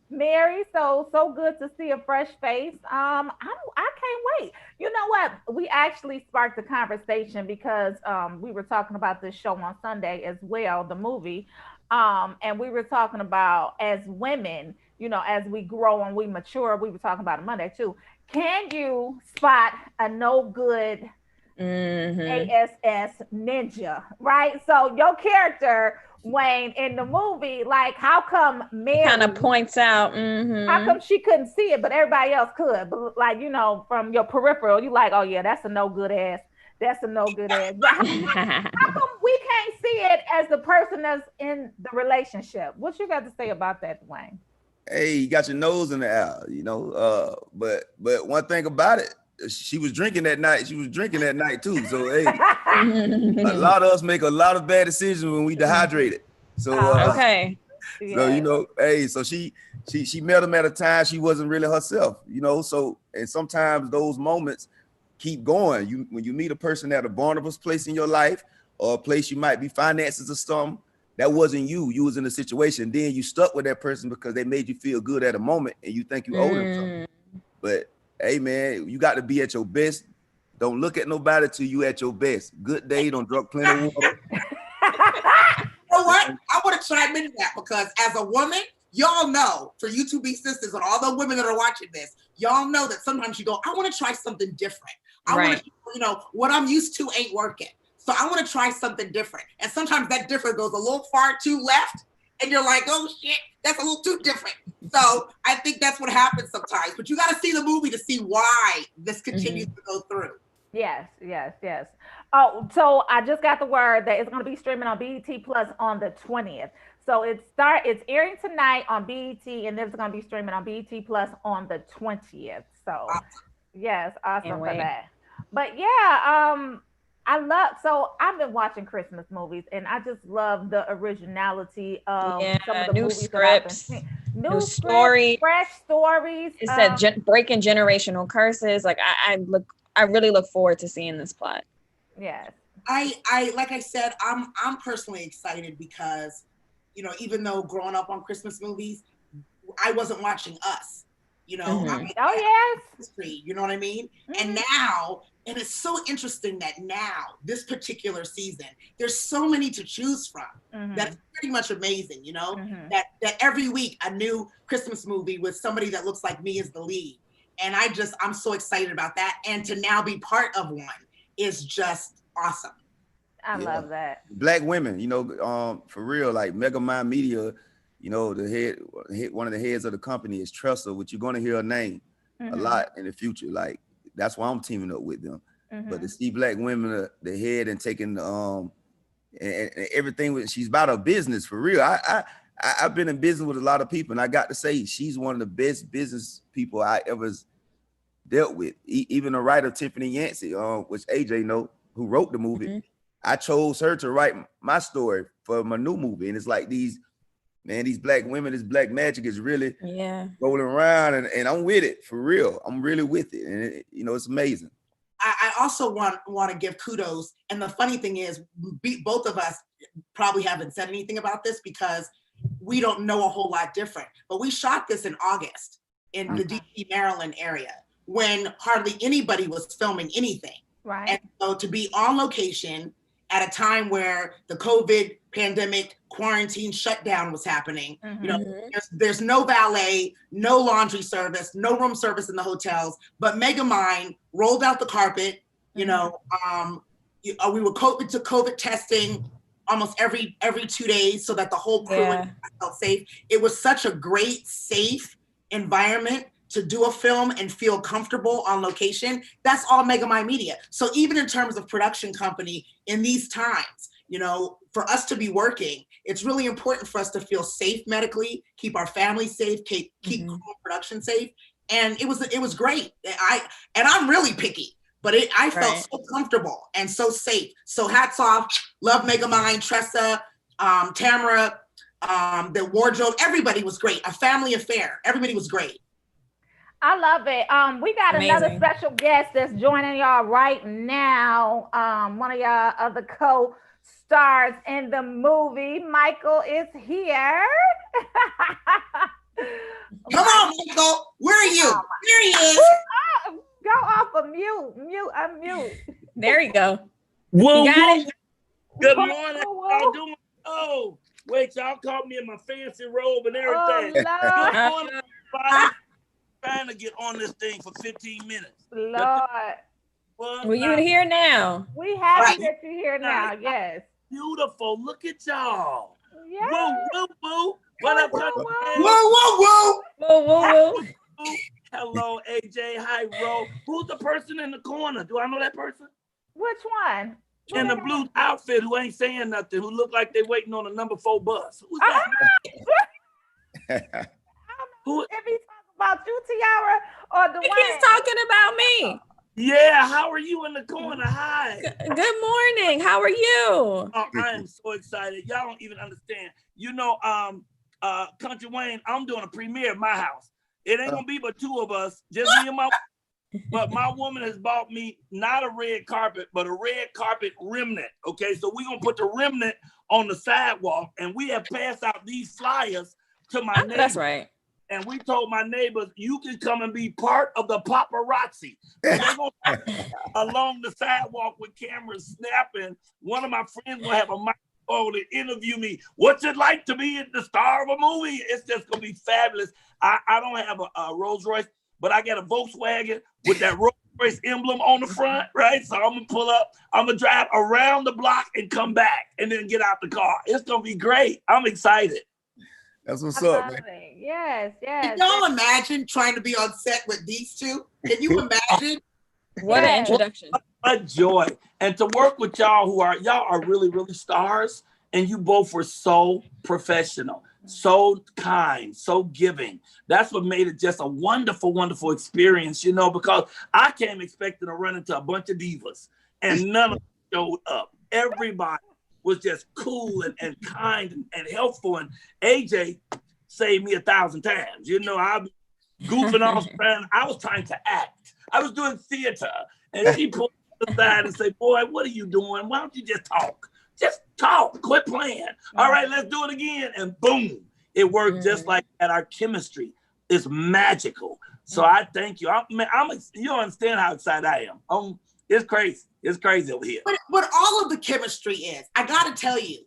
[SPEAKER 10] Mary, so good to see a fresh face. I can't wait. You know what? We actually sparked a conversation because we were talking about this show on Sunday as well, the movie. And we were talking about, as women, you know, as we grow and we mature, we were talking about it Monday too. Can you spot a no good ASS ninja, right? So your character, Wayne, in the movie, like, how come Mary
[SPEAKER 2] kind of points out
[SPEAKER 10] how come she couldn't see it but everybody else could? But like, you know, from your peripheral, you like, oh yeah, that's a no good ass. That's a no good ass. How come we can't see it as the person that's in the relationship? What you got to say about that, Wayne?
[SPEAKER 11] Hey, you got your nose in the air, you know. But one thing about it, she was drinking that night. She was drinking that night too. So hey, a lot of us make a lot of bad decisions when we dehydrated. So
[SPEAKER 2] okay.
[SPEAKER 11] So you know, hey, so she met him at a time she wasn't really herself, you know. So, and sometimes those moments keep going. When you meet a person at a vulnerable place in your life, or a place you might be finances or something, that wasn't you. You was in a situation. Then you stuck with that person because they made you feel good at a moment, and you think you owe them something. But hey, man, you got to be at your best. Don't look at nobody till you at your best. Good day, don't drink plenty of water.
[SPEAKER 12] You know what? I want to chime into that because as a woman, y'all know, for you two big sisters and all the women that are watching this, y'all know that sometimes you go, I want to try something different. I want to, you know, what I'm used to ain't working. So I want to try something different. And sometimes that different goes a little far too left. And you're like, oh shit, that's a little too different. So I think that's what happens sometimes. But you got to see the movie to see why this continues to go through.
[SPEAKER 10] Yes. Oh, so I just got the word that it's going to be streaming on BET Plus on the 20th. So it's airing tonight on BET, and then it's going to be streaming on BET Plus on the 20th. So yes, awesome for that. But yeah, I've been watching Christmas movies, and I just love the originality of some of the
[SPEAKER 2] new
[SPEAKER 10] movies
[SPEAKER 2] scripts,
[SPEAKER 10] that I've been seeing.
[SPEAKER 2] New story,
[SPEAKER 10] fresh stories.
[SPEAKER 2] It said breaking generational curses. Like I really look forward to seeing this plot.
[SPEAKER 10] Yes.
[SPEAKER 12] I like I said, I'm personally excited because, you know, even though growing up on Christmas movies, I wasn't watching Us. You know, history, you know what I mean? And now, and it's so interesting that now, this particular season, there's so many to choose from. That's pretty much amazing, you know? That every week a new Christmas movie with somebody that looks like me as the lead. And I'm so excited about that. And to now be part of one is just awesome.
[SPEAKER 10] I love that.
[SPEAKER 11] Black women, you know, for real, like Mega Mind Media, you know, one of the heads of the company is Tressa, which you're going to hear her name a lot in the future. Like, that's why I'm teaming up with them. But to see black women, the head and taking, and everything, she's about her business for real. I've been in business with a lot of people, and I got to say, she's one of the best business people I ever dealt with. Even the writer, Tiffany Yancey, which AJ know, who wrote the movie, I chose her to write my story for my new movie. And it's like these black women, this black magic is really rolling around, and I'm with it for real. I'm really with it. And it's amazing.
[SPEAKER 12] I also want to give kudos. And the funny thing is, both of us probably haven't said anything about this because we don't know a whole lot different. But we shot this in August in the DC, Maryland area when hardly anybody was filming anything.
[SPEAKER 10] Right.
[SPEAKER 12] And so to be on location at a time where the COVID pandemic quarantine shutdown was happening, there's no valet, no laundry service, no room service in the hotels, but Megamind rolled out the carpet. We were COVID testing almost every 2 days so that the whole crew felt safe. It was such a great, safe environment to do a film and feel comfortable on location. That's all Megamind Media. So even in terms of production company in these times, for us to be working, it's really important for us to feel safe medically, keep our family safe, keep production safe. And it was great. I'm really picky, but I felt so comfortable and so safe. So hats off, love Megamind, Tressa, Tamara, the wardrobe, everybody was great. A family affair, everybody was great.
[SPEAKER 10] I love it. We got another special guest that's joining y'all right now. One of y'all other co-stars in the movie. Michael is here.
[SPEAKER 12] Come on, Michael. Where are you? There he is.
[SPEAKER 10] Go off of unmute.
[SPEAKER 2] There you go.
[SPEAKER 13] Whoa,
[SPEAKER 2] you got it.
[SPEAKER 13] Good morning. Y'all doing? Oh, wait, y'all caught me in my fancy robe and everything. Good morning, everybody. Trying to get on this thing for 15 minutes.
[SPEAKER 10] Lord.
[SPEAKER 2] Well, you're here now.
[SPEAKER 10] We happy that you're here now. Yes.
[SPEAKER 13] Beautiful. Look at y'all.
[SPEAKER 10] Yeah.
[SPEAKER 13] Whoa, whoa, whoa. What up,
[SPEAKER 12] whoa, whoa,
[SPEAKER 2] whoa, whoa, whoa.
[SPEAKER 13] Hello, AJ. Hi, Ro. Who's the person in the corner? Do I know that person?
[SPEAKER 10] Which one?
[SPEAKER 13] In the blue outfit who ain't saying nothing, who look like they waiting on a number 4 bus. Who's that?
[SPEAKER 10] Who? If he's talking about you, Tiara, or the one?
[SPEAKER 2] He's talking about me.
[SPEAKER 13] Yeah, how are you in the corner? Hi.
[SPEAKER 2] Good morning. How are you?
[SPEAKER 13] Oh, I am so excited. Y'all don't even understand. Country Wayne, I'm doing a premiere at my house. It ain't gonna be but 2 of us, just me and my. But my woman has bought me not a red carpet, but a red carpet remnant. Okay, so we're gonna put the remnant on the sidewalk, and we have passed out these flyers to my neighbors.
[SPEAKER 2] That's right.
[SPEAKER 13] And we told my neighbors, you can come and be part of the paparazzi. They're gonna along the sidewalk with cameras snapping. One of my friends will have a microphone to interview me. What's it like to be the star of a movie? It's just gonna be fabulous. I don't have a Rolls Royce, but I got a Volkswagen with that Rolls Royce emblem on the front, right? So I'm gonna pull up, I'm gonna drive around the block and come back and then get out the car. It's gonna be great. I'm excited.
[SPEAKER 11] That's what's up, man.
[SPEAKER 10] Yes.
[SPEAKER 12] Can y'all imagine trying to be on set with these two? Can you imagine?
[SPEAKER 2] What an introduction.
[SPEAKER 13] A joy. And to work with y'all y'all are really, really stars. And you both were so professional, so kind, so giving. That's what made it just a wonderful, wonderful experience, because I came expecting to run into a bunch of divas and none of them showed up. Everybody was just cool and kind and helpful. And AJ saved me 1,000 times. I'm goofing off around. I was trying to act. I was doing theater. And she pulled me aside and said, boy, what are you doing? Why don't you just talk? Just talk. Quit playing. All right, let's do it again. And boom, it worked just like that. Our chemistry is magical. So I thank you. You don't understand how excited I am. It's crazy. It's crazy over here.
[SPEAKER 12] But all of the chemistry is, I gotta tell you,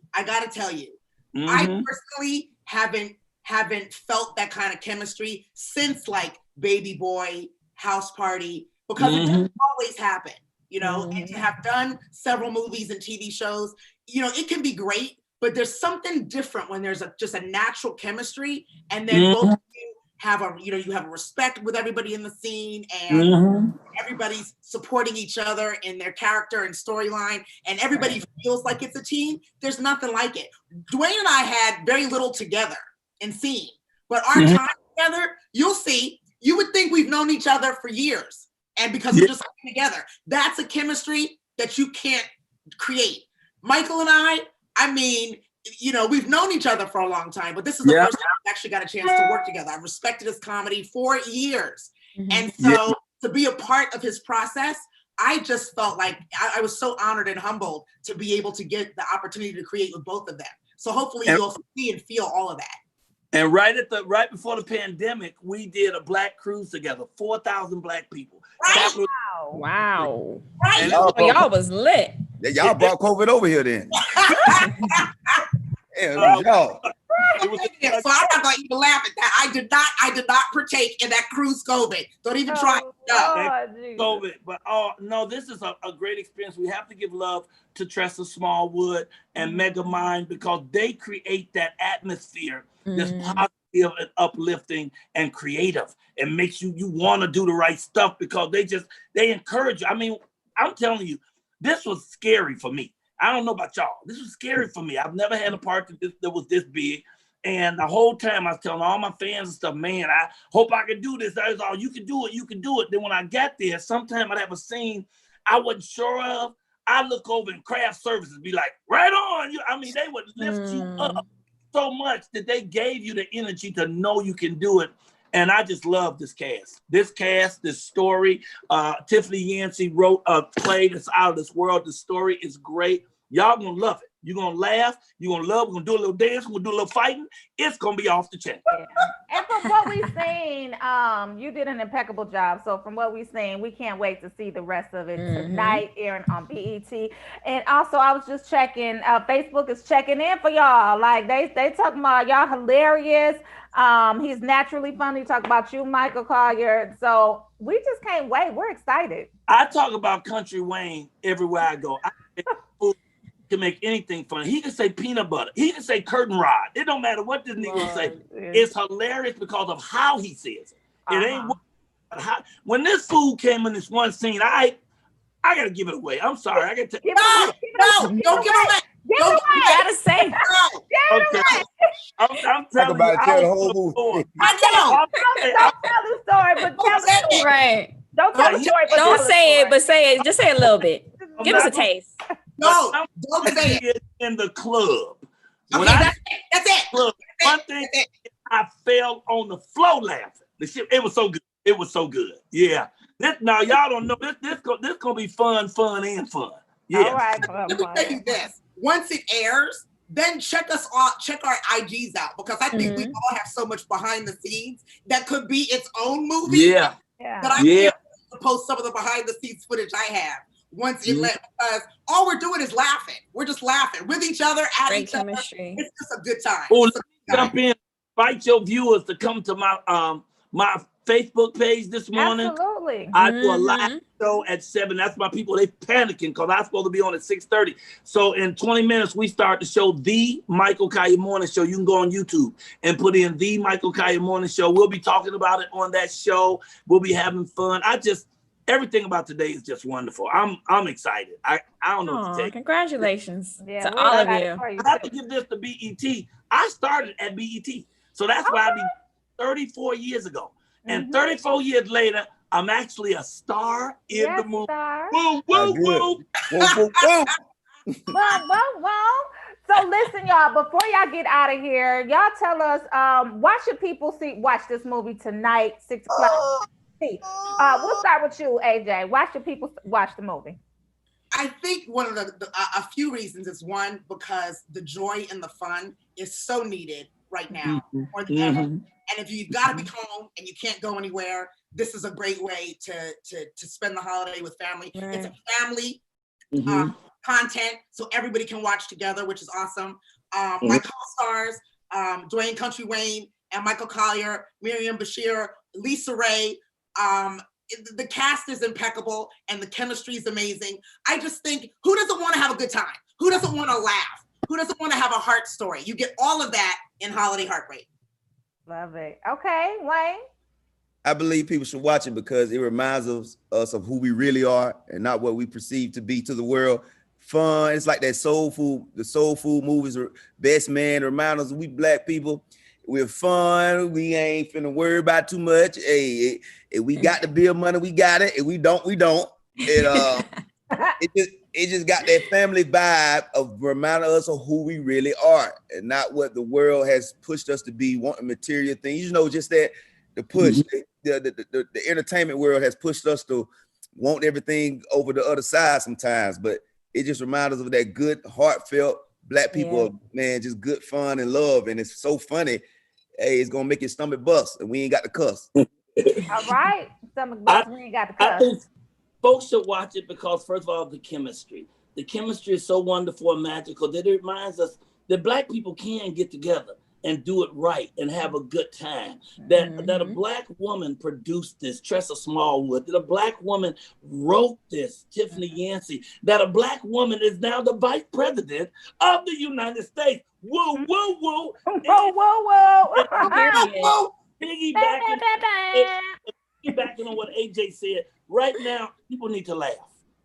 [SPEAKER 12] I personally haven't felt that kind of chemistry since like Baby Boy, House Party, because it doesn't always happen, and to have done several movies and TV shows, it can be great, but there's something different when there's just a natural chemistry, and then both of you have you have a respect with everybody in the scene, and everybody's supporting each other in their character and storyline, and everybody feels like it's a team. There's nothing like it. Dwayne and I had very little together in scene, but our time together, you'll see, you would think we've known each other for years, and because we're just together, that's a chemistry that you can't create. Michael and I mean, you know, we've known each other for a long time, but this is the first time we actually got a chance to work together. I've respected his comedy for years. And so to be a part of his process, I just felt like I was so honored and humbled to be able to get the opportunity to create with both of them. So hopefully you'll see and feel all of that.
[SPEAKER 13] And right before the pandemic, we did a Black cruise together, 4,000 Black people.
[SPEAKER 12] Right.
[SPEAKER 2] Wow.
[SPEAKER 12] Right.
[SPEAKER 11] And
[SPEAKER 2] y'all was lit.
[SPEAKER 11] Y'all brought COVID over here then. Yeah, it was y'all.
[SPEAKER 12] So I'm not going to even laugh at that. I did not partake in that cruise COVID. Don't even try.
[SPEAKER 13] COVID, but no, this is a great experience. We have to give love to Tressa Smallwood and Megamind because they create that atmosphere that's positive and uplifting and creative. It makes you want to do the right stuff because they encourage you. I mean, I'm telling you, this was scary for me. I don't know about y'all. This was scary for me. I've never had a part that was this big. And the whole time I was telling all my fans and stuff, man, I hope I can do this. I was all, you can do it, you can do it. Then when I got there, sometime I'd have a scene I wasn't sure of. I look over and craft services be like, right on. I mean, they would lift you up so much that they gave you the energy to know you can do it. And I just love this cast. This story. Tiffany Yancey wrote a play that's out of this world. The story is great. Y'all gonna love it. You're gonna laugh. You're gonna love. We're gonna do a little dance. We're gonna do a little fighting. It's gonna be off the chain.
[SPEAKER 10] Yeah. And from what we've seen, you did an impeccable job. So from what we've seen, we can't wait to see the rest of it tonight airing on BET. And also, I was just checking. Facebook is checking in for y'all. Like they talking about y'all hilarious. He's naturally funny. Talk about you, Michael Collier. So we just can't wait. We're excited.
[SPEAKER 13] I talk about Country Wayne everywhere I go. Can make anything funny. He can say peanut butter. He can say curtain rod. It don't matter what this nigga say. It's hilarious because of how he says it. It ain't when this fool came in this one scene. I gotta give it away. I'm sorry. I gotta
[SPEAKER 12] don't give it away.
[SPEAKER 2] You gotta say.
[SPEAKER 13] I'm telling you,
[SPEAKER 11] tell the whole movie.
[SPEAKER 10] Don't tell the story, but tell the story.
[SPEAKER 2] Right.
[SPEAKER 10] Don't tell the story, but
[SPEAKER 2] don't say it, but say it. Just say it a little bit. Give us a taste.
[SPEAKER 12] No, don't say it.
[SPEAKER 13] In the club.
[SPEAKER 12] Okay, that's it.
[SPEAKER 13] Club, one thing, I fell on the floor laughing. The shit, it was so good. It was so good. Yeah. Now y'all don't know this gonna be fun, and fun. Yeah.
[SPEAKER 12] All right. Let me tell you this. Once it airs, then check our IGs out because I think we all have so much behind the scenes that could be its own movie.
[SPEAKER 13] Yeah.
[SPEAKER 12] That I can't post some of the behind the scenes footage I have. Once it because all we're doing is laughing. We're just laughing with each other, at each other. It's just a good time.
[SPEAKER 13] Oh, jump in, invite your viewers to come to my my Facebook page this morning.
[SPEAKER 10] Absolutely.
[SPEAKER 13] I do a live show at 7. That's my people. They panicking because I'm supposed to be on at 6:30. So in 20 minutes, we start the show, The Michael Collier Morning Show. You can go on YouTube and put in The Michael Collier Morning Show. We'll be talking about it on that show. We'll be having fun. Everything about today is just wonderful. I'm excited. I don't know what to take.
[SPEAKER 2] Congratulations to all of you.
[SPEAKER 13] I have to give this to BET. I started at BET. So that's why I be 34 years ago. And 34 years later, I'm actually a star in the movie. Woo, woo, woo.
[SPEAKER 10] So listen, y'all, before y'all get out of here, y'all tell us why should people watch this movie tonight, 6 o'clock? We'll start with you, AJ. Why should people watch the movie?
[SPEAKER 12] I think one of a few reasons is one, because the joy and the fun is so needed right now more than ever. And if you've got to be home and you can't go anywhere, this is a great way to spend the holiday with family. Right. It's a family content, so everybody can watch together, which is awesome. My co-stars, Dwayne Country Wayne and Michael Collier, Miriam Bashir, Lisa Ray. The cast is impeccable and the chemistry is amazing. I just think, who doesn't want to have a good time? Who doesn't want to laugh? Who doesn't want to have a heart story? You get all of that in Holiday Heartbreak.
[SPEAKER 10] Love it. Okay, Wayne.
[SPEAKER 11] I believe people should watch it because it reminds us of who we really are and not what we perceive to be to the world. Fun. It's like that soul food. The soul food movies are Best Man. Remind us we Black people. We're fun. We ain't finna worry about too much. Hey, if we got the bill money, we got it. If we don't, we don't. And it it just got that family vibe of reminding us of who we really are and not what the world has pushed us to be, wanting material things. You know, just that the push, the entertainment world has pushed us to want everything over the other side sometimes. But it just reminds us of that good, heartfelt Black people, man, just good fun and love. And it's so funny. Hey, it's gonna make your stomach bust, and we ain't got the cuss.
[SPEAKER 10] All right, stomach bust. We ain't got the cuss.
[SPEAKER 13] I think folks should watch it because, first of all, the chemistry. The chemistry is so wonderful and magical that it reminds us that Black people can get together and do it right and have a good time. That a Black woman produced this, Tressa Smallwood, that a Black woman wrote this, Tiffany Yancey, that a Black woman is now the vice president of the United States. Woo, woo, woo.
[SPEAKER 10] Whoa, whoa,
[SPEAKER 13] whoa. Piggybacking on what AJ said, right now, people need to laugh.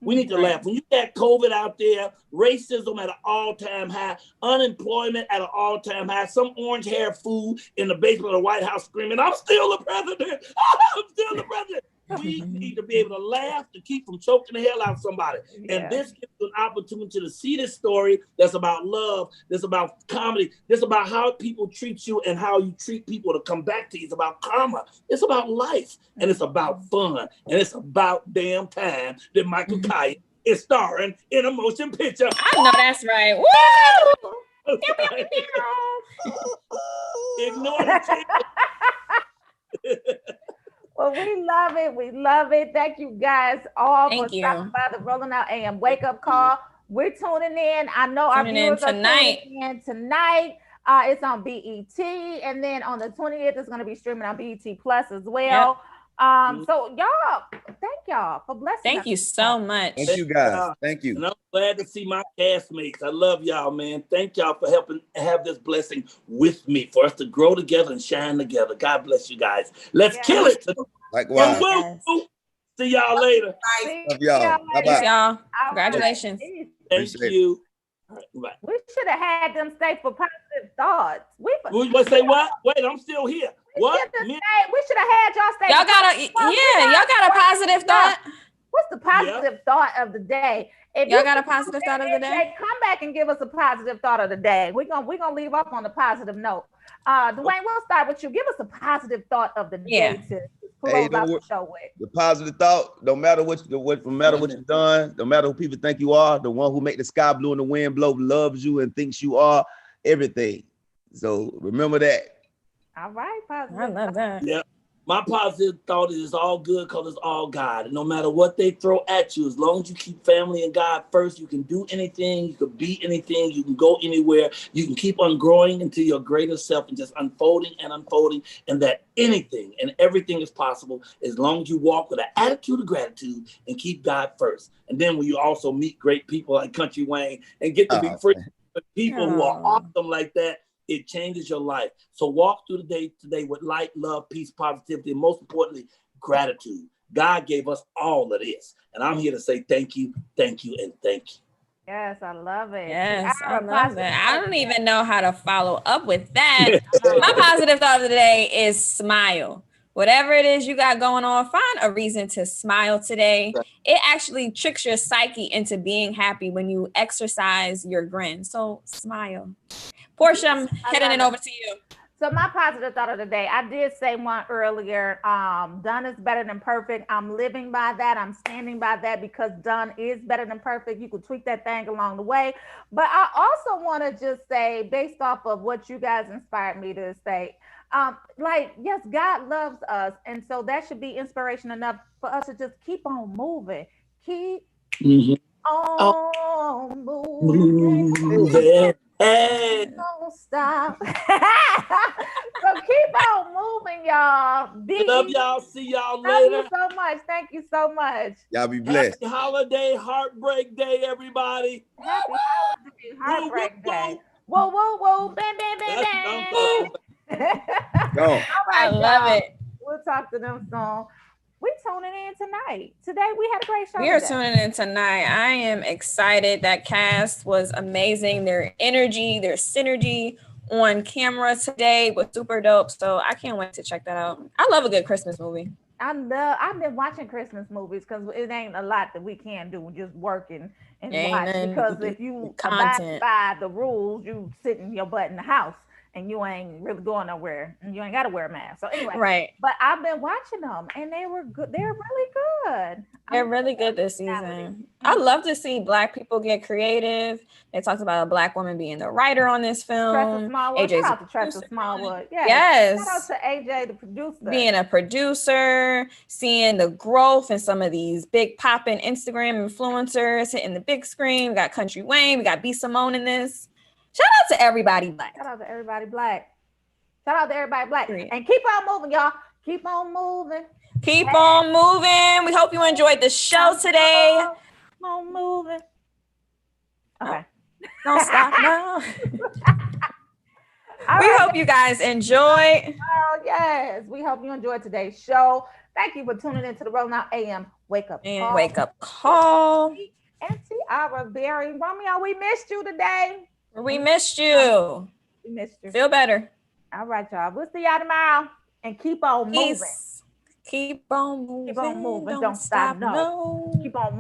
[SPEAKER 13] We need to laugh. When you got COVID out there, racism at an all-time high, unemployment at an all-time high, some orange-haired fool in the basement of the White House screaming, I'm still the president. I'm still the president. We need to be able to laugh to keep from choking the hell out of somebody. And this gives you an opportunity to see this story that's about love, that's about comedy, that's about how people treat you and how you treat people to come back to you. It's about karma. It's about life. And it's about fun. And it's about damn time that Michael Kaya is starring in a motion picture.
[SPEAKER 2] I know that's right. Woo!
[SPEAKER 13] Ignore the
[SPEAKER 10] Well, we love it. We love it. Thank you guys all for stopping by the Rolling Out AM Wake Up Call. We're tuning in. I know our viewers are tuning in tonight. It's on BET. And then on the 20th, it's going to be streaming on BET Plus as well. So y'all, thank y'all for blessing us.
[SPEAKER 2] Thank you so much.
[SPEAKER 11] Thank you guys. Thank you.
[SPEAKER 13] And I'm glad to see my castmates. I love y'all, man. Thank y'all for helping have this blessing with me, for us to grow together and shine together. God bless you guys. Let's kill it.
[SPEAKER 11] Likewise.
[SPEAKER 13] See y'all later.
[SPEAKER 11] Love y'all.
[SPEAKER 2] Bye-bye. Y'all. Congratulations.
[SPEAKER 13] Thank you.
[SPEAKER 10] Right. We should have had them stay for positive thoughts.
[SPEAKER 13] Say what? Wait, I'm still here. What?
[SPEAKER 10] We should have had y'all stay.
[SPEAKER 2] Y'all got a positive thought.
[SPEAKER 10] What's the positive thought of the day? If
[SPEAKER 2] y'all got a positive thought of the day,
[SPEAKER 10] come back and give us a positive thought of the day. We're gonna leave off on a positive note. Dwayne, we'll start with you. Give us a positive thought of the day to close out the show with.
[SPEAKER 11] The positive thought, no matter what you've done, no matter who people think you are, the one who make the sky blue and the wind blow loves you and thinks you are everything. So remember that.
[SPEAKER 10] All right, positive.
[SPEAKER 2] I love that.
[SPEAKER 13] Yeah. My positive thought is all good because it's all God. And no matter what they throw at you, as long as you keep family and God first, you can do anything, you can be anything, you can go anywhere, you can keep on growing into your greater self and just unfolding, and that anything and everything is possible as long as you walk with an attitude of gratitude and keep God first. And then when you also meet great people like Country Wayne and get to be friends with people who are awesome like that, it changes your life. So walk through the day today with light, love, peace, positivity, and most importantly, gratitude. God gave us all of this. And I'm here to say thank you, and thank you.
[SPEAKER 10] Yes, I love it.
[SPEAKER 2] Yes, I love that. I don't even know how to follow up with that. My positive thought of the day is smile. Whatever it is you got going on, find a reason to smile today. It actually tricks your psyche into being happy when you exercise your grin. So smile. Portia, I'm heading it over to you.
[SPEAKER 10] So my positive thought of the day, I did say one earlier, done is better than perfect. I'm living by that. I'm standing by that because done is better than perfect. You could tweak that thing along the way. But I also want to just say, based off of what you guys inspired me to say, yes, God loves us. And so that should be inspiration enough for us to just keep on moving. Keep on moving.
[SPEAKER 13] Hey.
[SPEAKER 10] Don't stop. So keep on moving, y'all.
[SPEAKER 13] Love y'all. See y'all later.
[SPEAKER 10] Thank you so much. Thank you so much.
[SPEAKER 11] Y'all be blessed.
[SPEAKER 13] Happy holiday, heartbreak day, everybody.
[SPEAKER 10] Happy holiday, heartbreak day. Whoa, whoa, whoa. Bam, bam, bam, bam.
[SPEAKER 11] Go.
[SPEAKER 10] All right,
[SPEAKER 2] I love it.
[SPEAKER 10] We'll talk to them soon. We tuning in tonight. Today we had a great show.
[SPEAKER 2] We are tuning in tonight. I am excited. That cast was amazing. Their energy, their synergy on camera today was super dope. So I can't wait to check that out. I love a good Christmas movie.
[SPEAKER 10] I've been watching Christmas movies because it ain't a lot that we can do, just working and watch. Because if you abide by the rules, you sit in your butt in the house and you ain't really going nowhere and you ain't got to wear a mask. So anyway,
[SPEAKER 2] right.
[SPEAKER 10] But I've been watching them and they were good. They're really good.
[SPEAKER 2] They're really good this season. I love to see Black people get creative. They talked about a Black woman being the writer on this film.
[SPEAKER 10] Shout out to Tressa Smallwood.
[SPEAKER 2] Yes.
[SPEAKER 10] Shout out to AJ, the producer.
[SPEAKER 2] Being a producer, seeing the growth in some of these big popping Instagram influencers hitting the big screen. We got Country Wayne. We got B. Simone in this. Shout out to everybody Black.
[SPEAKER 10] Shout out to everybody Black. Shout out to everybody Black. And keep on moving, y'all. Keep on moving.
[SPEAKER 2] Keep on moving. We hope you enjoyed the show today.
[SPEAKER 10] Keep on moving. Okay.
[SPEAKER 2] Don't stop now. We hope you guys enjoy.
[SPEAKER 10] Oh, yes. We hope you enjoyed today's show. Thank you for tuning into the Rolling Out AM Wake Up Call.
[SPEAKER 2] Wake Up Call.
[SPEAKER 10] And Tiara Berry. Romeo, we missed you today.
[SPEAKER 2] We missed you.
[SPEAKER 10] We missed you.
[SPEAKER 2] Feel better.
[SPEAKER 10] All right, y'all. We'll see y'all tomorrow. And keep on moving.
[SPEAKER 2] Keep on moving.
[SPEAKER 10] Keep on moving. Don't stop. No. Keep on moving.